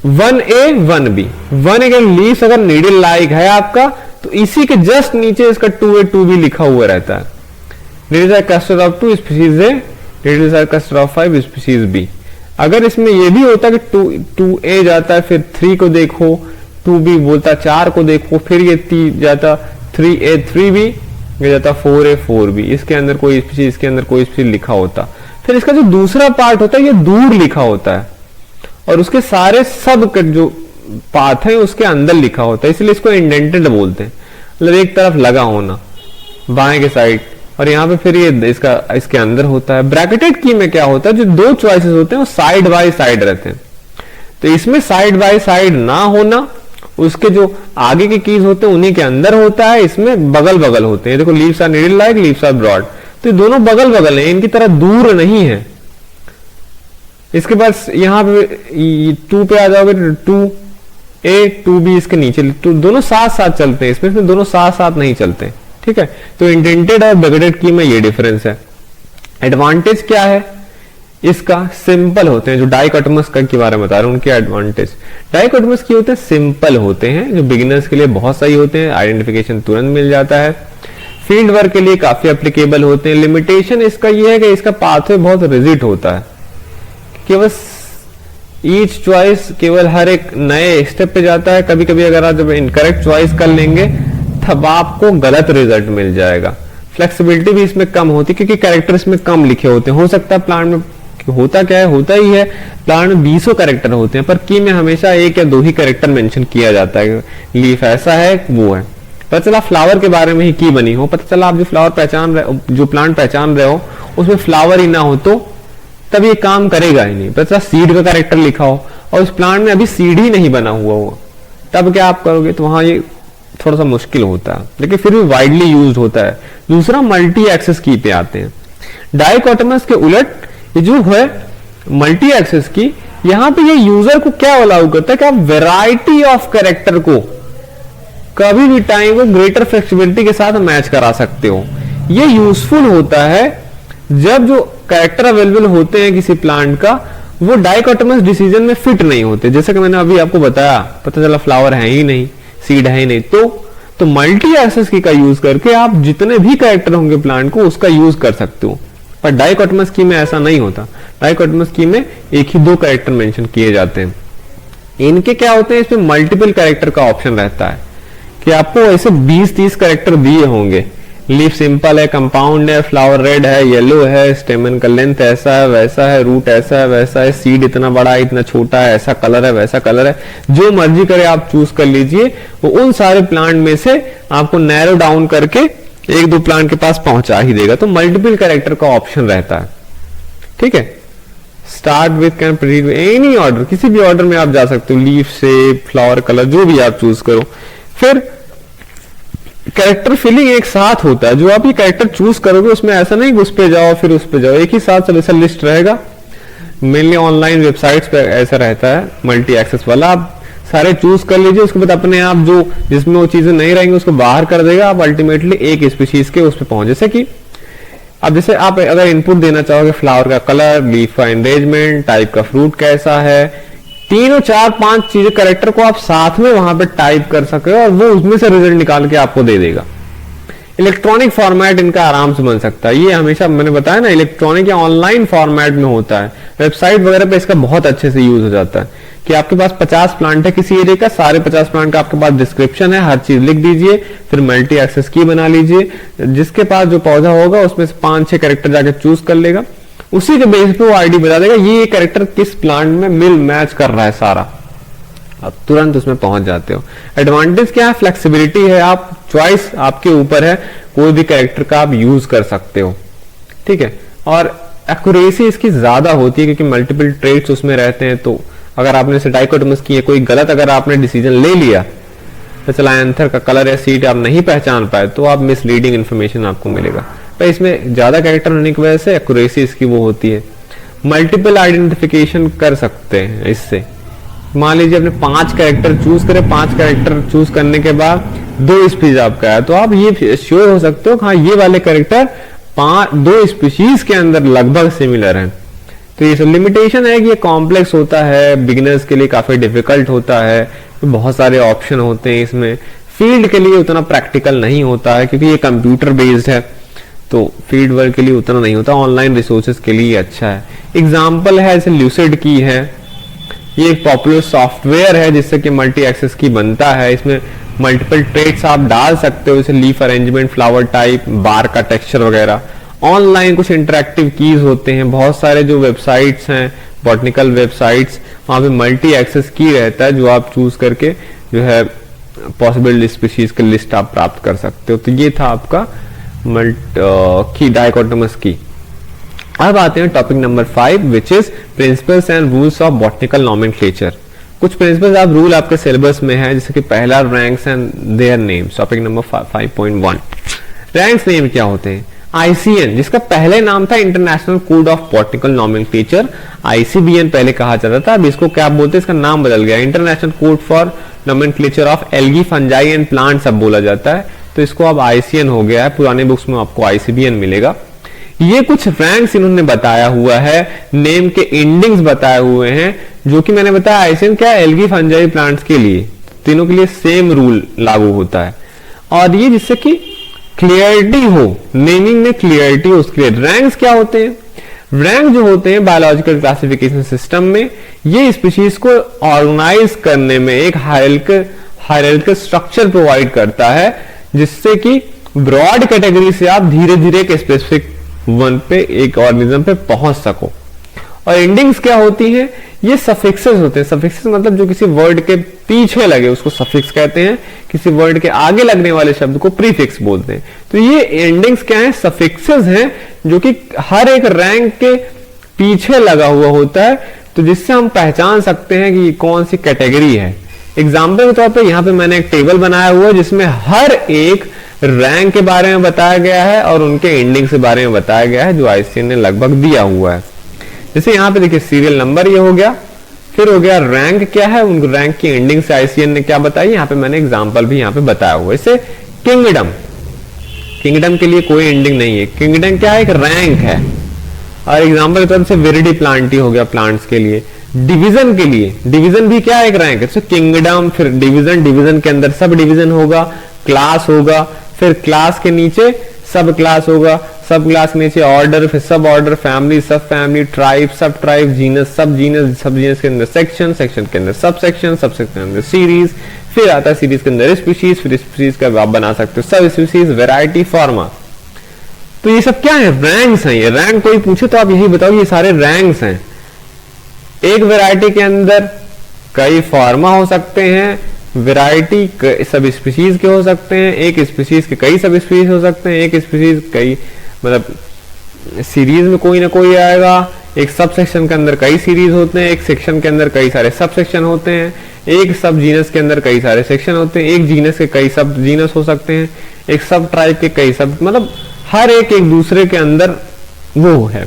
1A 1B 1A के लीव्स अगर नीडल लाइक है आपका, तो इसी के जस्ट नीचे इसका 2A 2B लिखा हुआ रहता है। Needle cluster of 2 species A, needle cluster of 5 species B। अगर इसमें यह भी होता है कि 2A जाता है, फिर 3 को देखो, 2B बोलता 4 को देखो, फिर ये जाता 3A 3B, ये जाता 4A 4B, इसके अंदर कोई स्पीशीज, इसके अंदर कोई स्पीशीज लिखा होता। फिर इसका जो दूसरा पार्ट होता है, ये दूर लिखा होता है, और उसके सारे सब जो पाथ है उसके अंदर लिखा होता है, इसलिए इसको इंडेंटेड बोलते हैं। मतलब एक तरफ लगा होना बाएं के साइड, और यहाँ पे फिर ये इसके अंदर होता है। ब्रैकेटेड की में क्या होता है, जो दो चॉइसेस होते हैं वो साइड बाय साइड रहते हैं, तो इसमें साइड बाय साइड ना होना, उसके जो आगे के कीज होते हैं उन्हीं के अंदर होता है, इसमें बगल बगल होते हैं। देखो leaves are needle like, leaves are broad, तो ये दोनों बगल बगल है, इनकी तरह दूर नहीं है। इसके बाद यहाँ पे 2 पे आ जाओगे तो 2A 2B इसके नीचे, तो दोनों साथ साथ चलते हैं, इसमें दोनों साथ साथ नहीं चलते। ठीक है, तो इंडेंटेड और ब्रैकेटेड की में ये डिफरेंस है। एडवांटेज क्या है इसका? सिंपल होते हैं। जो डाइकोटोमस का के बारे में बता रहा हूं, उनके एडवांटेज, डाइकोटोमस की होते हैं सिंपल होते हैं, जो बिगिनर्स के लिए बहुत सही होते हैं, आइडेंटिफिकेशन तुरंत मिल जाता है, फील्ड वर्क के लिए काफी एप्लीकेबल होते हैं। लिमिटेशन इसका ये है कि इसका पाथवे बहुत रिजिड होता है, केवल ईच चॉइस केवल हर एक नए स्टेप पे जाता है। कभी कभी अगर आप जब इनकरेक्ट चॉइस कर लेंगे तब आपको गलत रिजल्ट मिल जाएगा। फ्लेक्सिबिलिटी भी इसमें कम होती है, क्योंकि कैरेक्टर इसमें कम लिखे होते हैं। हो सकता है प्लांट में होता क्या है, होता ही है प्लांट में 20 कैरेक्टर होते हैं, पर की में हमेशा 1 या 2 ही कैरेक्टर मेंशन किया जाता है। लीफ ऐसा है, वो है। पता चला फ्लावर के बारे में ही की बनी हो, पता चला आप जो फ्लावर पहचान रहे हो, जो प्लांट पहचान रहे हो, उसमें फ्लावर ही ना हो तो तब ये काम करेगा ही नहीं। पता चला सीड का कैरेक्टर लिखा हो और उस प्लांट में अभी सीड ही नहीं बना हुआ हो, तब क्या आप करोगे? तो वहां ये थोड़ा सा मुश्किल होता है, लेकिन फिर भी वाइडली यूज्ड होता है। दूसरा मल्टी एक्सेस की पे आते हैं। डाइकोटोमस के उलट ये जो है मल्टी एक्सेस की, यहां पे ये यूजर को क्या अलाउ करता है कि आप वैरायटी ऑफ कैरेक्टर को कभी भी टाइम को ग्रेटर फ्लेक्सिबिलिटी के साथ मैच करा सकते हो। ये यूजफुल होता है जब जो कैरेक्टर अवेलेबल होते हैं किसी प्लांट का वो डाइकोटोमस डिसीजन में फिट नहीं होते। जैसे कि मैंने अभी आपको बताया, पता चला फ्लावर है ही नहीं, सीड है ही नहीं, तो मल्टी एक्सेस की का यूज करके आप जितने भी कैरेक्टर होंगे प्लांट को उसका यूज कर सकते हो। पर डाइकोटोमस की में ऐसा नहीं होता। डाइकोटोमस की में एक ही 2 कैरेक्टर मेंशन किए जाते हैं। इनके क्या होते हैं, इसमें मल्टीपल कैरेक्टर का ऑप्शन रहता है कि आपको ऐसे 20-30 कैरेक्टर दिए होंगे। लीफ सिंपल है, कंपाउंड है, फ्लावर रेड है, येलो है, स्टेमन का लेंथ ऐसा है वैसा है, रूट ऐसा है वैसा है, सीड इतना बड़ा है इतना छोटा है, ऐसा कलर है वैसा कलर है, जो मर्जी करे आप चूज कर लीजिए। वो उन सारे प्लांट में से आपको नैरो डाउन करके 1-2 प्लांट के पास पहुंचा ही देगा। तो मल्टीपल कैरेक्टर का ऑप्शन रहता है। ठीक है, start with can proceed any order, किसी भी ऑर्डर में आप जा सकते हो, लीफ से फ्लावर कलर जो भी आप चूज करो। फिर कैरेक्टर फिलिंग एक साथ होता है। जो आप ये कैरेक्टर चूज करोगे उसमें ऐसा नहीं उस पे जाओ फिर उस पे जाओ, एक ही साथ सब ऐसा लिस्ट रहेगा। मेनली ऑनलाइन वेबसाइट्स पे ऐसा रहता है मल्टी एक्सेस वाला। आप सारे चूज कर लीजिए, उसके बाद अपने आप जो जिसमें वो चीजें नहीं रहेंगी उसको बाहर कर देगा। आप अल्टीमेटली एक स्पीशीज के उस पे पहुंच, जैसे कि अब जैसे आप अगर इनपुट देना चाहोगे फ्लावर का कलर, लीफ का एंगेजमेंट, टाइप का फ्रूट कैसा है, 3 4 5 चीजें कैरेक्टर को आप साथ में वहां पे टाइप कर सके और वो उसमें से रिजल्ट निकाल के आपको दे देगा। इलेक्ट्रॉनिक फॉर्मेट इनका आराम से बन सकता है। ये हमेशा मैंने बताया ना, इलेक्ट्रॉनिक या ऑनलाइन फॉर्मेट में होता है। वेबसाइट वगैरह पे इसका बहुत अच्छे से यूज हो जाता है कि आपके पास 50 प्लांट है किसी एरिया का, सारे 50 प्लांट का आपके पास डिस्क्रिप्शन है, हर चीज लिख दीजिए, फिर मल्टी एक्सेस की बना लीजिए। जिसके पास जो पौधा होगा उसमें से 5-6 कैरेक्टर जाके चूज कर लेगा, उसी के बेस पे वो आईडी बता देगा ये कैरेक्टर किस प्लांट में मिल मैच कर रहा है सारा। आप तुरंत उसमें पहुंच जाते हो। एडवांटेज क्या है, फ्लेक्सिबिलिटी है, आप चॉइस आपके ऊपर है, कोई भी कैरेक्टर का आप यूज कर सकते हो। ठीक है, और एक्यूरेसी इसकी ज्यादा होती है क्योंकि मल्टीपल ट्रेड्स उसमें रहते हैं। तो अगर आपने इसे डाइकोटोमस की है, कोई गलत अगर आपने डिसीजन ले लिया, तो चला एंथर का कलर या सीड आप नहीं पहचान पाए तो आप मिसलीडिंग इन्फॉर्मेशन आपको मिलेगा। पर इसमें ज्यादा कैरेक्टर होने की वजह से एक्यूरेसी इसकी वो होती है। मल्टीपल आइडेंटिफिकेशन कर सकते हैं इससे। मान लीजिए आपने 5 कैरेक्टर चूज करे, 5 कैरेक्टर चूज करने के बाद 2 स्पीशीज आपका है, तो आप ये श्योर हो सकते हो कि हाँ ये वाले कैरेक्टर 2 स्पीशीज के अंदर लगभग सिमिलर हैं। तो ये सब लिमिटेशन है कि ये कॉम्प्लेक्स होता है, बिगिनर्स के लिए काफी डिफिकल्ट होता है, बहुत सारे ऑप्शन होते हैं इसमें। फील्ड के लिए उतना प्रैक्टिकल नहीं होता है क्योंकि ये कंप्यूटर बेस्ड है, तो फील्ड वर्क के लिए उतना नहीं होता। ऑनलाइन रिसोर्सेज के लिए अच्छा है। एग्जाम्पल है जैसे ल्यूसिड की है, ये एक पॉपुलर सॉफ्टवेयर है जिससे कि मल्टी एक्सेस की बनता है। इसमें मल्टीपल ट्रेड्स आप डाल सकते हो, जैसे लीफ अरेंजमेंट, फ्लावर टाइप, बार का टेक्सचर वगैरह। ऑनलाइन कुछ इंटरेक्टिव कीज होते हैं, बहुत सारे जो वेबसाइट्स हैं, बॉटनिकल वेबसाइट्स, वहां पे मल्टी एक्सेस की रहता है जो आप चूज करके जो है पॉसिबल स्पीशीज की लिस्ट आप प्राप्त कर सकते हो। तो ये था आपका की डाइकोटोमस की। अब आते हैं topic number 5 which is principles and rules of botanical nomenclature. कुछ प्रिंसिपल्स आप रूल आपके सिलेबस में है, जैसे कि पहला ranks and their names. Topic number 5.1 ranks name क्या होते हैं। आईसीएन, जिसका पहले नाम था international code of botanical nomenclature, ICBN पहले कहा जाता था, अब इसको क्या बोलते हैं, इसका नाम बदल गया, international code for nomenclature of algae, fungi and plants अब बोला जाता है। तो इसको अब आईसीएन हो गया है, पुराने बुक्स में आपको आईसीबीएन मिलेगा। ये कुछ रैंक्स इन्होंने बताया हुआ है, नेम के एंडिंग्स बताए हुए हैं, जो कि मैंने बताया आईसीएन क्या है, एल्गी फंजाई प्लांट्स के लिए, तीनों के लिए सेम रूल लागू होता है। और ये जिससे कि क्लियरिटी हो, नेमिंग में क्लियरिटी हो उसके लिए। रैंक्स क्या होते हैं, रैंक जो होते हैं बायोलॉजिकल क्लासिफिकेशन सिस्टम में, ये स्पीशीज को ऑर्गेनाइज करने में एक हायरार्किकल स्ट्रक्चर प्रोवाइड करता है, जिससे कि ब्रॉड कैटेगरी से आप धीरे धीरे एक स्पेसिफिक वन पे, एक ऑर्गेनिज्म पे पहुंच सको। और एंडिंग्स क्या होती हैं, ये सफिक्सेस होते हैं। सफिक्सेस मतलब जो किसी वर्ड के पीछे लगे उसको सफिक्स कहते हैं, किसी वर्ड के आगे लगने वाले शब्द को प्रीफिक्स बोलते हैं। तो ये एंडिंग्स क्या है, सफिक्सेस हैं, जो कि हर एक रैंक के पीछे लगा हुआ होता है, तो जिससे हम पहचान सकते हैं कि कौन सी कैटेगरी है। एग्जाम्पल के तौर पर यहाँ पे मैंने एक टेबल बनाया हुआ है जिसमें हर एक रैंक के बारे में बताया गया है और उनके एंडिंग के बारे में बताया गया है, जो आईसीएन ने लगभग दिया हुआ है। जैसे यहाँ पे देखिए सीरियल नंबर ये हो गया, फिर हो गया रैंक क्या है, उनको रैंक की एंडिंग से आईसीएन ने क्या बताई, यहाँ पे मैंने एग्जांपल भी यहाँ पे बताया हुआ है। इसे किंगडम, किंगडम के लिए कोई एंडिंग नहीं है। किंगडम क्या है, एक रैंक है। और एग्जांपल के तौर से विरिडी प्लांटी हो गया प्लांट्स के लिए। डिवीजन के लिए, डिवीजन भी क्या है, एक रैंक है। तो किंगडम, फिर डिवीजन, डिवीजन के अंदर सब डिवीजन होगा, क्लास होगा, फिर क्लास के नीचे सब क्लास होगा, सब क्लास के नीचे ऑर्डर, फिर सब ऑर्डर, फैमिली, सब फैमिली, ट्राइब, सब ट्राइब, जीनस, सब जीनस, सब जीनस के अंदर सेक्शन, सेक्शन के अंदर सब सेक्शन, सब सेक्शन के अंदर सीरीज, फिर आता है सीरीज के अंदर स्पीशीज, फिर स्पीशीज का आप बना सकते हो सब स्पीशीज, वैरायटी, फॉर्मा। तो ये सब क्या है, रैंक्स हैं। ये रैंक कोई पूछे तो आप यही बताओ, ये सारे रैंक्स हैं। एक वैरायटी के अंदर कई फॉर्मा हो सकते हैं, वैरायटी सब स्पीशीज के हो सकते हैं, एक स्पीशीज के कई सब स्पीशीज हो सकते हैं, एक स्पीशीज कई मतलब सीरीज में कोई ना कोई आएगा, एक सब सेक्शन के अंदर कई सीरीज होते हैं, एक सेक्शन के अंदर कई सारे सब सेक्शन होते हैं, एक सब जीनस के अंदर कई सारे सेक्शन होते हैं, एक जीनस के कई सब जीनस हो सकते हैं, एक सब ट्राइब के कई सब, मतलब हर एक एक दूसरे के अंदर वो है,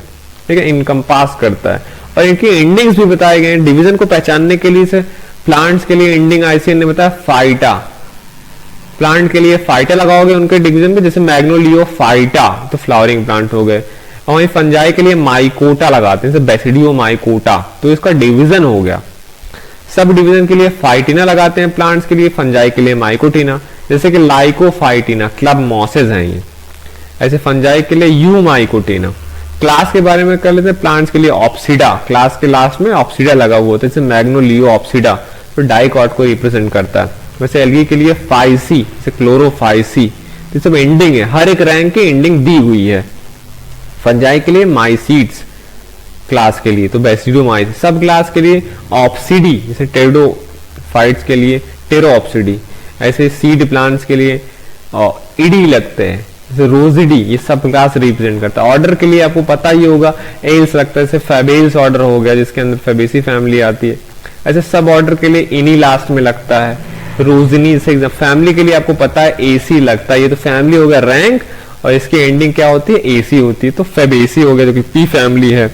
ठीक है, इनकम्पास करता है। और इनकी एंडिंग्स भी बताए गए हैं। डिवीजन को पहचानने के लिए से प्लांट्स के लिए एंडिंग आईसीएन ने बताया फाइटा। प्लांट के लिए फाइटा लगाओगे उनके डिवीजन में, जैसे मैग्नोलियो फाइटा तो फ्लावरिंग प्लांट हो गए। और वहीं फंजाई के लिए माइकोटा लगाते हैं, जैसे बेसिडियो माइकोटा, तो इसका डिवीजन हो गया। सब डिवीजन के लिए फाइटिना लगाते हैं प्लांट्स के लिए, फंजाई के लिए माइकोटिना, जैसे कि लाइकोफाइटिना, क्लब मॉसेज हैं ये। ऐसे फंजाई के लिए यू माइकोटिना। क्लास के बारे में कर लेते हैं, प्लांट्स के लिए ऑप्सिडा, क्लास के लास्ट में ऑप्सिडा लगा हुआ होता है, जैसे मैग्नोलियो ऑप्सिडा, तो डाइकॉट को रिप्रेजेंट करता है। वैसे एल्गी के लिए फाइसी, जैसे क्लोरोफाइसी, तो सब एंडिंग है, हर एक रैंक की एंडिंग दी हुई है। फंजाई के लिए माइसीड्स, क्लास के लिए तो बेसिडोमाइस, सब क्लास के लिए ऑप्सिडी, जैसे टेरिडोफाइट्स के लिए टेरोऑप्सिडी, ऐसे सीड प्लांट्स के लिए इडी लगते हैं, जैसे रोजिडी, ये सब क्लास रिप्रेजेंट करता है। ऑर्डर के लिए आपको पता ही होगा, एल्स लगता है, जैसे फेबेल्स ऑर्डर हो गया जिसके अंदर फेबेसी फैमिली आती है। ऐसे सब ऑर्डर के लिए इनी लास्ट में लगता है, रोजनी से। फैमिली के लिए आपको पता है एसी लगता है, ये तो फैमिली हो गया रैंक, और इसकी एंडिंग क्या होती है, एसी होती है, तो फेबेसी हो गया जो कि पी फैमिली है।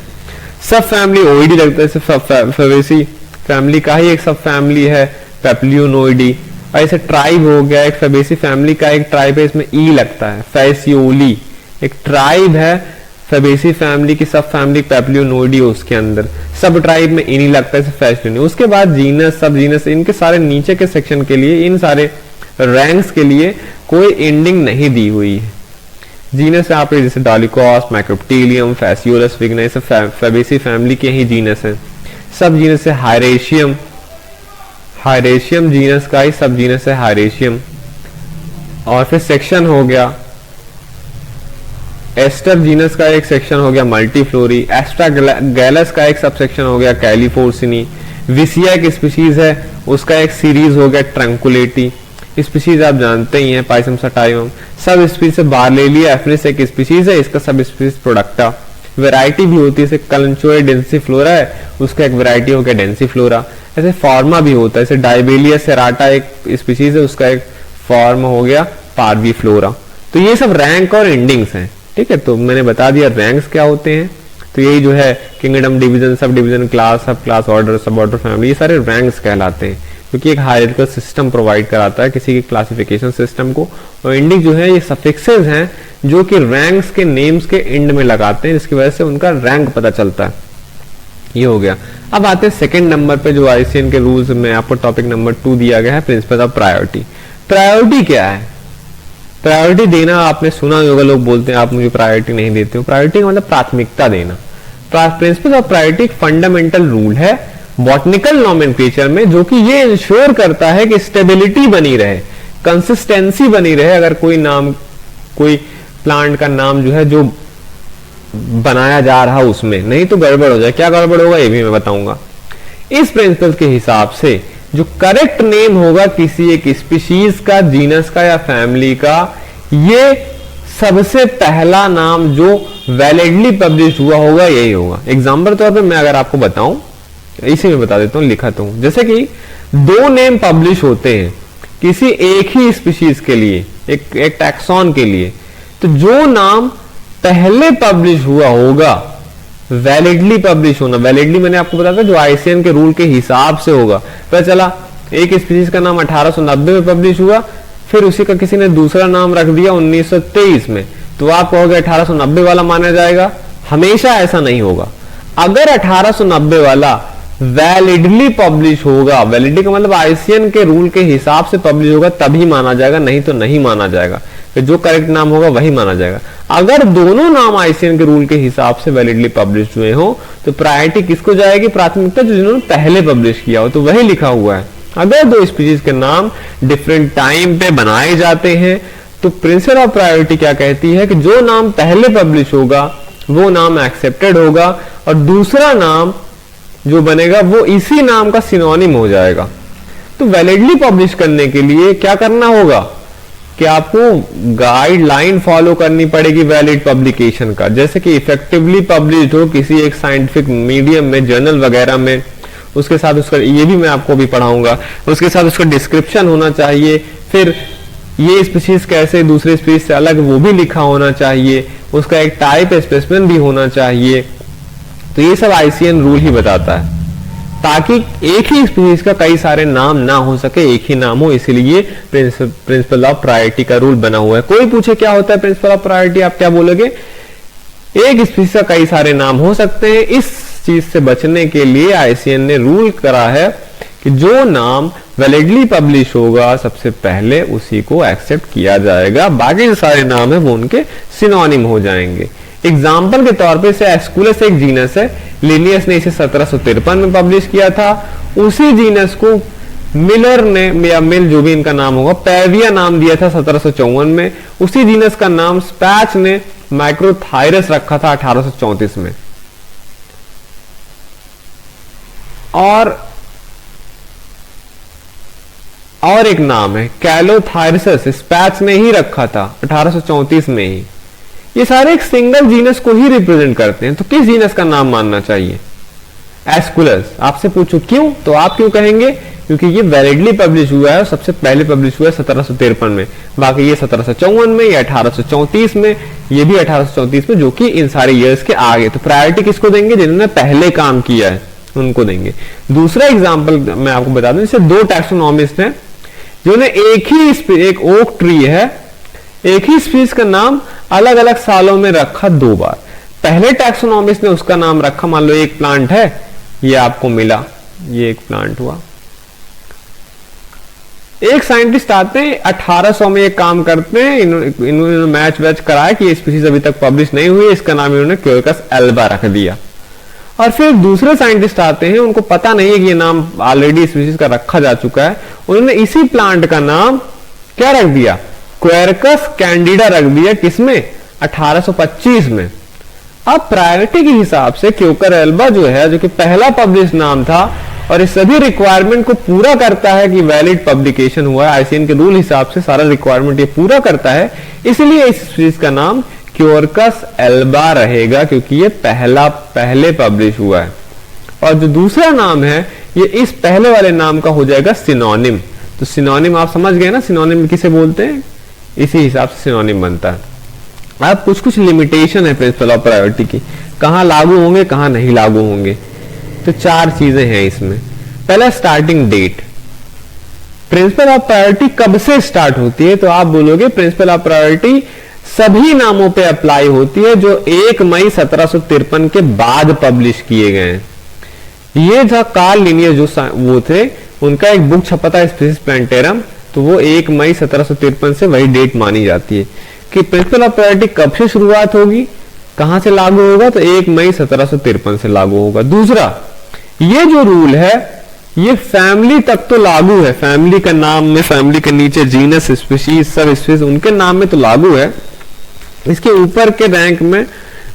सब फैमिली ओइडी लगता है, जैसे फेबेसी फैमिली का ही एक सब फैमिली है, पेप्लियोनोइडी। ऐसे ट्राइब हो गया, एक फेबेसी फैमिली का एक ट्राइब है, इसमें ई लगता है, फैसियोली एक ट्राइब है, फेबेसी फैमिली की सब फैमिली पेप्लियोनोइडी उसके अंदर, सब ट्राइब में इनी लगता है, फैसियोली। उसके बाद जीनस, सब जीनस, इनके सारे नीचे के सेक्शन के लिए, इन सारे रैंक्स के लिए कोई एंडिंग नहीं दी हुई है। जीनस यहाँ पे जैसे डॉलिकॉस, माइक्रोप्टीलियम, फैसियोलस, विग्ना, फेबेसी फैमिली के ही जीनस है। सब जीनस है हायरेशियम, हायरेशियम जीनस का ही सब जीनस है हायरेशियम। और फिर सेक्शन हो गया, एस्टर जीनस का एक सेक्शन हो गया मल्टीफ्लोरी, एस्ट्रागैलस का एक सब सेक्शन हो गया कैलिफोर्सिनी, विसिया एक स्पीशीज है उसका एक सीरीज हो गया ट्रंकुलेटी। स्पीशीज आप जानते ही हैं, पाइसम सटाइवम। सब स्पीशीज से बार्लेलिया एफिनिस एक स्पीशीज है, इसका सब स्पीशीज प्रोडक्टा। वैरायटी भी होती है, जैसे कलंचोए डेंसीफ्लोरा है, उसका एक वैरायटी हो गया डेंसीफ्लोरा। ऐसे फॉर्मा भी होता है, जैसे डायबेलिया सेराटा एक स्पीशीज है, उसका एक फॉर्म हो गया पार्वीफ्लोरा। तो ये सब रैंक और एंडिंग्स हैं, ठीक है। तो मैंने बता दिया रैंक्स क्या होते हैं। तो यही जो है kingdom, division, sub division, class, सब क्लास, ऑर्डर, सब ऑर्डर, फैमिली, ये सारे रैंक्स कहलाते हैं, क्योंकि एक हायरार्किकल सिस्टम प्रोवाइड कराता है किसी के क्लासिफिकेशन सिस्टम को। और एंडिंग जो है ये सफिक्सेस हैं जो कि रैंक्स के नेम्स के एंड में लगाते हैं, जिसकी वजह से उनका रैंक पता चलता है। ये हो गया। अब आते हैं सेकंड नंबर पे, जो आईसीएन के रूल्स में आपको टॉपिक नंबर 2 दिया गया है, प्रिंसिपल ऑफ प्रायोरिटी। प्रायोरिटी क्या है? प्रायोरिटी देना आपने सुना होगा, लोग बोलते हैं आप मुझे प्रायोरिटी नहीं देते हो। प्रायोरिटी का मतलब प्राथमिकता देना। प्रिंसिपल ऑफ प्रायोरिटी एक फंडामेंटल रूल है बॉटनिकल नोमेनक्लेचर में, जो कि ये इंश्योर करता है कि स्टेबिलिटी बनी रहे, कंसिस्टेंसी बनी रहे। अगर कोई नाम, कोई प्लांट का नाम जो है जो बनाया जा रहा उसमें, नहीं तो गड़बड़ हो जाए। क्या गड़बड़ होगा ये भी मैं बताऊंगा। इस प्रिंसिपल के हिसाब से जो करेक्ट नेम होगा किसी एक स्पीशीज का, जीनस का या फैमिली का, ये सबसे पहला नाम जो वैलिडली पब्लिश हुआ होगा यही होगा। एग्जाम्पल तौर पे मैं अगर आपको बताऊं, इसी में बता देता हूं, लिखता हूं। जैसे कि 2 नेम पब्लिश होते हैं किसी एक ही स्पीशीज के लिए, एक टैक्सॉन के लिए, तो जो नाम पहले पब्लिश हुआ होगा, वैलिडली पब्लिश होना, वैलिडली मैंने आपको बताया था जो आईसीएन के रूल के हिसाब से होगा। पता चला एक स्पीशीज का नाम 1890 में पब्लिश हुआ, फिर उसी का किसी ने दूसरा नाम रख दिया 1923 में, तो आप कहोगे 1890 वाला माना जाएगा? हमेशा ऐसा नहीं होगा। अगर 1890 वाला वैलिडली पब्लिश होगा, वैलिडिटी का मतलब आईसीएन के रूल के हिसाब से पब्लिश होगा, तभी माना जाएगा, नहीं तो नहीं माना जाएगा। फिर जो करेक्ट नाम होगा वही माना जाएगा। अगर दोनों नाम आईसीएन के रूल के हिसाब से वैलिडली पब्लिश हुए हो तो प्रायोरिटी किसको जाएगी? प्राथमिकता जो जिन्होंने पहले पब्लिश किया हो, तो वही लिखा हुआ है। अगर दो स्पीशीज के नाम डिफरेंट टाइम पे बनाए जाते हैं तो प्रिंसिपल ऑफ प्रायोरिटी क्या कहती है कि जो नाम पहले पब्लिश होगा वो नाम एक्सेप्टेड होगा और दूसरा नाम जो बनेगा वो इसी नाम का सिनोनिम हो जाएगा। तो वैलिडली पब्लिश करने के लिए क्या करना होगा कि आपको गाइडलाइन फॉलो करनी पड़ेगी वैलिड पब्लिकेशन का, जैसे कि इफेक्टिवली पब्लिश हो किसी एक साइंटिफिक मीडियम में, जर्नल वगैरह में, उसके साथ उसका, ये भी मैं आपको भी पढ़ाऊंगा, उसके साथ उसका डिस्क्रिप्शन होना चाहिए, फिर ये स्पीशीज कैसे दूसरे स्पीशीज से अलग वो भी लिखा होना चाहिए, उसका एक टाइप स्पेसिमेन भी होना चाहिए। तो ये सब आईसीएन रूल ही बताता है, ताकि एक ही स्पीशीज का कई सारे नाम ना हो सके, एक ही नाम हो, इसीलिए प्रिंसिपल ऑफ प्रायोरिटी का रूल बना हुआ है। कोई पूछे क्या होता है प्रिंसिपल ऑफ प्रायोरिटी, आप क्या बोलोगे? एक स्पीशीज का कई सारे नाम हो सकते हैं। इस चीज से बचने के लिए आईसीएन ने रूल करा है कि जो नाम वैलिडली पब्लिश होगा सबसे पहले उसी को एक्सेप्ट किया जाएगा, बाकी जो सारे नाम है वो उनके सिनोनिम हो जाएंगे। एग्जाम्पल के तौर पे एस्कुलस एक जीनस है, लिनियस ने इसे 1753 में पब्लिश किया था। उसी जीनस को मिलर ने, या मिल जो भी इनका नाम होगा, पैविया नाम दिया था 1754 में। उसी जीनस का नाम स्पैच ने माइक्रोथायरस रखा था 1834 में। और एक नाम है कैलोथायरस, स्पैच ने ही रखा था 1834 में ही। ये सारे एक सिंगल जीनस को ही रिप्रेजेंट करते हैं। तो किस जीनस का नाम मानना चाहिए? एस्कुलस। आपसे पूछो क्यों, तो आप क्यों कहेंगे? क्योंकि ये वैलिडली पब्लिश हुआ है, सबसे पहले पब्लिश हुआ है 1753 में, बाकी ये 1754 में या 1834 में, ये भी 1834 में, जो कि इन सारे ईयर्स के आगे। तो प्रायोरिटी किसको देंगे? जिन्होंने पहले काम किया है उनको देंगे। दूसरा एग्जाम्पल मैं आपको बता दूं, जैसे दो टैक्सोनॉमिस्ट हैं जिन्होंने एक ओक ट्री है, एक ही स्पीशीज का नाम अलग अलग सालों में रखा 2 बार। पहले टैक्सोनॉमिस्ट ने उसका नाम रखा, मान लो एक प्लांट है, ये आपको मिला, ये एक प्लांट हुआ। एक साइंटिस्ट आते हैं 1800 में ये काम करते हैं, इन्होंने मैच वैच कराया कि ये स्पीशीज अभी तक पब्लिश नहीं हुई, इसका नाम इन्होंने क्योरकस एल्बा रख दिया। और फिर दूसरे साइंटिस्ट आते हैं, उनको पता नहीं है कि ये नाम ऑलरेडी स्पीशीज का रखा जा चुका है, उन्होंने इसी प्लांट का नाम क्या रख दिया? क्वेरकस कैंडिडा रख दिया। किसमें? 1825 में। अब प्रायोरिटी के हिसाब से क्योकर एल्बा जो है, जो कि पहला पब्लिश नाम था और इस सभी रिक्वायरमेंट को पूरा करता है कि वैलिड पब्लिकेशन हुआ है, आईसीएन के रूल हिसाब से सारा रिक्वायरमेंट ये पूरा करता है, इसलिए इस स्पीशीज का नाम क्योरकस एल्बा रहेगा, क्योंकि ये पहले पब्लिश हुआ है। और जो दूसरा नाम है ये इस पहले वाले नाम का हो जाएगा सिनोनिम। तो सिनोनिम आप समझ गए ना, सिनोनिम किसे बोलते हैं? इसी हिसाब से सिनोनिम बनता है। अब कुछ लिमिटेशन है प्रिंसिपल ऑफ प्रायोरिटी की, कहां लागू होंगे कहां नहीं लागू होंगे। तो 4 चीजें हैं इसमें। पहला, starting date. Principle of priority कब से स्टार्ट होती है? तो आप बोलोगे प्रिंसिपल ऑफ प्रायोरिटी सभी नामों पे अप्लाई होती है जो 1 मई 1753 के बाद पब्लिश किए गए हैं। ये था कार्ल लिनियस जो वो थे, उनका एक बुक छपा था स्पीशीज प्लांटेरम, तो वो 1 मई 1753 से वही डेट मानी जाती है कि प्रिंसिपल ऑफ प्रायोरिटी कब से शुरुआत होगी, कहां से लागू होगा? तो 1 मई 1753 से लागू होगा। दूसरा, ये जो रूल है ये फैमिली तक तो लागू है, फैमिली का नाम में, फैमिली के नीचे जीनस, स्पीशीज, सब स्पीशीज उनके नाम में तो लागू है। इसके ऊपर के रैंक में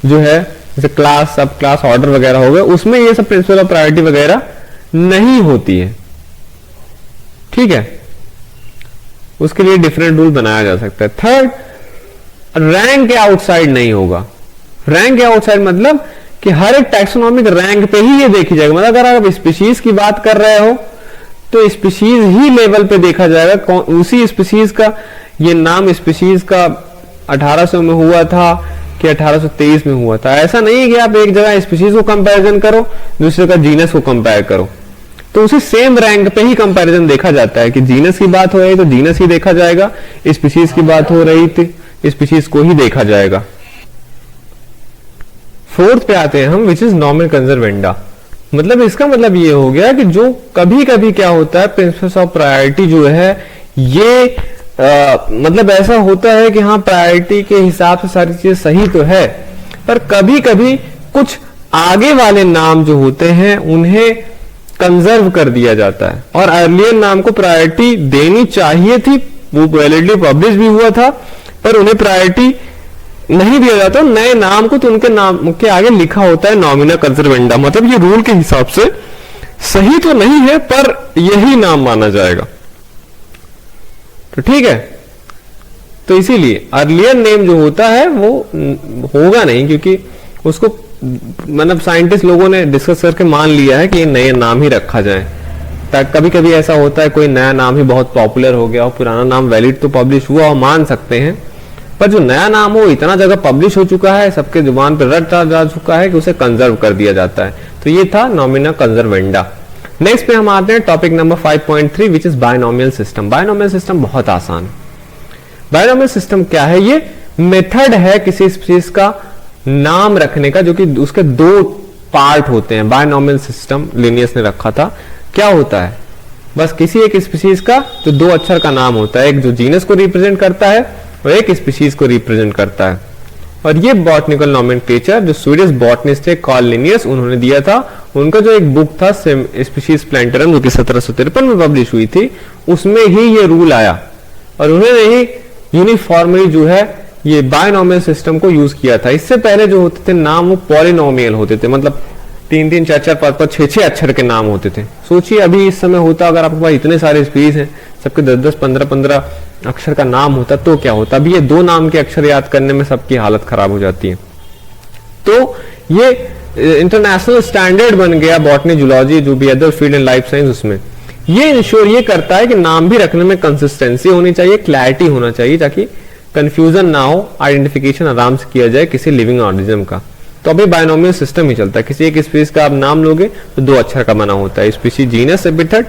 जो है, जैसे क्लास, सब क्लास, ऑर्डर वगैरह हो गए, उसमें ये सब प्रिंसिपल ऑफ प्रायोरिटी वगैरह नहीं होती है। ठीक है, उसके लिए डिफरेंट रूल बनाया जा सकता है। थर्ड, रैंक के आउटसाइड नहीं होगा। रैंक के आउटसाइड मतलब कि हर एक टैक्सोनॉमिक रैंक पे ही ये देखी जाएगी। मतलब अगर आप स्पीशीज की बात कर रहे हो तो स्पीशीज ही लेवल पे देखा जाएगा, उसी स्पीशीज का ये नाम स्पीशीज का 1800 में हुआ था कि 1823 में हुआ था। ऐसा नहीं है कि आप एक जगह स्पीशीज को कंपैरिजन करो, दूसरे का जीनस को कंपेयर करो। तो उसी सेम रैंक पे ही कंपैरिजन देखा जाता है कि जीनस की बात हो रही तो जीनस ही देखा जाएगा, स्पीशीज की बात हो रही थी स्पीशीज को ही देखा जाएगा। फोर्थ पे आते हैं हम, विच इज नॉमिनल कंजर्वेंडा। मतलब इसका मतलब ये हो गया कि जो कभी कभी क्या होता है, प्रिंसिपल ऑफ प्रायोरिटी जो है ये मतलब ऐसा होता है कि हाँ प्रायोरिटी के हिसाब से सारी चीजें सही तो है, पर कभी कभी कुछ आगे वाले नाम जो होते हैं उन्हें कंजर्व कर दिया जाता है, और अर्लियर नाम को प्रायोरिटी देनी चाहिए थी, वो वैलिडली पब्लिश भी हुआ था, पर उन्हें प्रायोरिटी नहीं दिया जाता नए नाम को, तो उनके नाम के आगे लिखा होता है नॉमिना कंजर्वेंडा। मतलब ये रूल के हिसाब से सही तो नहीं है पर यही नाम माना जाएगा, तो ठीक है। तो इसीलिए अर्लियर नेम जो होता है वो होगा नहीं, क्योंकि उसको मतलब साइंटिस्ट लोगों ने डिस्कस करके मान लिया है कि ये नए नाम ही रखा जाए। कभी कभी ऐसा होता है कोई नया नाम ही बहुत पॉपुलर हो गया और पुराना नाम वैलिड तो पब्लिश हुआ और मान सकते हैं, पर जो नया नाम हो इतना जगह पब्लिश हो चुका है, सबके जुबान पर रट जा चुका है कि उसे कंजर्व कर दिया जाता है। तो ये था नॉमिना कंजर्वेंडा। नेक्स्ट पे हम आते हैं topic number 5.3 which is binomial system. Binomial system बहुत आसान है। बायनोमियल सिस्टम क्या है? ये मेथड है किसी स्पीशीज का नाम रखने का, जो कि उसके दो पार्ट होते हैं। बायनोमियल सिस्टम लिनियस ने रखा था। क्या होता है? बस किसी एक स्पीशीज का जो दो अक्षर का नाम होता है, एक जो जीनस को रिप्रेजेंट करता है और एक स्पीशीज को रिप्रेजेंट करता है। और ये बॉटनिकल नोमेनक्लेचर जो स्वीडिश बॉटनिस्ट है कार्ल लिनियस उन्होंने दिया था। उनका जो एक बुक था स्पीशीज प्लांटरम जो कि 1753 में पब्लिश हुई थी, उसमें ही ये रूल आया और उन्होंने ही यूनिफॉर्मली जो है ये बायनोमियल सिस्टम को यूज किया था। इससे पहले जो होते थे नाम वो पॉलिनोमियल होते थे, मतलब 3-3, 4-4, 5-5, 6-6 अक्षर के नाम होते थे। सोचिए अभी इस समय होता, अगर आपके पास इतने सारे स्पीशीज हैं, सबके 10-10, 15-15 अक्षर का नाम होता तो क्या होता। अभी ये दो नाम के अक्षर याद करने में सबकी हालत खराब हो जाती है। तो ये इंटरनेशनल स्टैंडर्ड बन गया बॉटनी, जूलॉजी, जो भी other field and life science, उसमें ये इंश्योर ये करता है कि नाम भी रखने में कंसिस्टेंसी होनी चाहिए, क्लैरिटी होना चाहिए, ताकि कंफ्यूजन ना हो, आइडेंटिफिकेशन आराम से किया जाए किसी लिविंग ऑर्गेनिज्म का। तो अभी बायनोमियल सिस्टम ही चलता है। किसी एक स्पीशीज का आप नाम लोगे तो दो अक्षर का बना होता है, स्पीशीज जीनस एपिथेट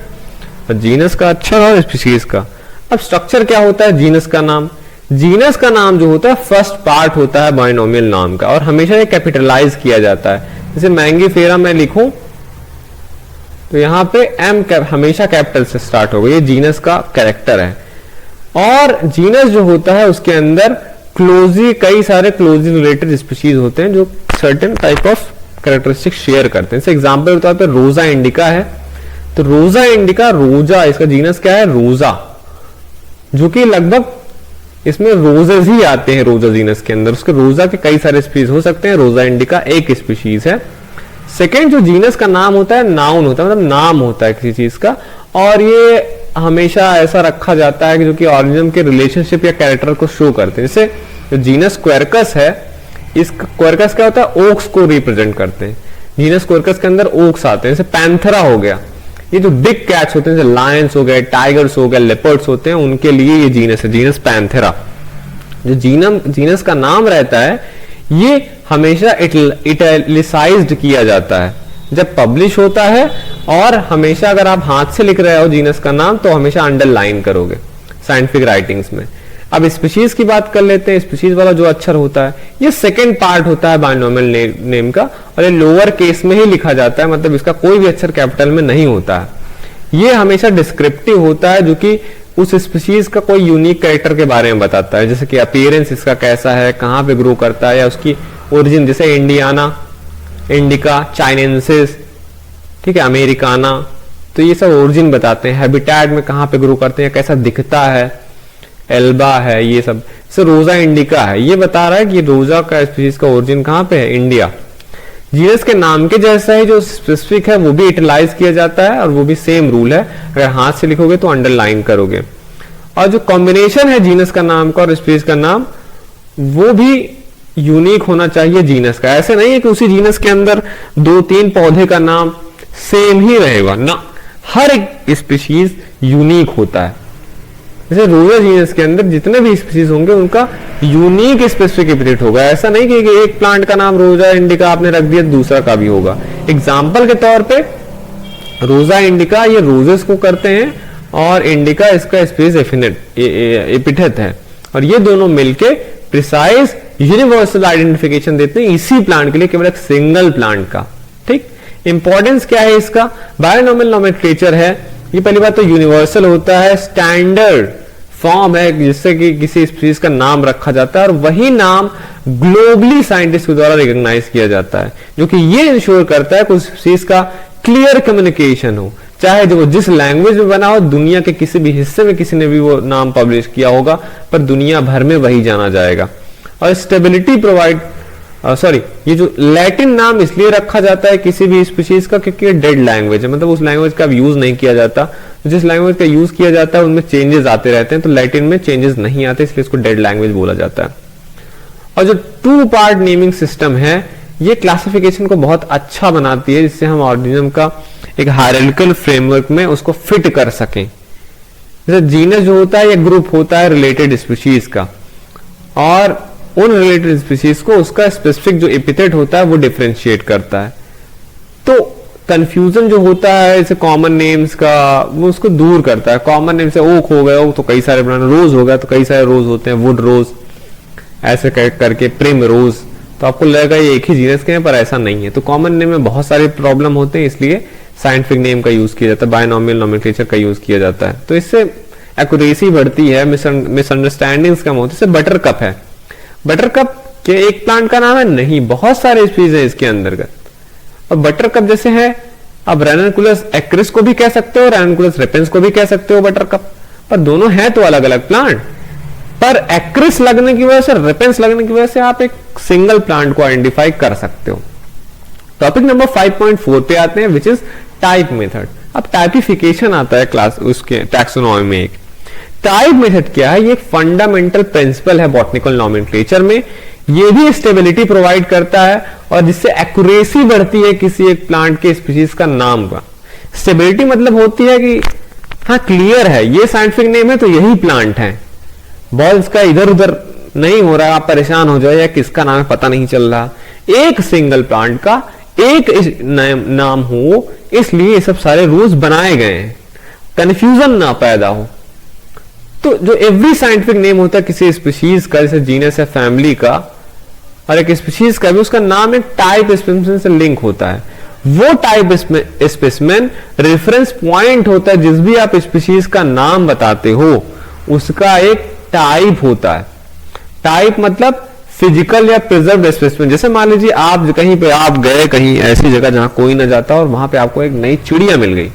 और जीनस का अक्षर और स्पीशीज का। अब स्ट्रक्चर क्या होता है जीनस का नाम? जीनस का नाम जो होता है फर्स्ट पार्ट होता है बायनोमियल नाम का, और हमेशा ये कैपिटलाइज किया जाता है। जैसे मैंगीफेरा मैं लिखूं तो यहां पे एम हमेशा कैपिटल से स्टार्ट होगा, ये जीनस का कैरेक्टर है। और जीनस जो होता है उसके अंदर कई सारे क्लोजली रिलेटेड स्पीशीज होते हैं जो certain type of characteristic share करते हैं। जैसे एग्जांपल के तौर पे रोजा इंडिका है, तो रोजा इंडिका, रोजा इसका जीनस क्या है? रोजा, जो कि लगभग इसमें रोजेस ही आते हैं रोजा जीनस के अंदर। उसके रोजा के कई सारे स्पीशीज हो सकते हैं, रोजा इंडिका एक स्पीशीज है। सेकेंड जो जीनस का नाम होता है नाउन होता है, मतलब नाम होता है किसी चीज का, और ये हमेशा ऐसा रखा जाता है कि जो कि ऑर्गेनिज्म के रिलेशनशिप या कैरेक्टर को शो करते हैं। जैसे जो जीनस क्वेरकस है, इस क्वेरकस क्या होता है? ओक्स को रिप्रेजेंट करते हैं। जीनस क्वेरकस के अंदर ओक्स आते हैं। जैसे पैंथरा हो गया, ये जो बिग कैट्स होते हैं जैसे लायंस हो गए, टाइगर्स हो गए, लेपर्ड्स होते हैं, उनके लिए ये जीनस है, जीनस पैंथेरा। जो जीनस का नाम रहता है ये हमेशा इटैलिसाइज्ड किया जाता है जब पब्लिश होता है, और हमेशा अगर आप हाथ से लिख रहे हो जीनस का नाम तो हमेशा अंडरलाइन करोगे साइंटिफिक राइटिंग्स में। अब स्पीशीज की बात कर लेते हैं। स्पीशीज वाला जो अक्षर होता है ये सेकंड पार्ट होता है बायनोमियल नेम का, और ये लोअर केस में ही लिखा जाता है, मतलब इसका कोई भी अक्षर कैपिटल में नहीं होता है। ये हमेशा डिस्क्रिप्टिव होता है, जो कि उस स्पीशीज का कोई यूनिक कैरेक्टर के बारे में बताता है, जैसे कि अपीयरेंस इसका कैसा है, कहाँ पे ग्रो करता है, या उसकी ओरिजिन, जैसे इंडियाना, इंडिका, चाइनेंसिस, ठीक है, अमेरिकाना, तो ये सब ओरिजिन बताते हैं। हैबिटेट में कहाँ पे ग्रो करते हैं, कैसा दिखता है, एल्बा है, ये सब। जैसे रोजा इंडिका है, ये बता रहा है कि रोजा का स्पीशीज का ओरिजिन कहाँ पे है? इंडिया। जीनस के नाम के जैसा ही जो स्पेसिफिक है वो भी इटलाइज किया जाता है, और वो भी सेम रूल है, अगर हाथ से लिखोगे तो अंडरलाइन करोगे। और जो कॉम्बिनेशन है जीनस का नाम का और स्पीशीज का नाम, वो भी यूनिक होना चाहिए जीनस का। ऐसे नहीं है कि उसी जीनस के अंदर 2-3 पौधे का नाम सेम ही रहेगा ना, हर एक स्पीशीज यूनिक होता है। जैसे रोजा जीनस के अंदर जितने भी स्पीशीज होंगे उनका यूनिक स्पेसिफिक एपिथेट होगा। ऐसा नहीं कि एक प्लांट का नाम रोजा इंडिका आपने रख दिया दूसरा का भी होगा। एग्जांपल के तौर पे रोजा इंडिका ये रोजेस को करते हैं और इंडिका इसका स्पेस एपिथेट है, और ये दोनों मिलके प्रिसाइज यूनिवर्सल आइडेंटिफिकेशन देते हैं इसी प्लांट के लिए, केवल एक सिंगल प्लांट का। ठीक, इंपॉर्टेंस क्या है इसका? बायोनॉमिनल नोमेनक्लेचर है ये, पहली बात तो यूनिवर्सल होता है, स्टैंडर्ड फॉर्म है जिससे कि किसी स्पीशीज का नाम रखा जाता है और वही नाम ग्लोबली साइंटिस्ट के द्वारा रिकॉग्नाइज किया जाता है, जो कि ये इंश्योर करता है कुछ स्पीशीज का क्लियर कम्युनिकेशन हो, चाहे जो जिस लैंग्वेज में बना हो, दुनिया के किसी भी हिस्से में किसी ने भी वो नाम पब्लिश किया होगा, पर दुनिया भर में वही जाना जाएगा। और स्टेबिलिटी प्रोवाइड ये जो लैटिन नाम इसलिए रखा जाता है किसी भी स्पीशीज का क्योंकि डेड लैंग्वेज है, मतलब उस लैंग्वेज का यूज नहीं किया जाता, तो जिस लैंग्वेज का यूज किया जाता है उनमें चेंजेस आते रहते हैं, तो लैटिन में चेंजेस नहीं आते इसलिए इसको डेड लैंग्वेज बोला जाता है। और जो 2 पार्ट नेमिंग सिस्टम है ये क्लासिफिकेशन को बहुत अच्छा बनाती है, जिससे हम ऑर्गेनिज्म का एक हायरार्किकल फ्रेमवर्क में उसको फिट कर सकें। जैसे जीनस जो होता है, ये ग्रुप होता है रिलेटेड स्पीशीज का, और उन रिलेटेड स्पीशीज को उसका स्पेसिफिक जो एपिथेट होता है वो डिफरेंशिएट करता है। तो कंफ्यूजन जो होता है जैसे कॉमन नेम्स का, वो उसको दूर करता है। कॉमन नेम से ओक हो गया तो कई सारे ब्रांड, रोज हो गया तो कई सारे रोज होते हैं, वुड रोज ऐसे करके प्रिम रोज, तो आपको लगेगा ये एक ही जीनस के हैं, पर ऐसा नहीं है। तो कॉमन नेम में बहुत सारे प्रॉब्लम होते हैं, इसलिए साइंटिफिक नेम का यूज किया जाता है, बायनॉमिनल नोमेनक्लेचर का यूज किया जाता है, तो इससे एक्यूरेसी बढ़ती है, मिसअंडरस्टैंडिंग्स कम होती है। जैसे बटर कप है, बटर कप के एक प्लांट का नाम है नहीं, बहुत सारे स्पीशीज है इसके अंतर्गत। और बटर कप जैसे है, अब रेनकुलस एक्रिस को भी कह सकते हो, रेनकुलस रेपेंस को भी कह सकते हो बटर कप, पर दोनों है तो अलग अलग प्लांट, पर एक्रिस लगने की वजह से, रेपेंस लगने की वजह से आप एक सिंगल प्लांट को आइडेंटिफाई कर सकते हो। टॉपिक नंबर 5.4 पे आते हैं, विच इज टाइप मेथड। अब टाइपिफिकेशन आता है क्लास उसके टैक्सोनॉमी में। एक टाइप मेथड क्या है? ये एक फंडामेंटल प्रिंसिपल है बॉटनिकल नोमेनक्लेचर में, ये भी स्टेबिलिटी प्रोवाइड करता है और जिससे एक्यूरेसी बढ़ती है किसी एक प्लांट के स्पीशीज का नाम का। स्टेबिलिटी मतलब होती है कि हाँ क्लियर है, ये साइंटिफिक नेम है तो यही प्लांट है, बॉल्स का इधर उधर नहीं हो रहा है, आप परेशान हो जाए या किसका नाम है पता नहीं चल रहा। एक सिंगल प्लांट का एक नाम हो, इसलिए ये सब सारे रूल्स बनाए गए हैं, कंफ्यूजन ना पैदा हो। तो जो एवरी साइंटिफिक नेम होता है किसी स्पीशीज का, जैसे जीनस है फैमिली का, और एक स्पीशीज का भी उसका नाम एक टाइप स्पेसिमेन से लिंक होता है। वो टाइप स्पेसिमेन रेफरेंस पॉइंट होता है, जिस भी आप स्पीशीज का नाम बताते हो उसका एक टाइप होता है। टाइप मतलब फिजिकल या प्रिजर्व्ड स्पेसिमेन। जैसे मान लीजिए आप कहीं पे आप गए कहीं ऐसी जगह जहां कोई ना जाता और वहां पे आपको एक नई चिड़िया मिल गई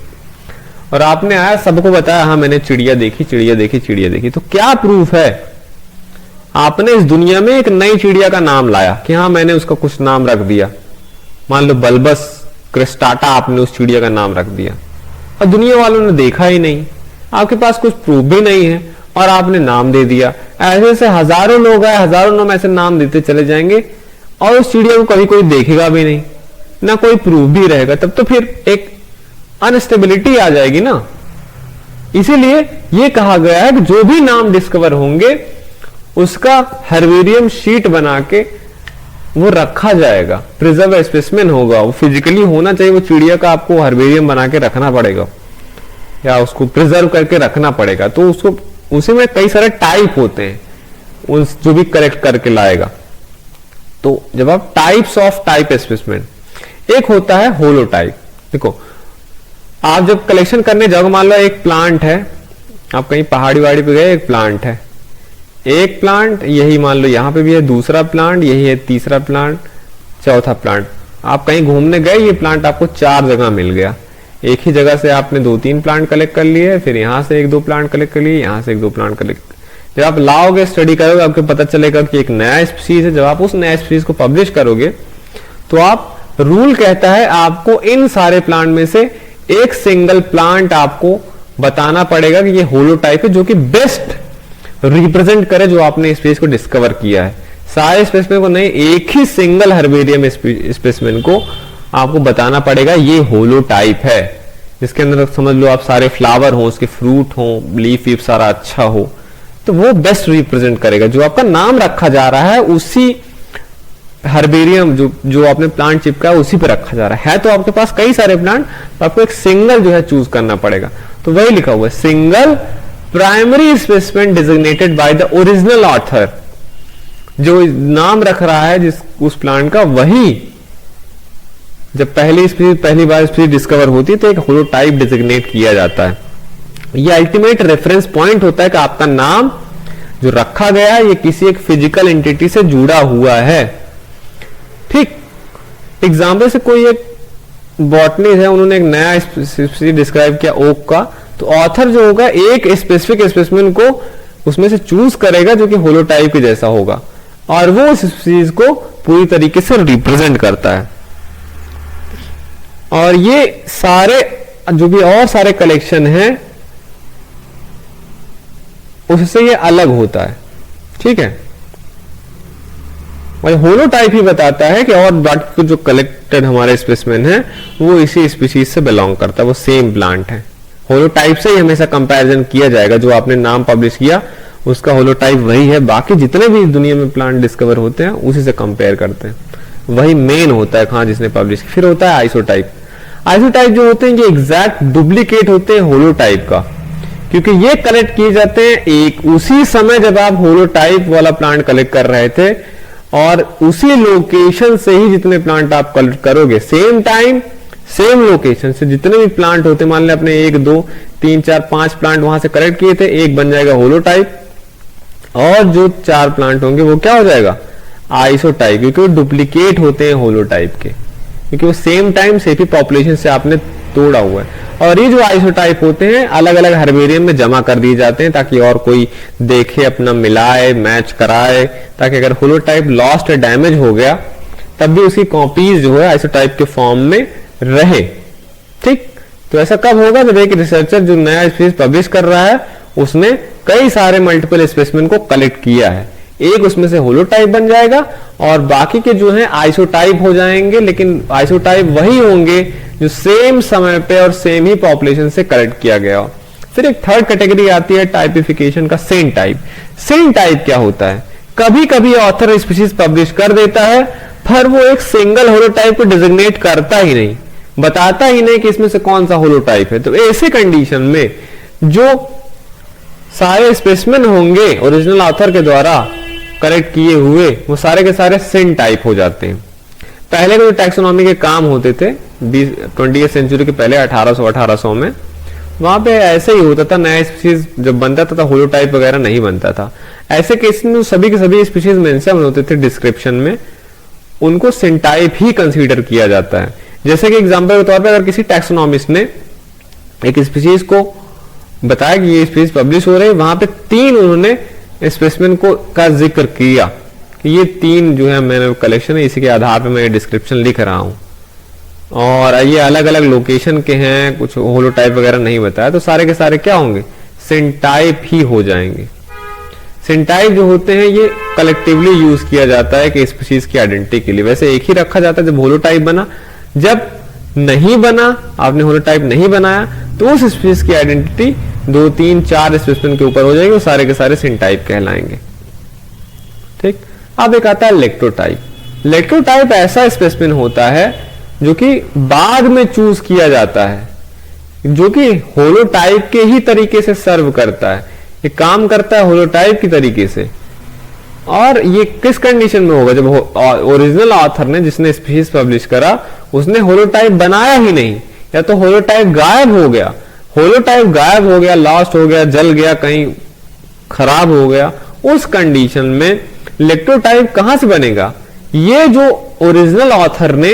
और आपने आया सबको बताया हाँ मैंने चिड़िया देखी चिड़िया देखी चिड़िया देखी, तो क्या प्रूफ है? आपने इस दुनिया में एक नई चिड़िया का नाम लाया कि हाँ मैंने उसका कुछ नाम रख दिया, मान लो बल्बस क्रिस्टाटा, आपने उस चिड़िया का नाम रख दिया और दुनिया वालों ने देखा ही नहीं, आपके पास कुछ प्रूफ भी नहीं है और आपने नाम दे दिया। ऐसे ऐसे हजारों लोग हैं, हजारों लोग ऐसे नाम देते चले जाएंगे और उस चिड़िया को कभी कोई देखेगा भी नहीं, ना कोई प्रूफ भी रहेगा, तब तो फिर एक अनस्टेबिलिटी आ जाएगी ना। इसीलिए यह कहा गया है कि जो भी नाम डिस्कवर होंगे उसका हर्बेरियम शीट बना के वो रखा जाएगा, प्रिजर्व स्पेसिमेन होगा, वो फिजिकली होना चाहिए, वो चिड़िया का आपको हर्बेरियम बना के रखना पड़ेगा या उसको प्रिजर्व करके रखना पड़ेगा। तो उसको उसी में कई सारे टाइप होते हैं, उस जो भी कलेक्ट करके लाएगा। तो जब आप टाइप्स ऑफ टाइप स्पेसिमेन, एक होता है होलो टाइप। देखो आप जब कलेक्शन करने जाओगे, मान लो एक प्लांट है, आप कहीं पहाड़ी वाड़ी पे गए, एक प्लांट है, एक प्लांट यही मान लो यहां पे भी है, दूसरा प्लांट यही है, तीसरा प्लांट, चौथा प्लांट। आप कहीं घूमने गए, ये प्लांट आपको 4 जगह मिल गया, एक ही जगह से आपने 2-3 प्लांट कलेक्ट कर लिए, फिर यहां से 1-2 प्लांट कलेक्ट कर लिए, यहां से 1-2 प्लांट कलेक्ट। जब आप लाओगे स्टडी करोगे आपको पता चलेगा कि एक नया स्पीशीज है। जब आप उस नया स्पीशीज को पब्लिश करोगे तो आप रूल कहता है आपको इन सारे प्लांट में से एक सिंगल प्लांट आपको बताना पड़ेगा कि ये होलो टाइप है, जो कि बेस्ट रिप्रेजेंट करे जो आपने स्पेस को डिस्कवर किया है। सारे स्पेसिमेन को नहीं, एक ही सिंगल हर्बेरियम स्पेसिमेन को आपको बताना पड़ेगा ये होलो टाइप है, जिसके अंदर समझ लो आप सारे फ्लावर हो, उसके फ्रूट हो, लीफ वीफ सारा अच्छा हो, तो वो बेस्ट रिप्रेजेंट करेगा। जो आपका नाम रखा जा रहा है उसी हर्बेरियम जो आपने प्लांट चिपका है उसी पे रखा जा रहा है तो आपके पास कई सारे प्लांट, तो आपको एक सिंगल जो है चूज करना पड़ेगा। तो वही लिखा हुआ है, single primary specimen designated by the original author. जो नाम रख रहा है जिस उस प्लांट का, वही जब पहली बार स्पीसीज डिस्कवर होती है तो एक होलोटाइप डिजिग्नेट किया जाता है। ये अल्टीमेट रेफरेंस पॉइंट होता है कि आपका नाम जो रखा गया है ये किसी एक फिजिकल एंटिटी से जुड़ा हुआ है। ठीक, एग्जाम्पल से कोई एक बॉटनिस्ट है, उन्होंने एक नया स्पीसीज डिस्क्राइब किया ओक का, तो ऑथर जो होगा एक स्पेसिफिक स्पेसिमेन को उसमें से चूज करेगा जो कि होलोटाइप के जैसा होगा और वो उस स्पीसीज को पूरी तरीके से रिप्रेजेंट करता है। और ये सारे जो भी और सारे कलेक्शन हैं उससे ये अलग होता है। ठीक है, और होलोटाइप ही बताता है कि और बाकी जो कलेक्टेड हमारे स्पेसिमेन है वो इसी स्पीशीज से बिलोंग करता है, वो सेम प्लांट है। होलोटाइप से ही हमेशा कंपैरिजन किया जाएगा, जो आपने नाम पब्लिश किया उसका होलोटाइप वही है, बाकी जितने भी दुनिया में प्लांट डिस्कवर होते हैं उसी से कंपेयर करते हैं, वही मेन होता है। हाँ, जिसने पब्लिश। फिर होता है आइसोटाइप। आइसोटाइप जो होते हैं ये एग्जैक्ट डुप्लीकेट होते हैं होलोटाइप का, क्योंकि ये कलेक्ट किए जाते हैं एक उसी समय जब आप होलोटाइप वाला प्लांट कलेक्ट कर रहे थे और उसी लोकेशन से ही जितने प्लांट आप कलेक्ट करोगे, सेम टाइम सेम लोकेशन से जितने भी प्लांट होते, मान लें अपने 1 2 3 4 5 प्लांट वहां से कलेक्ट किए थे, एक बन जाएगा होलोटाइप और जो 4 प्लांट होंगे वो क्या हो जाएगा, आइसोटाइप, क्योंकि वो डुप्लीकेट होते हैं होलोटाइप के, क्योंकि वो सेम टाइम सेम ही पॉपुलेशन से आपने तोड़ा हुआ है। और ये जो आइसोटाइप होते हैं अलग अलग हर्बेरियम में जमा कर दिए जाते हैं ताकि और कोई देखे, अपना मिलाए, मैच कराए, ताकि अगर होलोटाइप लॉस्ट या डैमेज हो गया तब भी उसकी कॉपीज जो है आइसोटाइप के फॉर्म में रहे। ठीक, तो ऐसा कब होगा, जब एक रिसर्चर जो नया स्पीसीज पब्लिश कर रहा है उसने कई सारे मल्टीपल स्पेसिमेन को कलेक्ट किया है, एक उसमें से होलोटाइप बन जाएगा और बाकी के जो है आइसोटाइप हो जाएंगे, लेकिन आइसोटाइप वही होंगे जो सेम समय पे और सेम ही पॉपुलेशन से कलेक्ट किया गया हो। फिर एक थर्ड कैटेगरी आती है टाइपिफिकेशन का, सेन टाइप। सेन टाइप क्या होता है, कभी कभी ऑथर स्पीसीज पब्लिश कर देता है पर वो एक सिंगल होलोटाइप को डिजिग्नेट करता ही नहीं, बताता ही नहीं कि इसमें से कौन सा होलोटाइप है। तो ऐसे कंडीशन में जो सारे स्पेसिमेन होंगे ओरिजिनल ऑथर के द्वारा कलेक्ट किए हुए वो सारे के सारे सेन टाइप हो जाते हैं। पहले के जो टैक्सोनॉमी के काम होते थे 20वीं सेंचुरी के पहले 1800 में, वहां पे ऐसे ही होता था, नया स्पीसीज जब बनता था होलोटाइप वगैरह नहीं बनता था। ऐसे केस में सभी के सभी स्पीसीज मेंशन होते थे डिस्क्रिप्शन में, उनको सेन टाइप ही कंसीडर किया जाता है। जैसे कि एग्जांपल के तौर पर अगर किसी टैक्सोनॉमिस्ट ने एक स्पीसीज को बताया कि ये स्पीसीज पब्लिश हो रही है, वहां पे 3 उन्होंने स्पेसिमेन को का जिक्र किया कि ये 3 जो है मैंने कलेक्शन है, इसी के आधार पे मैं डिस्क्रिप्शन लिख रहा हूं और ये अलग अलग लोकेशन के हैं, कुछ होलोटाइप वगैरह नहीं बताया, तो सारे के सारे क्या होंगे, सेन टाइप ही हो जाएंगे। सेन टाइप जो होते हैं ये कलेक्टिवली यूज किया जाता है कि स्पीसीज की आइडेंटिटी के लिए। वैसे एक ही रखा जाता है जब होलोटाइप बना, जब नहीं बना, आपने होलोटाइप नहीं बनाया तो उस स्पीसीज की आइडेंटिटी 2 3 4 स्पेसिमेन के ऊपर हो जाएगी, वो सारे के सारे सेन टाइप कहलाएंगे। ठीक, अब एक आता है इलेक्ट्रोटाइप। इलेक्ट्रोटाइप ऐसा स्पेसिमेन होता है जो कि बाद में चूज किया जाता है, जो कि होलोटाइप के ही तरीके से सर्व करता है, ये काम करता है होलोटाइप की तरीके से। और ये किस कंडीशन में होगा, जब ओरिजिनल ऑथर ने जिसने स्पीसीज पब्लिश करा उसने होलोटाइप बनाया ही नहीं, या तो होलोटाइप गायब हो गया, होलोटाइप गायब हो गया, लॉस्ट हो गया, जल गया, कहीं खराब हो गया, उस कंडीशन में इलेक्ट्रोटाइप कहां से बनेगा, ये जो ओरिजिनल ऑथर ने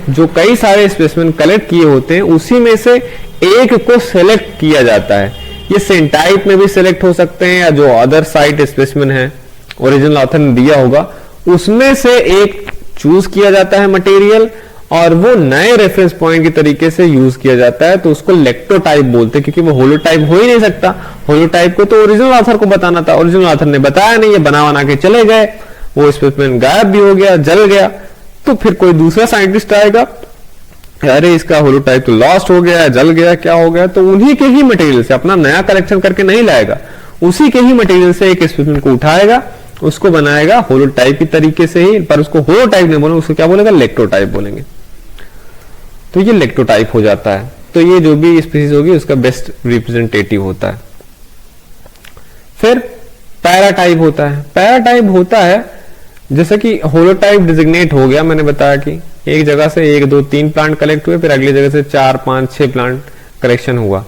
जो कई सारे स्पेसिमेन कलेक्ट किए होते हैं उसी में से एक को सिलेक्ट किया जाता है। ये सेन टाइप में भी सिलेक्ट हो सकते हैं या जो अदर साइट स्पेसिमेन है ओरिजिनल ऑथर ने दिया होगा उसमें से एक चूज किया जाता है मटेरियल और वो नए रेफरेंस पॉइंट के तरीके से यूज किया जाता है, तो उसको इलेक्ट्रोटाइप बोलते हैं, क्योंकि वो होलोटाइप हो ही नहीं सकता। होलोटाइप को तो ओरिजिनल ऑथर को बताना था, ओरिजिनल ऑथर ने बताया नहीं, ये बना के चले गए, वो स्पेसिमेन गायब भी हो गया, जल गया, तो फिर कोई दूसरा साइंटिस्ट आएगा, अरे इसका होलोटाइप तो लॉस्ट हो गया, जल गया, क्या हो गया, तो उन्हीं के ही मटेरियल से, अपना नया कलेक्शन करके नहीं लाएगा, उसी के ही मटेरियल से एक स्पेसिमेन को उठाएगा उसको बनाएगा होलोटाइप की तरीके से ही, पर उसको होलोटाइप नहीं बोलेंगे, उसको क्या बोलेगा, लेक्टोटाइप बोलेंगे। तो ये लेक्टोटाइप हो जाता है। तो ये जो भी स्पीसीज होगी उसका बेस्ट रिप्रेजेंटेटिव होता है। फिर पैराटाइप होता है। पैराटाइप होता है जैसे कि होलोटाइप डिजिग्नेट हो गया, मैंने बताया कि एक जगह से 1 2 3 प्लांट कलेक्ट हुए, फिर अगली जगह से 4 5 6 प्लांट कलेक्शन हुआ,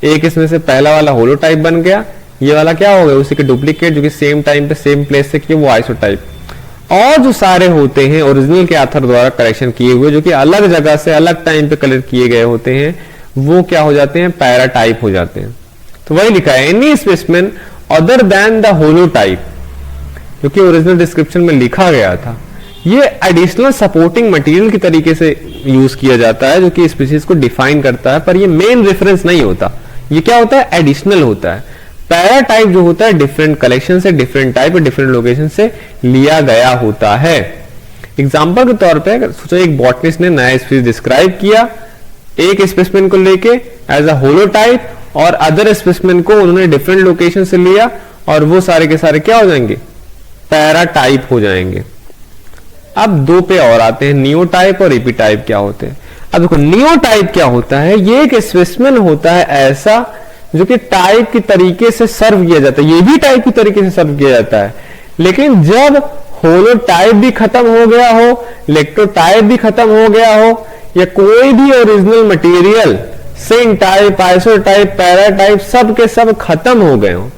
एक इसमें से पहला वाला होलोटाइप बन गया, ये वाला क्या हो गया, उसी के डुप्लीकेट जो कि सेम टाइम पे सेम प्लेस से किए, वो आइसोटाइप। और जो सारे होते हैं ओरिजिनल के ऑथर द्वारा कलेक्शन किए हुए, जो कि अलग जगह से अलग टाइम पे कलेक्ट किए गए होते हैं, वो क्या हो जाते हैं, पैराटाइप हो जाते हैं। तो वही लिखा है, any specimen other than the holotype, जो कि ओरिजिनल डिस्क्रिप्शन में लिखा गया था, ये एडिशनल सपोर्टिंग मटेरियल की तरीके से यूज किया जाता है, जो कि स्पीसीज को डिफाइन करता है, पर ये मेन रेफरेंस नहीं होता। ये क्या होता है, एडिशनल होता है। पैराटाइप जो होता है डिफरेंट कलेक्शन से, डिफरेंट टाइप और डिफरेंट लोकेशन से लिया गया होता है। एग्जांपल के तौर पे सोचो एक बॉटनिस्ट ने नया स्पीसीज डिस्क्राइब किया, एक स्पेसिमेन को लेके एज अ होलोटाइप, और अदर स्पेसिमेन को उन्होंने डिफरेंट लोकेशन से लिया, और वो सारे के सारे क्या हो जाएंगे, पैराटाइप हो जाएंगे। अब 2 पे और आते हैं, नियोटाइप और एपीटाइप क्या होते हैं। अब देखो नियोटाइप क्या होता है, ये एक स्पेसिमेन होता है ऐसा जो कि टाइप की तरीके से सर्व किया जाता है, ये भी टाइप की तरीके से सर्व किया जाता है, लेकिन जब होलोटाइप भी खत्म हो गया हो, लेक्टोटाइप भी खत्म हो गया हो, या कोई भी original material same type, isotype, paratype सब के सब खत्म हो गए हो,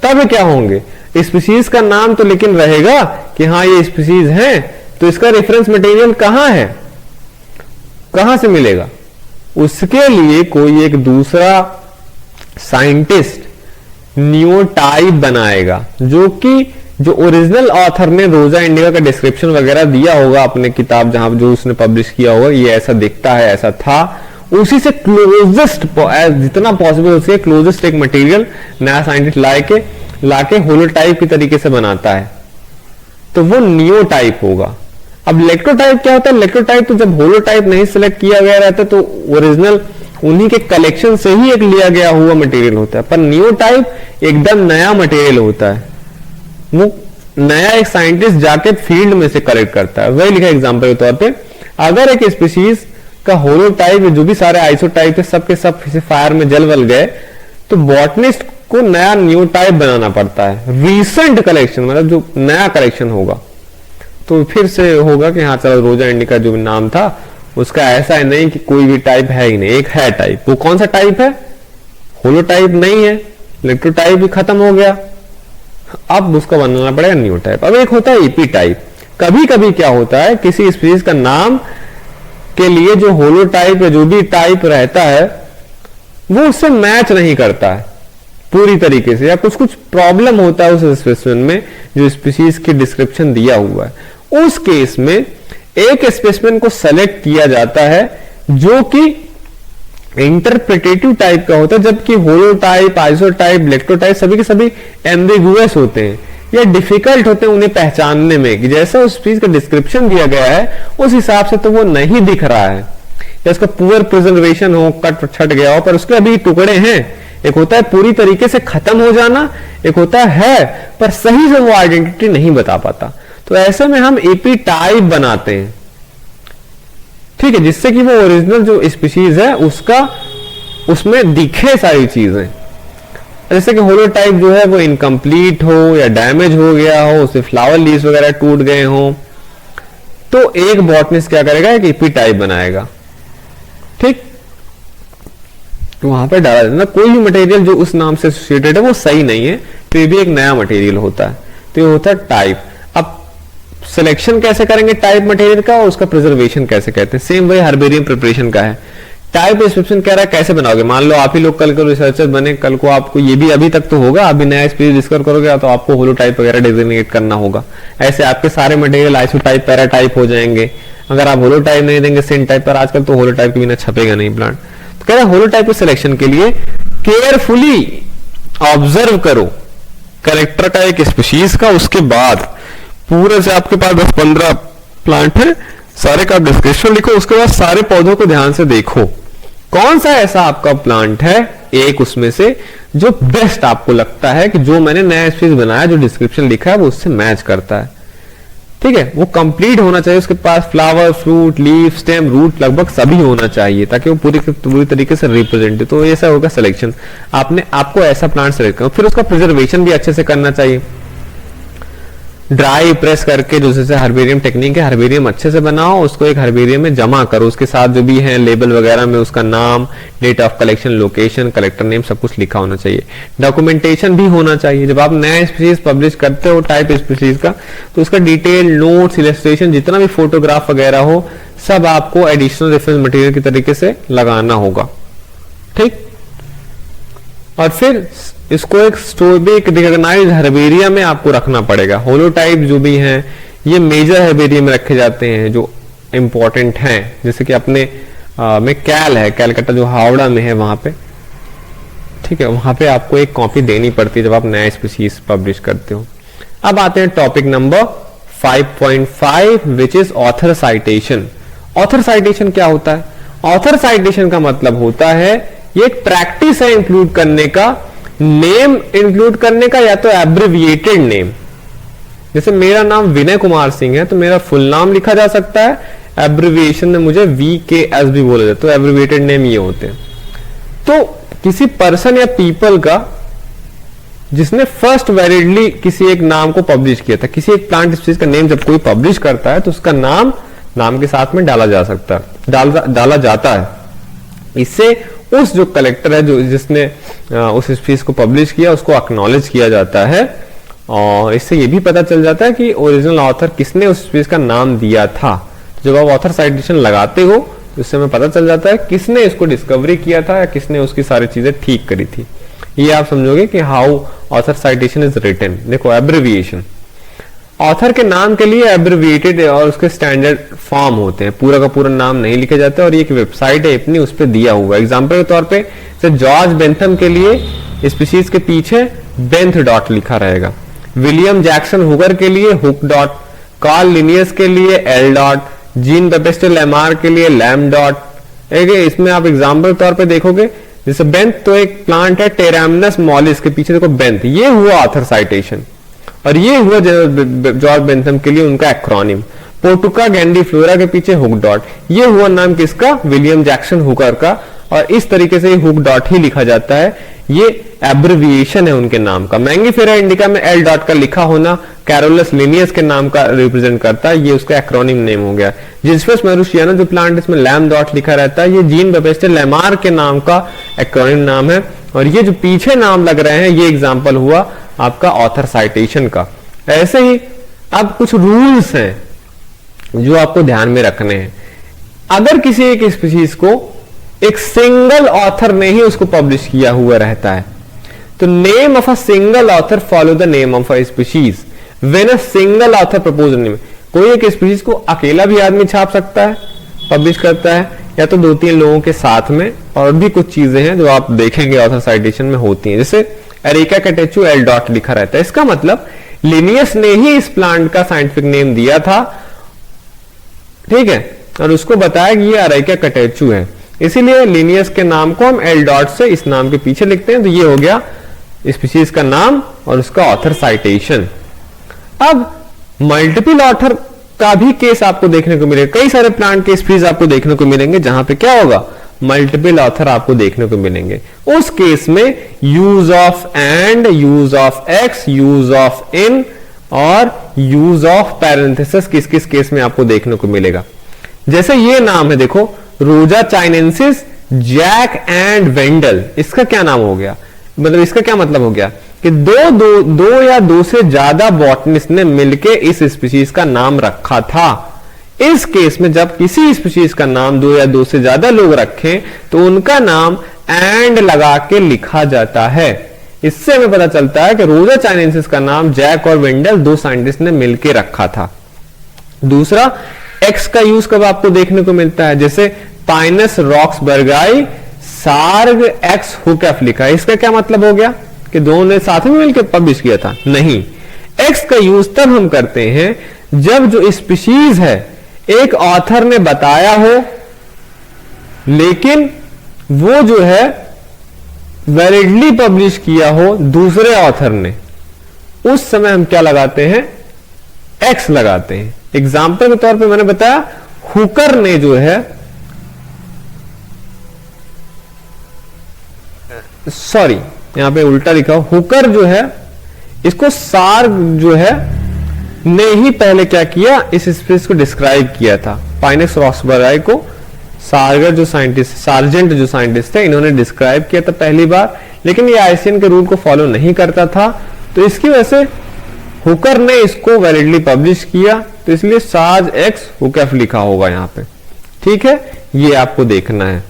तब क्या होंगे, स्पीसीज का नाम तो लेकिन रहेगा कि हाँ ये स्पीसीज है, तो इसका रेफरेंस मटेरियल कहां है, कहां से मिलेगा, उसके लिए कोई एक दूसरा साइंटिस्ट नियोटाइप बनाएगा, जो कि जो ओरिजिनल ऑथर ने रोजा इंडिका का डिस्क्रिप्शन वगैरह दिया होगा अपने किताब जहां जो उसने पब्लिश किया होगा, ये ऐसा दिखता है, ऐसा था, उसी से क्लोजेस्ट जितना पॉसिबल उसके क्लोजेस्ट एक मटेरियल नया साइंटिस्ट लाके होलोटाइप की तरीके से बनाता है, तो वो नियोटाइप होगा। अब लेक्टोटाइप क्या होता है, लेक्टोटाइप तो जब होलोटाइप नहीं सिलेक्ट किया गया रहता तो ओरिजिनल उन्हीं के कलेक्शन से ही एक लिया गया हुआ मटेरियल होता है, पर नियोटाइप एकदम नया मटेरियल होता है, वो नया एक साइंटिस्ट जाके फील्ड में से कलेक्ट करता है। वही लिखा एग्जांपल के तौर पे, अगर एक स्पीसीज का होलोटाइप जो भी सारे आइसोटाइप थे सबके सब फायर में जल वल गए, तो बॉटनिस्ट को नया न्यूटाइप बनाना पड़ता है, रीसेंट कलेक्शन, मतलब जो नया कलेक्शन होगा, तो फिर से होगा कि हाँ चलो रोजा इंडिका जो नाम था उसका ऐसा है नहीं कि कोई भी टाइप है ही नहीं, एक है टाइप, वो कौन सा टाइप है, होलोटाइप नहीं है, लेक्टोटाइप भी खत्म हो गया, अब उसका बनाना पड़ेगा न्यू टाइप। अब एक होता है एपी टाइप। कभी कभी क्या होता है किसी स्पीसीज का नाम के लिए जो होलोटाइप या जो भी टाइप रहता है वो उससे मैच नहीं करता है पूरी तरीके से, या कुछ कुछ प्रॉब्लम होता है उस स्पेसिमेन में जो स्पीसीज की डिस्क्रिप्शन दिया हुआ है, उस केस में एक स्पेसिमेन को सेलेक्ट किया जाता है जो कि इंटरप्रिटेटिव टाइप का होता है, जबकि होलोटाइप, आइसोटाइप, लेक्टोटाइप सभी के सभी एम्बिगुअस होते हैं या डिफिकल्ट होते हैं उन्हें पहचानने में, कि जैसा उस चीज का डिस्क्रिप्शन दिया गया है उस हिसाब से तो वो नहीं दिख रहा है, या उसका पुअर प्रिजर्वेशन हो, कट छट गया हो, पर उसके अभी टुकड़े हैं। एक होता है पूरी तरीके से खत्म हो जाना, एक होता है पर सही से वो आइडेंटिटी नहीं बता पाता, तो ऐसे में हम एपी टाइप बनाते हैं, ठीक है, जिससे कि वो ओरिजिनल जो स्पीशीज है उसका उसमें दिखे सारी चीजें। जैसे कि होलोटाइप जो है वो इनकम्प्लीट हो या डैमेज हो गया हो, उससे फ्लावर लीव्स वगैरह टूट गए हो, तो एक बॉटनिस्ट क्या करेगा, एक एपी टाइप बनाएगा, ठीक, तो वहां पर डाला देना कोई भी मटेरियल जो उस नाम से एसोसिएटेड है वो सही नहीं है, तो ये भी एक नया मटेरियल होता है, तो ये होता है टाइप। अब सिलेक्शन कैसे करेंगे टाइप मटेरियल का और उसका प्रिजर्वेशन कैसे कहते हैं, सेम वही हर्बेरियम प्रिपरेशन का है। टाइप डिस्क्रिप्शन कह रहा है कैसे बनाओगे, मान लो आप ही लोग कल को रिसर्चर बने, कल को आपको ये भी अभी तक तो होगा, अभी नया स्पीसीज डिस्कवर करोगे तो आपको होलोटाइप वगैरह डिजिग्नेट करना होगा, ऐसे आपके सारे मटेरियल आइसोटाइप, पैराटाइप हो जाएंगे। अगर आप होलोटाइप नहीं देंगे सेम टाइप पर, आजकल तो होलोटाइप के बिना छपेगा नहीं प्लांट, तो कह रहा है होलोटाइप के सिलेक्शन के लिए केयरफुली ऑब्जर्व करो कैरेक्टर का एक स्पीशीज का, उसके बाद पूरे से आपके पास 10-15 प्लांट है, सारे का डिस्क्रिप्शन लिखो, उसके बाद सारे पौधों को ध्यान से देखो कौन सा ऐसा आपका प्लांट है एक उसमें से जो बेस्ट आपको लगता है कि जो मैंने नया स्पीशीज बनाया, जो डिस्क्रिप्शन लिखा है वो उससे मैच करता है। ठीक है, वो कंप्लीट होना चाहिए, उसके पास flower, fruit, leaf, stem, root लगभग सभी होना चाहिए ताकि वो पूरी तरीके से रिप्रेजेंट। तो ऐसा होगा सिलेक्शन, आपको ऐसा प्लांट सेलेक्ट करना। फिर उसका प्रिजर्वेशन भी अच्छे से करना चाहिए, ड्राई प्रेस करके, जो जैसे हर्बेरियम टेक्निक है, हर्बेरियम अच्छे से बनाओ, उसको एक हर्बेरियम में जमा करो, उसके साथ जो भी है लेबल वगैरह में उसका नाम, date of collection, location, collector name सब कुछ लिखा होना चाहिए। डॉक्यूमेंटेशन भी होना चाहिए, जब आप नया स्पीशीज पब्लिश करते हो टाइप स्पीशीज का, तो उसका डिटेल नोट्स, इलस्ट्रेशन, जितना भी फोटोग्राफ वगैरह हो, सब आपको एडिशनल रेफरेंस मटेरियल की तरीके से लगाना होगा। ठीक, और फिर इसको एक स्टोबिक रिकॉग्नाइज्ड हर्बेरियम में आपको रखना पड़ेगा। होलोटाइप जो भी हैं ये मेजर हर्बेरियम में रखे जाते हैं जो इंपॉर्टेंट हैं, जैसे कि अपने में कैल है, कैलकाटा जो हावड़ा में है वहां पे। ठीक है, वहां पे आपको एक कॉपी देनी पड़ती है जब आप नया स्पीशीज पब्लिश करते हो। अब आते हैं topic number 5.5 which is author citation. Author citation क्या होता है? ऑथर साइटेशन का मतलब होता है ये एक प्रैक्टिस है इंक्लूड करने का, नेम इंक्लूड करने का, या तो एब्रिविएटेड नेम। जैसे मेरा नाम विनय कुमार सिंह है तो मेरा फुल नाम लिखा जा सकता है, एब्रिविएशन में मुझे VKS भी बोला जाता है, तो एब्रिविएटेड नेम ये होते हैं। तो किसी पर्सन या पीपल का जिसने फर्स्ट वैलिडली किसी एक नाम को पब्लिश किया था, किसी एक प्लांट स्पीशीज का नेम जब कोई पब्लिश करता है तो उसका नाम के साथ में डाला जा सकता है, डाला जाता है। इससे उस जो कलेक्टर है जो जिसने उस स्पीशीज को पब्लिश किया उसको एक्नॉलेज किया जाता है, और इससे ये भी पता चल जाता है कि ओरिजिनल ऑथर किसने उस स्पीशीज का नाम दिया था। जब आप ऑथर साइटेशन लगाते हो तो इससे हमें पता चल जाता है किसने इसको डिस्कवरी किया था या किसने उसकी सारी चीजें ठीक करी थी। ये आप समझोगे कि how author citation is written. देखो एब्रिविएशन, ऑथर के नाम के लिए एब्रिविएटेड और उसके स्टैंडर्ड फॉर्म होते हैं, पूरा का पूरा नाम नहीं लिखे जाते, और ये एक वेबसाइट है अपनी, उस पर दिया हुआ। एग्जांपल के तौर पे जॉर्ज बेंथम के लिए स्पीशीज के पीछे बेंथ डॉट लिखा रहेगा, विलियम जैक्सन हुगर के लिए हुक डॉट, कार्ल लिनियस के लिए एल डॉट, जीन बेपेस्टेल लेमार के लिए लैम डॉट। इसमें आप एग्जाम्पल तौर पे देखोगे, जैसे बेंथ तो एक प्लांट है टेरामनस मॉलिस, के पीछे देखो बेंथ, ये हुआ ऑथर साइटेशन, और ये हुआ जॉर्ज बेंथम के लिए उनका एक्रोनिम। पोर्टुका गैंडीफ्लोरा के पीछे हुक डॉट, ये हुआ नाम किसका? विलियम जैक्सन हुकर का, और इस तरीके से हुक डॉट ही लिखा जाता है, ये एब्रिविएशन है उनके नाम का। मैंगीफेरा इंडिका में एल डॉट का लिखा होना कैरोलस लिनियस के नाम का रिप्रेजेंट करता है, ये उसका एक्रोनिम नेम हो गया। जिस्फस मैरुशियाना जो प्लांट इसमें लैम डॉट लिखा रहता है, ये जीन बेपेस्टेल लेमार के नाम का एक्रोनिम नाम है, और ये जो पीछे नाम लग रहे हैं ये एग्जाम्पल हुआ आपका ऑथर साइटेशन का। ऐसे ही अब कुछ रूल्स हैं जो आपको ध्यान में रखने हैं। अगर किसी एक स्पीशीज को एक सिंगल ऑथर ने ही उसको पब्लिश किया हुआ रहता है, तो name of a single author follow the name of a species when a single author propose name. कोई एक स्पीशीज को अकेला भी आदमी छाप सकता है, पब्लिश करता है, या तो 2-3 लोगों के साथ में, और भी कुछ चीजें हैं जो आप देखेंगे ऑथर साइटेशन में होती हैं। जैसे एरिका कैटेचू एल डॉट लिखा रहता है, इसका मतलब लिनियस ने ही इस प्लांट का साइंटिफिक नेम दिया था, ठीक है, और उसको बताया कि ये एरिका कैटेचू है, इसीलिए लिनियस के नाम को हम एल डॉट से इस नाम के पीछे लिखते हैं। तो ये हो गया स्पीशीज का नाम और उसका ऑथर साइटेशन। अब मल्टीपल ऑथर का भी केस आपको देखने को मिलेगा, कई सारे प्लांट के स्पीशीज आपको देखने को मिलेंगे जहां पे क्या होगा, मल्टीपल ऑथर आपको देखने को मिलेंगे। उस केस में use of and, use of X, use of in और यूज ऑफ पैरेंथेसिस किस किस केस में आपको देखने को मिलेगा। जैसे ये नाम है देखो, रोजा चाइनेंसिस जैक एंड वेंडल, इसका क्या नाम हो गया, मतलब इसका क्या मतलब हो गया कि दो या दो से ज्यादा बॉटनिस्ट ने मिलकर इस स्पीशीज का नाम रखा था। इस केस में जब किसी स्पीशीज का नाम 2 या 2 से ज्यादा लोग रखें तो उनका नाम एंड लगा के लिखा जाता है। इससे हमें पता चलता है कि रोजा चाइनेंसिस का नाम जैक और वेंडल 2 साइंटिस्ट ने मिलकर रखा था। दूसरा, एक्स का यूज कब आपको देखने को मिलता है, जैसे पाइनस रॉक्सबर्गाई सार्ग एक्स हुकफ लिखा है, इसका क्या मतलब हो गया कि दोनों ने साथ में मिलकर पब्लिश किया था? नहीं, एक्स का यूज तब हम करते हैं जब जो स्पीशीज है एक ऑथर ने बताया हो, लेकिन वो जो है वैलिडली पब्लिश किया हो दूसरे ऑथर ने, उस समय हम क्या लगाते हैं, एक्स लगाते हैं। एग्जाम्पल के तौर पे मैंने बताया हुकर ने जो है, सॉरी यहां पे उल्टा लिखा हो, हुकर जो है इसको सार्ग जो है ने ही पहले क्या किया, इस स्पीसीज को डिस्क्राइब किया था। पाइनेक्स रॉसबर्गाई को सार्गर जो साइंटिस्ट, सार्जेंट जो साइंटिस्ट थे, इन्होंने डिस्क्राइब किया था पहली बार, लेकिन ये आईसीएन के रूल को फॉलो नहीं करता था, तो इसकी वजह से हुकर ने इसको वैलिडली पब्लिश किया, तो इसलिए साज एक्स हुकेफ लिखा होगा यहां पे। ठीक है, ये आपको देखना है।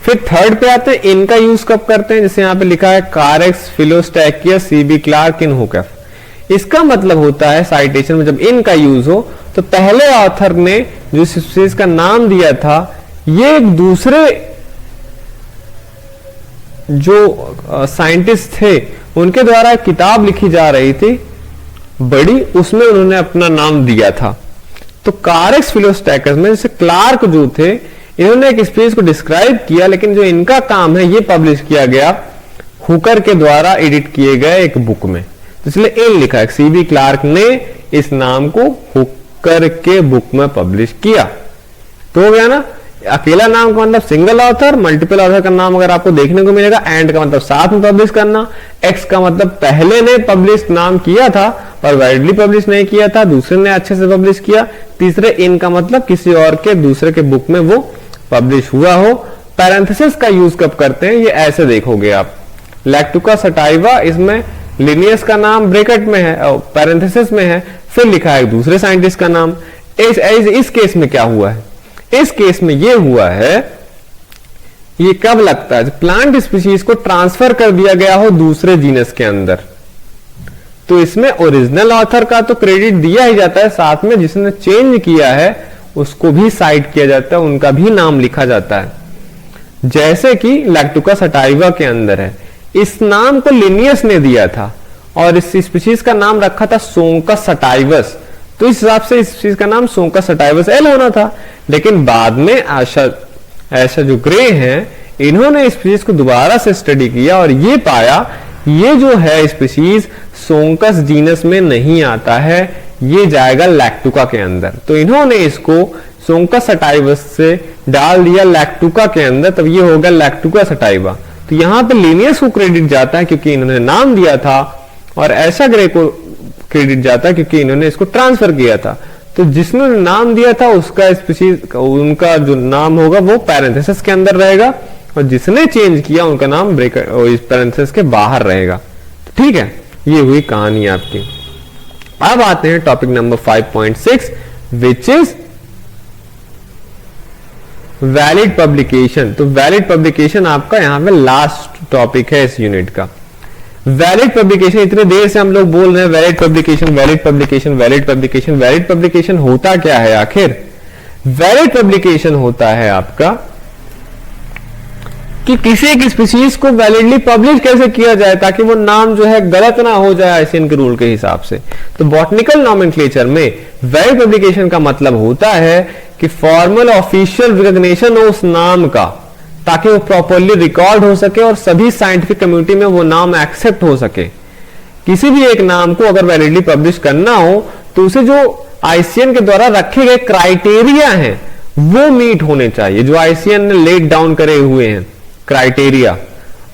फिर थर्ड पे आते हैं, इनका यूज कब करते हैं, जैसे यहां पे लिखा है कारेक्स फिलोस्टैकियस सीबी क्लार्क इन हुकेफ। इसका मतलब होता है साइटेशन में जब इनका यूज हो तो पहले ऑथर ने जो स्पीसीज का नाम दिया था, ये एक दूसरे जो साइंटिस्ट थे उनके द्वारा एक किताब लिखी जा रही थी बड़ी, उसमें उन्होंने अपना नाम दिया था। तो कारेक्स फिलोस्टैकस में जैसे क्लार्क जो थे, इन्होंने एक स्पीसीज को डिस्क्राइब किया, लेकिन जो इनका काम है ये पब्लिश किया गया हुकर के द्वारा एडिट किए गए एक बुक में, इसलिए इन लिखा है। सीबी क्लार्क ने इस नाम को हुकर के बुक में पब्लिश किया, तो हो गया ना। अकेला नाम का मतलब सिंगल ऑथर, मल्टीपल ऑथर का नाम अगर आपको देखने को मिलेगा, एंड का मतलब साथ में पब्लिश करना, एक्स का मतलब पहले ने पब्लिश नाम किया था पर वाइडली पब्लिश नहीं किया था, दूसरे ने अच्छे से पब्लिश किया, तीसरे इन का मतलब किसी और के दूसरे के बुक में वो पब्लिश हुआ हो। पैरेंथेसिस का यूज कब करते हैं, ये ऐसे देखोगे आप, लैक्टुका सटाइवा, इसमें लिनियस का नाम ब्रैकेट में है और पैरेंथेसिस में है, फिर लिखा है दूसरे साइंटिस्ट का नाम। इस केस में क्या हुआ है, इस केस में ये हुआ है, ये कब लगता है, प्लांट स्पीशीज को ट्रांसफर कर दिया गया हो दूसरे जीनस के अंदर, तो इसमें ओरिजिनल ऑथर का तो क्रेडिट दिया ही जाता है, साथ में जिसने चेंज किया है उसको भी साइट किया जाता है, उनका भी नाम लिखा जाता है। जैसे कि लैक्टुका सटाइवा के अंदर है, इस नाम को लिनियस ने दिया था और इस स्पीशीज का नाम रखा था सोंकस सटाइवस, तो इस हिसाब से इस चीज का नाम सोंकस सटाइवस एल होना था। लेकिन बाद में ऐसा जो ग्रे हैं, इन्होंने इस स्पीशीज को दोबारा से स्टडी किया और ये पाया ये जो है स्पीशीज सोंकस जीनस में नहीं आता है, ये जाएगा लैक्टुका के अंदर, तो इन्होंने इसको सोंकस सटाइवस से डाल दिया लैक्टुका के अंदर, तब ये होगा लैक्टुका सटाइवा। तो यहां पे लिनियस को क्रेडिट जाता है क्योंकि इन्होंने नाम दिया था, और ऐसा ग्रे को क्रेडिट जाता है क्योंकि इन्होंने इसको ट्रांसफर किया था। तो जिसने नाम दिया था उसका स्पीशीज, उनका जो नाम होगा वो पैरेंथेसिस के अंदर रहेगा, और जिसने चेंज किया उनका नाम ब्रैकेट इस पैरेंथेसिस के बाहर रहेगा। ठीक है, ये हुई कहानी आपकी। अब आते हैं topic number 5.6 which is valid publication. तो वैलिड पब्लिकेशन आपका यहां पे लास्ट टॉपिक है इस यूनिट का। वैलिड पब्लिकेशन, इतने देर से हम लोग बोल रहे हैं valid publication, valid publication, valid publication. Valid publication होता क्या है आखिर? वैलिड पब्लिकेशन होता है आपका कि किसी एक स्पीशीज को वैलिडली पब्लिश कैसे किया जाए ताकि वो नाम जो है गलत ना हो जाए आईसीएन के रूल के हिसाब से। तो बॉटनिकल नॉमेनक्लेचर में वैलिड पब्लिकेशन का मतलब होता है कि फॉर्मल ऑफिशियल रिकॉग्निशन हो उस नाम का, ताकि वो प्रॉपरली रिकॉर्ड हो सके और सभी साइंटिफिक कम्युनिटी में वो नाम एक्सेप्ट हो सके। किसी भी एक नाम को अगर वैलिडली पब्लिश करना हो तो उसे जो आईसीएन के द्वारा रखे गए क्राइटेरिया हैं वो मीट होने चाहिए, जो आईसीएन ने लेट डाउन करे हुए हैं क्राइटेरिया।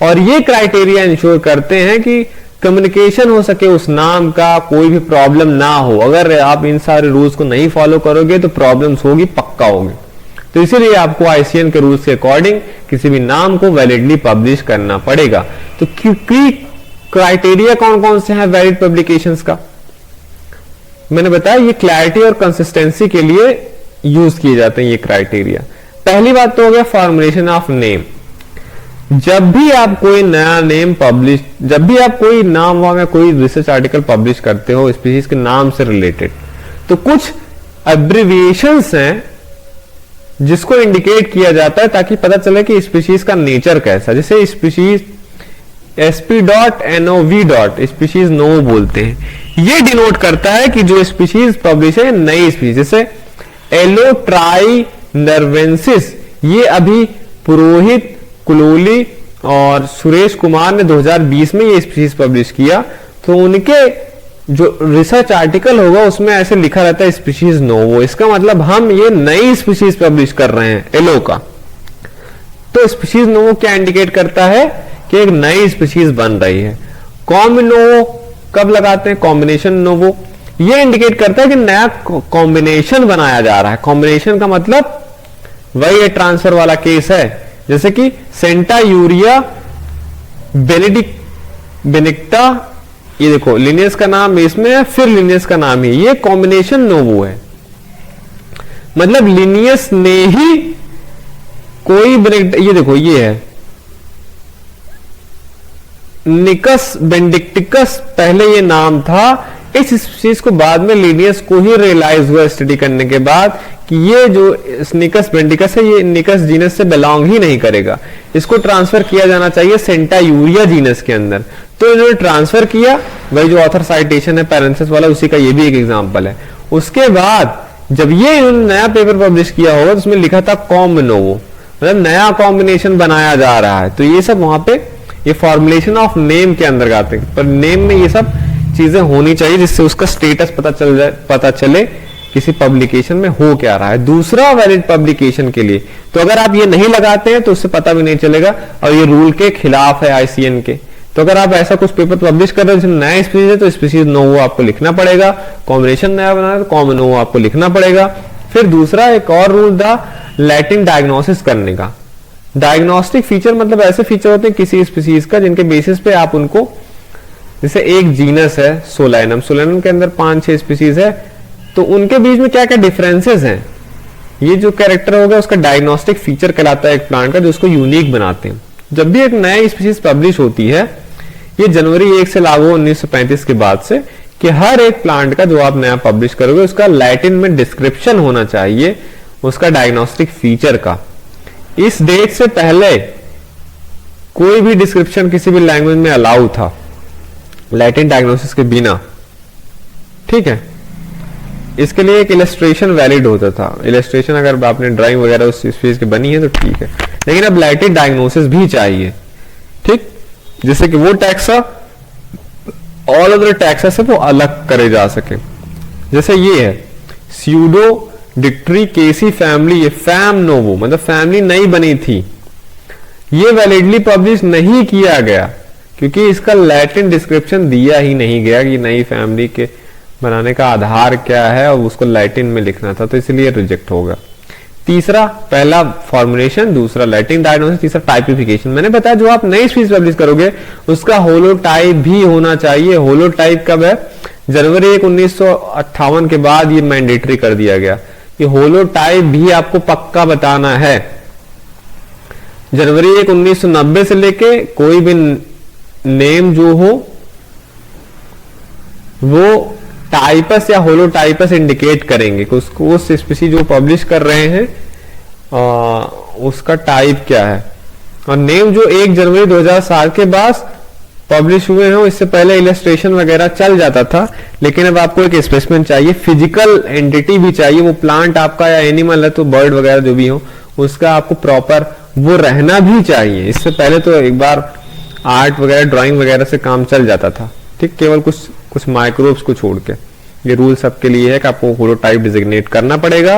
और ये क्राइटेरिया इंश्योर करते हैं कि कम्युनिकेशन हो सके उस नाम का, कोई भी प्रॉब्लम ना हो। अगर आप इन सारे रूल्स को नहीं फॉलो करोगे तो प्रॉब्लम्स होगी, पक्का होगी। तो इसीलिए आपको आईसीएन के रूल्स के अकॉर्डिंग किसी भी नाम को वैलिडली पब्लिश करना पड़ेगा। तो क्राइटेरिया कौन कौन से हैं वैलिड पब्लिकेशंस का? मैंने बताया ये क्लैरिटी और कंसिस्टेंसी के लिए यूज किए जाते हैं ये क्राइटेरिया। पहली बात तो हो गया फॉर्मुलेशन ऑफ नेम। जब भी आप कोई नया नेम पब्लिश, जब भी आप कोई नाम या कोई रिसर्च आर्टिकल पब्लिश करते हो स्पीशीज के नाम से रिलेटेड, तो कुछ एब्रिविएशंस हैं जिसको इंडिकेट किया जाता है ताकि पता चले कि स्पीशीज का नेचर कैसा। जैसे स्पीशीज sp.nov. स्पीशीज नो बोलते हैं, ये डिनोट करता है कि जो स्पीशीज पब्लिश है नई स्पीशीज। जैसे एलोट्राइनर्वेंसिस, ये अभी पुरोहित, कुलोली और सुरेश कुमार ने 2020 में ये स्पीशीज पब्लिश किया। तो उनके जो रिसर्च आर्टिकल होगा उसमें ऐसे लिखा रहता है स्पीशीज नोवो, इसका मतलब हम ये नई स्पीशीज पब्लिश कर रहे हैं एलो का। तो स्पीशीज नोवो क्या इंडिकेट करता है कि एक नई स्पीशीज बन रही है। कॉम्बिनोवो कब लगाते हैं? कॉम्बिनेशन नोवो, ये इंडिकेट करता है कि नया कॉम्बिनेशन बनाया जा रहा है। कॉम्बिनेशन का मतलब वही ट्रांसफर वाला केस है, जैसे कि सेंटा यूरिया बेनिक्टा, ये देखो लिनियस का नाम इसमें है, फिर लिनियस का नाम है, ये कॉम्बिनेशन नोवो है। मतलब लिनियस ने ही कोई ये देखो ये है निकस बेंडिक्टिकस, पहले ये नाम था। इस चीज को बाद में लिनियस को ही रियलाइज हुआ स्टडी करने के बाद कि ये जो निकस बेंडिकस है ये निकस जीनस से बिलोंग ही नहीं करेगा, इसको ट्रांसफर किया जाना चाहिए सेंटा यूरिया जीनस के अंदर। तो इन्होंने ट्रांसफर किया, वही जो ऑथर साइटेशन है पैरेंथेसिस वाला, उसी का ये भी एक एग्जांपल है। उसके बाद जब ये इन्होंने नया पेपर पब्लिश किया होगा तो उसमें लिखा था कॉम्बिनोवो, मतलब नया कॉम्बिनेशन बनाया जा रहा है। तो ये सब वहां पे ये फॉर्मुलेशन ऑफ नेम के अंदर आते हैं, पर नेम में ये सब चीजें होनी चाहिए जिससे उसका स्टेटस पता चले किसी पब्लिकेशन में हो क्या रहा है। दूसरा वैलिड पब्लिकेशन के लिए तो अगर आप ये नहीं लगाते हैं तो उससे पता भी नहीं चलेगा और ये रूल के खिलाफ है आईसीएन के। तो अगर आप ऐसा कुछ पेपर पब्लिश कर रहे हो जिसमें नया स्पीशीज है तो स्पीशीज नोवो आपको लिखना पड़ेगा, कॉम्बिनेशन नया बनाना है तो कॉम्बिनोवो आपको लिखना पड़ेगा। फिर दूसरा एक और रूल था लैटिन डायग्नोसिस करने का। डायग्नोस्टिक फीचर मतलब ऐसे फीचर होते हैं किसी स्पीशीज का जिनके बेसिस पे आप उनको, जैसे एक जीनस है सोलैनम, सोलैनम के अंदर 5-6 स्पीशीज है, तो उनके बीच में क्या क्या डिफरेंसेस हैं, ये जो कैरेक्टर होगा उसका डायग्नोस्टिक फीचर कहलाता है एक प्लांट का, जो उसको यूनिक बनाते हैं। जब भी एक नई स्पीशीज पब्लिश होती है, ये जनवरी 1 से लागू 1935 के बाद से, कि हर एक प्लांट का जो आप नया पब्लिश करोगे उसका लैटिन में डिस्क्रिप्शन होना चाहिए उसका डायग्नोस्टिक फीचर का। इस डेट से पहले कोई भी डिस्क्रिप्शन किसी भी लैंग्वेज में अलाउ था लैटिन डायग्नोसिस के बिना, ठीक है। इसके लिए एक इलस्ट्रेशन वैलिड होता था। इलस्ट्रेशन अगर आपने ड्राइंग वगैरह उस स्पीशीज की बनी है तो ठीक है, लेकिन अब लैटिन डायग्नोसिस भी चाहिए, ठीक, जिससे कि वो टैक्सा ऑल अदर टैक्सा से वो अलग करे जा सके। जैसे ये है स्यूडो डिक्ट्री केसी फैमिली, ये फैम नोवो मतलब फैमिली नई बनी थी, ये वैलिडली पब्लिश नहीं किया गया क्योंकि इसका लैटिन डिस्क्रिप्शन दिया ही नहीं गया कि नई फैमिली के बनाने का आधार क्या है और उसको लैटिन में लिखना था, तो इसलिए रिजेक्ट होगा। तीसरा, पहला फॉर्मुलेशन, दूसरा लैटिन डायग्नोसिस, तीसरा टाइपिफिकेशन। मैंने बताया जो आप नई स्पीशीज पब्लिश करोगे उसका होलोटाइप भी होना चाहिए। होलोटाइप कब है? जनवरी 1 1958 के बाद ये मैंडेटरी कर दिया गया कि होलोटाइप भी आपको पक्का बताना है। जनवरी 1 1990 से लेके कोई भी नेम जो हो वो टाइपस या होलोटाइपस इंडिकेट करेंगे कि उसको उस स्पीशीज जो पब्लिश कर रहे हैं उसका टाइप क्या है। और नेम जो 1 जनवरी 2007 के बाद पब्लिश हुए हैं, इससे पहले इलस्ट्रेशन वगैरह चल जाता था, लेकिन अब आपको एक स्पेसिमेन चाहिए, फिजिकल एंटिटी भी चाहिए, वो प्लांट आपका या एनिमल है तो बर्ड वगैरह जो भी हो उसका आपको प्रॉपर वो रहना भी चाहिए। इससे पहले तो एक बार आर्ट वगैरह ड्राइंग वगैरह से काम चल जाता था, ठीक, केवल कुछ माइक्रोब्स को छोड़ के। ये रूल सबके लिए है कि आपको होलोटाइप डिजिग्नेट करना पड़ेगा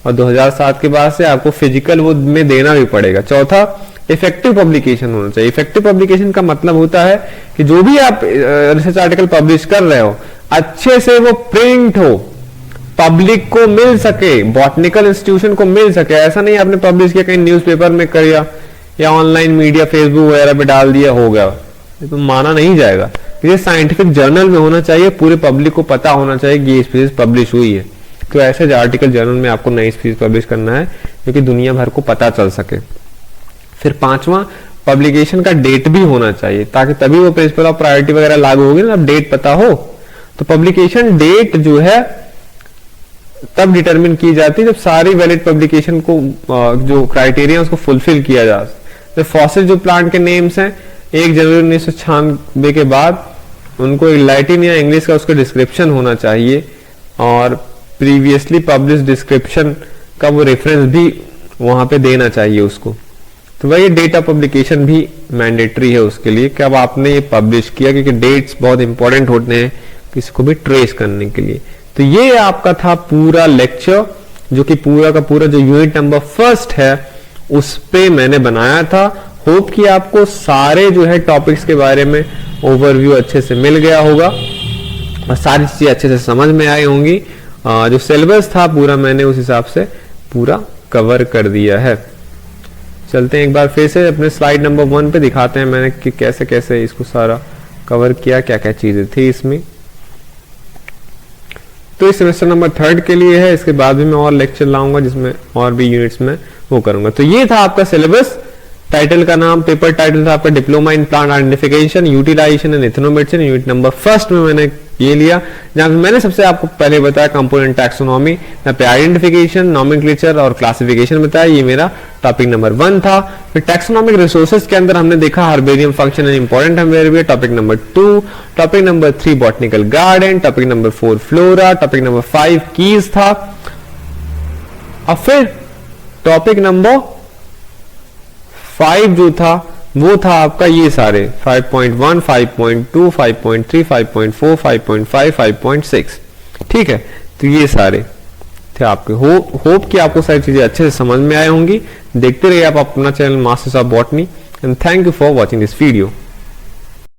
और 2007 के बाद से आपको फिजिकल वो में देना भी पड़ेगा। चौथा, इफेक्टिव पब्लिकेशन होना चाहिए। इफेक्टिव पब्लिकेशन का मतलब होता है कि जो भी आप रिसर्च आर्टिकल पब्लिश कर रहे हो अच्छे से वो प्रिंट हो, पब्लिक को मिल सके, बॉटनिकल इंस्टीट्यूशन को मिल सके। ऐसा नहीं आपने पब्लिश किया कहीं न्यूज़पेपर में किया या ऑनलाइन मीडिया फेसबुक वगैरह पे डाल दिया हो गया, तो माना नहीं जाएगा। ये साइंटिफिक जर्नल में होना चाहिए, पूरे पब्लिक को पता होना चाहिए कि ये स्पीशीज पब्लिश हुई है। तो ऐसे आर्टिकल जर्नल में आपको नई स्पीशीज पब्लिश करना है क्योंकि दुनिया भर को पता चल सके। फिर पांचवा, पब्लिकेशन का डेट भी होना चाहिए ताकि तभी वो प्रिंसिपल ऑफ प्रायोरिटी वगैरह लागू होगी ना, अब डेट पता हो। तो पब्लिकेशन डेट जो है तब डिटरमिन की जाती है जब सारी वैलिड पब्लिकेशन को जो क्राइटेरिया उसको फुलफिल किया जा। तो फॉसिल जो प्लांट के नेम्स हैं 1 जनवरी 1996 के बाद उनको लैटिन या इंग्लिश का उसका डिस्क्रिप्शन होना चाहिए और प्रीवियसली पब्लिश डिस्क्रिप्शन का वो रेफरेंस भी वहां पे देना चाहिए उसको। तो वही डेट ऑफ पब्लिकेशन भी मैंडेटरी है उसके लिए कि अब आपने ये पब्लिश किया, क्योंकि डेट्स बहुत इंपॉर्टेंट होते हैं किसी को भी ट्रेस करने के लिए। तो ये आपका था पूरा लेक्चर, जो कि पूरा का पूरा जो यूनिट नंबर फर्स्ट है उस पे मैंने बनाया था। होप कि आपको सारे जो है टॉपिक्स के बारे में ओवरव्यू अच्छे से मिल गया होगा और सारी चीजें अच्छे से समझ में आई होंगी। जो सिलेबस था पूरा मैंने उस हिसाब से पूरा कवर कर दिया है। चलते हैं एक बार फिर से अपने स्लाइड नंबर 1 पे, दिखाते हैं मैंने कि कैसे कैसे इसको सारा कवर किया, क्या क्या चीजें थी इसमें। तो इस सेमेस्टर नंबर 3 के लिए है, इसके बाद भी मैं और लेक्चर लाऊंगा जिसमें और भी यूनिट्स में वो करूंगा। तो ये था आपका सिलेबस। टाइटल का नाम, पेपर टाइटल था आपका diploma in plant identification, utilization and ethnomedicine. Unit number first में मैंने ये लिया, जहां पे मैंने सबसे आपको पहले बताया कंपोनेंट टैक्सोनॉमी, यहाँ पे आइडेंटिफिकेशन, नॉमेनक्लेचर और क्लासिफिकेशन बताया। ये मेरा टॉपिक नंबर 1 था। फिर टैक्सोनॉमिक रिसोर्सेज के अंदर हमने देखा herbarium function and important herbarium, topic number 2। Topic number 3 botanical garden, topic number 4 flora, topic number 5 keys था। और फिर टॉपिक नंबर 5 जो था वो था आपका ये सारे 5.1, 5.2, 5.3, 5.4, 5.5, 5.6। ठीक है, तो ये सारे थे आपके। होप कि आपको सारी चीजें अच्छे से समझ में आए होंगी। देखते रहिए आप अपना channel masters of botany, and thank you for watching this video.